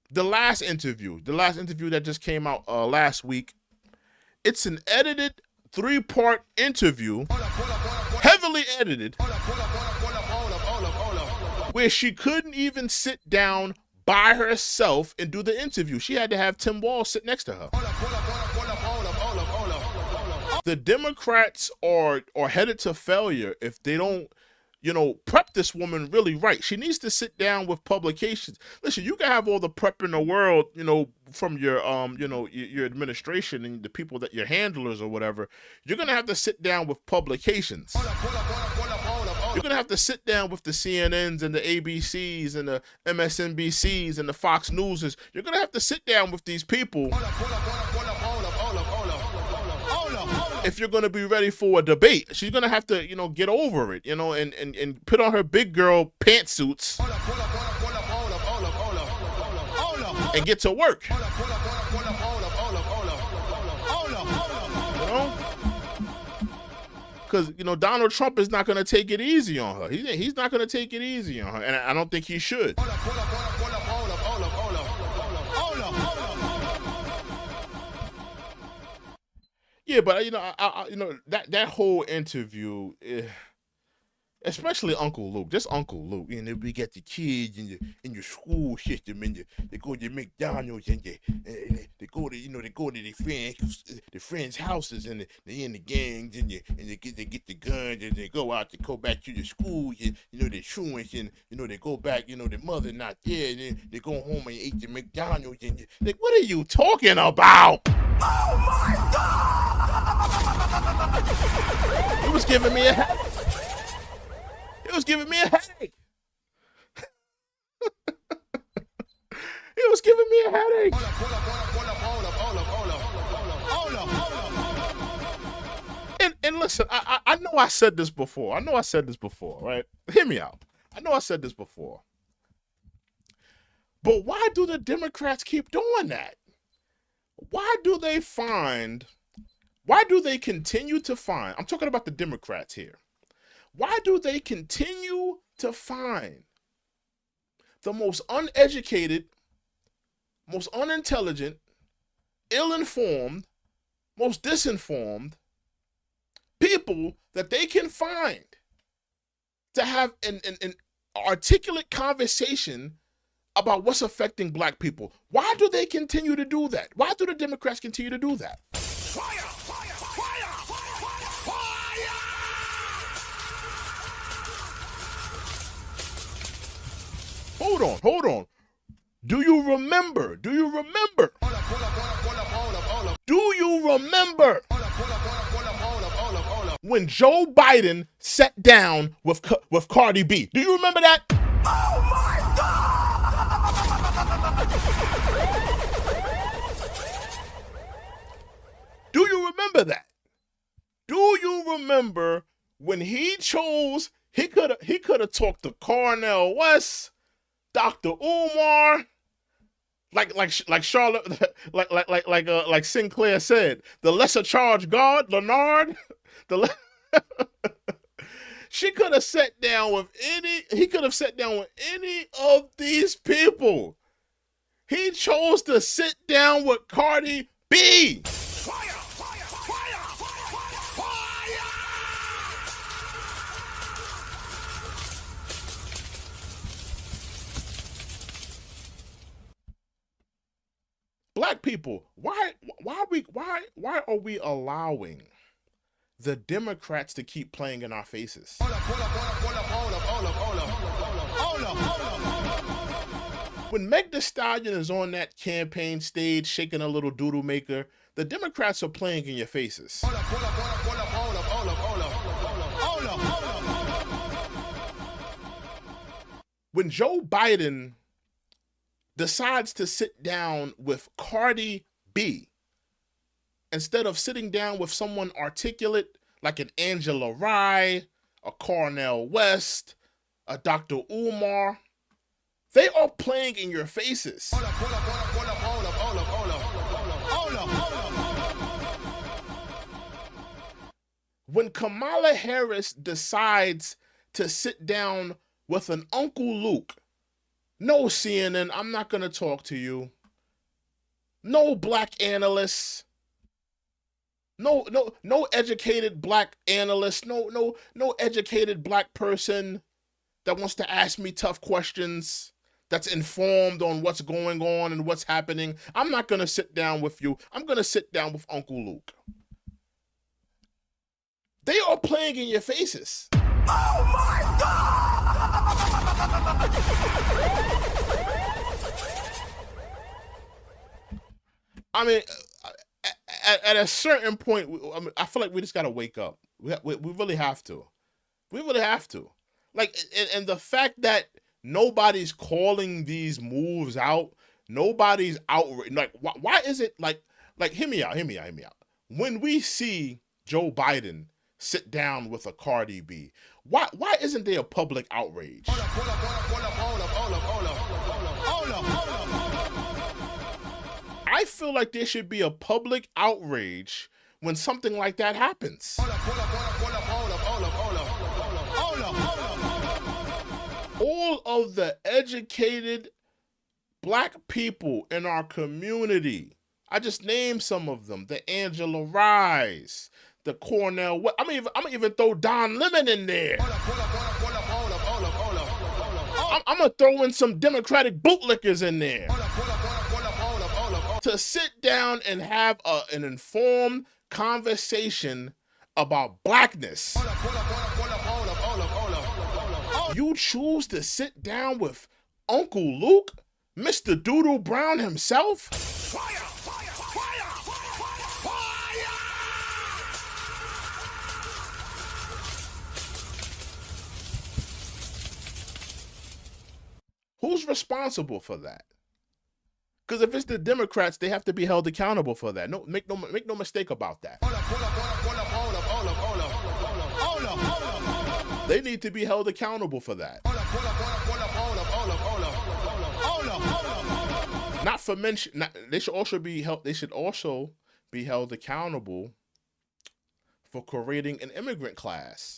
S1: The last interview that just came out last week, it's an edited 3-part interview, heavily edited, where she couldn't even sit down by herself and do the interview. She had to have Tim Walz sit next to her. The Democrats are headed to failure if they don't, prep this woman really right. She needs to sit down with publications. Listen, you can have all the prep in the world, from your your administration and the people that your handlers or whatever. You're gonna have to sit down with publications. You're gonna have to sit down with the CNNs and the ABCs and the MSNBCs and the Fox Newses. You're gonna have to sit down with these people if you're going to be ready for a debate. She's going to have to, get over it, and put on her big girl pantsuits and get to work. Because, Donald Trump is not going to take it easy on her. He's not going to take it easy on her, and I don't think he should. Yeah, but that whole interview, especially Uncle Luke, just Uncle Luke. We got the kids in your school system, and they go to McDonald's, and they go to their friends' houses, and they in the gangs, and they get the guns, and they go back to the schools, and they're truants, and they go back, their mother not there, and then they go home and eat the McDonald's, and what are you talking about? Oh my God! It was giving me a headache. It was giving me a headache. It was giving me a headache. And listen, I know I said this before. Right? Hear me out. I know I said this before. But why do the Democrats keep doing that? Why do they continue to find, I'm talking about the Democrats here. Why do they continue to find the most uneducated, most unintelligent, ill-informed, most disinformed people that they can find to have an articulate conversation about what's affecting black people? Why do they continue to do that? Why do the Democrats continue to do that? Fire! Fire! Fire! Fire! Hold on. Do you remember when Joe Biden sat down with Cardi B? Do you remember that? Oh my God! Do you remember that? Do you remember when he chose? He could have talked to Cornel West, Dr. Umar, like Charlotte, like Sinclair said, the lesser charged God, Leonard. She could have sat down with he could have sat down with any of these people. He chose to sit down with Cardi B. black people, why are we allowing the Democrats to keep playing in our faces? When Meg Thee Stallion is on that campaign stage shaking a little doodle maker, the Democrats are playing in your faces. When Joe Biden decides to sit down with Cardi B, instead of sitting down with someone articulate like an Angela Rye, a Cornel West, a Dr. Umar, they are playing in your faces. When Kamala Harris decides to sit down with an Uncle Luke, no CNN, I'm not going to talk to you. No black analysts. No educated black analyst. No educated black person that wants to ask me tough questions, that's informed on what's going on and what's happening. I'm not going to sit down with you. I'm going to sit down with Uncle Luke. They are playing in your faces.
S2: Oh my God!
S1: I mean, at a certain point, I feel like we just got to wake up. We really have to. We really have to. Like, and the fact that nobody's calling these moves out, nobody's outraged. Like, why is it like, hear me out. When we see Joe Biden sit down with a Cardi B, why isn't there a public outrage? I feel like there should be a public outrage when something like that happens. All of the educated black people in our community, I just named some of them, the Angela Ryes, the Cornel, I'm gonna even throw Don Lemon in there. I'm gonna throw in some Democratic bootlickers in there. To sit down and have an informed conversation about blackness. You choose to sit down with Uncle Luke, Mr. Doodle Brown himself?
S2: Fire! Fire! Fire!
S1: Who's responsible for that? Because if it's the Democrats, they have to be held accountable for that. No, make no mistake about that. They need to be held accountable for that. Not for mention. They should also be held. They should also be held accountable for creating an immigrant class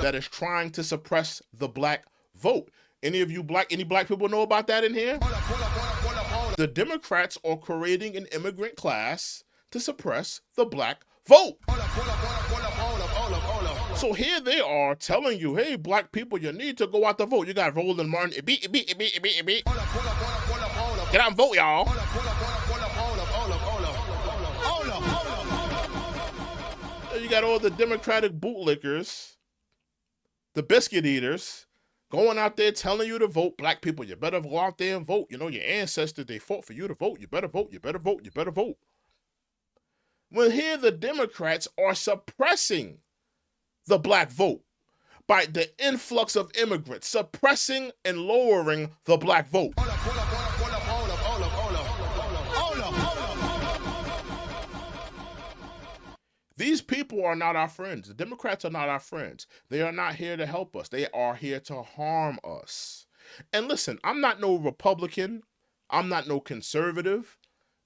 S1: that is trying to suppress the black vote. Any black people know about that in here? The Democrats are creating an immigrant class to suppress the black vote. So here they are telling you, hey, black people, you need to go out to vote. You got Roland Martin. Get out and vote, y'all. You got all the Democratic bootlickers, the biscuit eaters, going out there telling you to vote. Black people, you better go out there and vote. You know, your ancestors, they fought for you to vote. You better vote. You better vote. You better vote. Well, here the Democrats are suppressing the black vote by the influx of immigrants, suppressing and lowering the black vote. These people are not our friends. The Democrats are not our friends. They are not here to help us. They are here to harm us. And listen, I'm not no Republican. I'm not no conservative.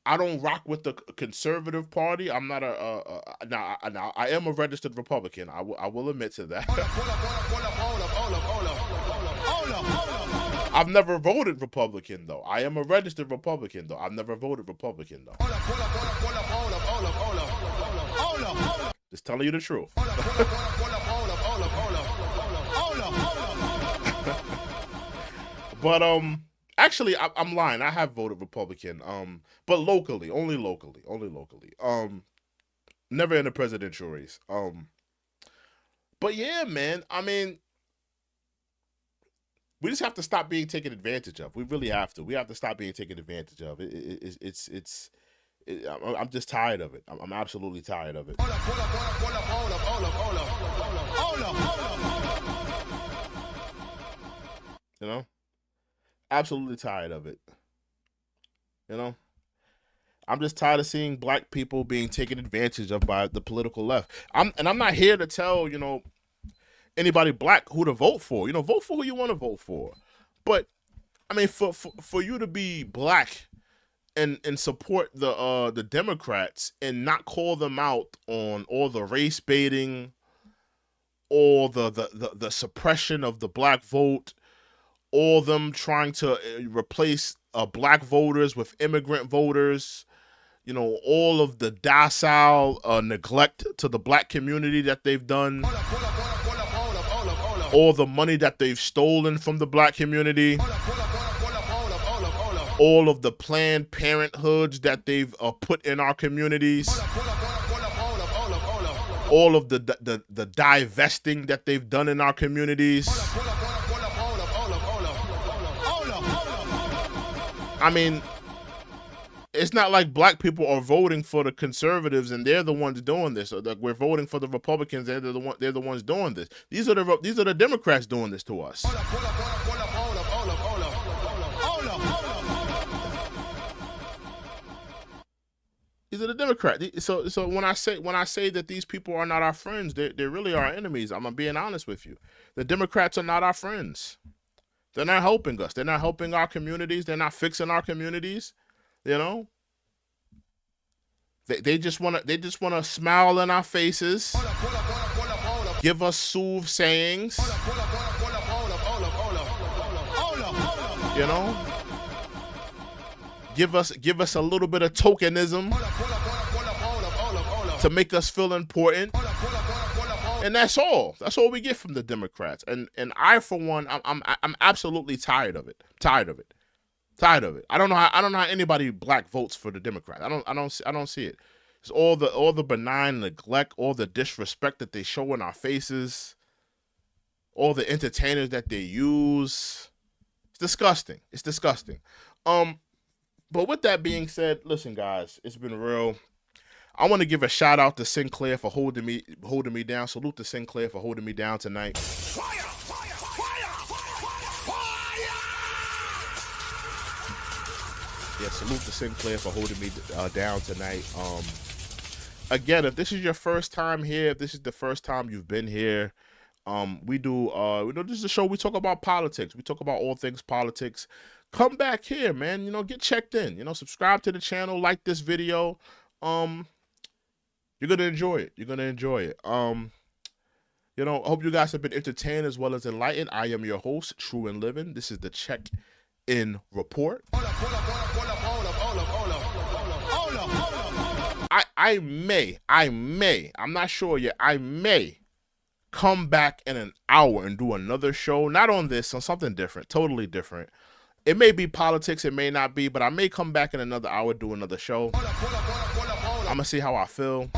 S1: I don't rock with the conservative party. I'm not now I am a registered Republican. I will admit to that. I've never voted Republican though. I am a registered Republican though. I've never voted Republican though. Just telling you the truth. But Actually, I'm lying. I have voted Republican. But locally, only locally. Never in the presidential race. But yeah, man. I mean, we just have to stop being taken advantage of. We really have to. We have to stop being taken advantage of. I'm just tired of it. I'm absolutely tired of it. You know, absolutely tired of it. You know, I'm just tired of seeing black people being taken advantage of by the political left. I'm not here to tell anybody black who to vote for. Vote for who you want to vote for. But I mean, for you to be black and support the Democrats and not call them out on all the race baiting, or the suppression of the black vote, all them trying to replace black voters with immigrant voters, all of the docile neglect to the black community that they've done, all the money that they've stolen from the black community, all of the Planned Parenthoods that they've put in our communities, all of the divesting that they've done in our communities. I mean, it's not like black people are voting for the conservatives and they're the ones doing this. Or we're voting for the Republicans and they're the ones doing this. These are the Democrats doing this to us. These are the Democrats. So when I say that these people are not our friends, they really are our enemies. I'm being honest with you. The Democrats are not our friends. They're not helping us. They're not helping our communities. They're not fixing our communities. They just wanna smile in our faces, give us soothsayings, give us a little bit of tokenism to make us feel important. And that's all. That's all we get from the Democrats. And I, for one, I'm absolutely tired of it. Tired of it. I don't know how anybody black votes for the Democrats. I don't see it. It's all the benign neglect, all the disrespect that they show in our faces, all the entertainers that they use. It's disgusting. It's disgusting. But with that being said, listen, guys, it's been real. I want to give a shout out to Sinclair for holding me down. Salute to Sinclair for holding me down tonight. Yeah, salute to Sinclair for holding me down tonight. Again, if this is your first time here, if this is the first time you've been here, we this is a show we talk about politics. We talk about all things politics. Come back here, man. Get checked in. Subscribe to the channel, like this video. You're gonna enjoy it. I hope you guys have been entertained as well as enlightened. I am your host, True and Livin. This is the Check-In Report. I may, I'm not sure yet, I may come back in an hour and do another show, not on this, on something different, totally different. It may be politics, it may not be, but I may come back in another hour, do another show. I'm gonna see how I feel.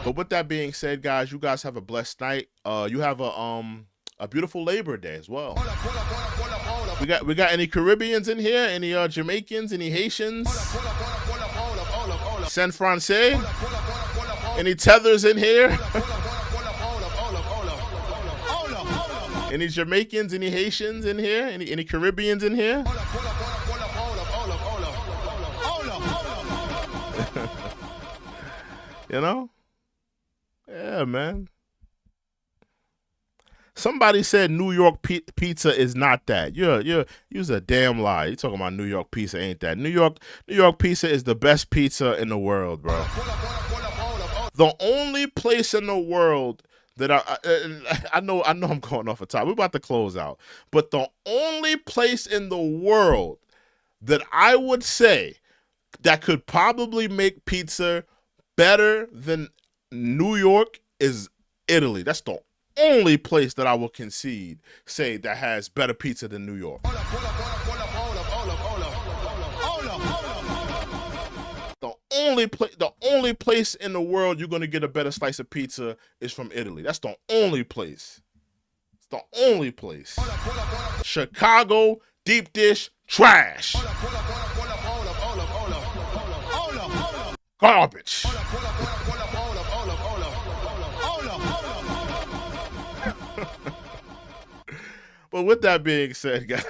S1: But with that being said, guys, you guys have a blessed night. You have a beautiful Labor Day as well. We got any Caribbeans in here? Any Jamaicans? Any Haitians? San Francais? Any tethers in here? Any Jamaicans? Any Haitians in here? Any Caribbeans in here? Yeah, man. Somebody said New York pizza is not that. You're a damn lie. You talking about New York pizza ain't that. New York pizza is the best pizza in the world, bro. The only place in the world that I know I'm going off a top. We're about to close out. But the only place in the world that I would say that could probably make pizza better than New York is Italy. That's the only place that I will concede, say, that has better pizza than New York. The only place in the world you're gonna get a better slice of pizza is from Italy. That's the only place. It's the only place. Chicago deep dish trash. Garbage. But with that being said, guys,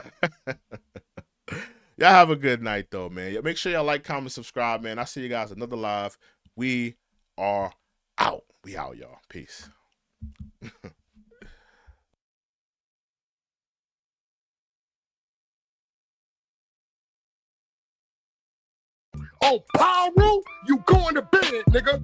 S1: y'all have a good night, though, man. Make sure y'all like, comment, subscribe, man. I'll see you guys another live. We are out. We out, y'all. Peace.
S2: Oh, Pyro, you going to bed, nigga.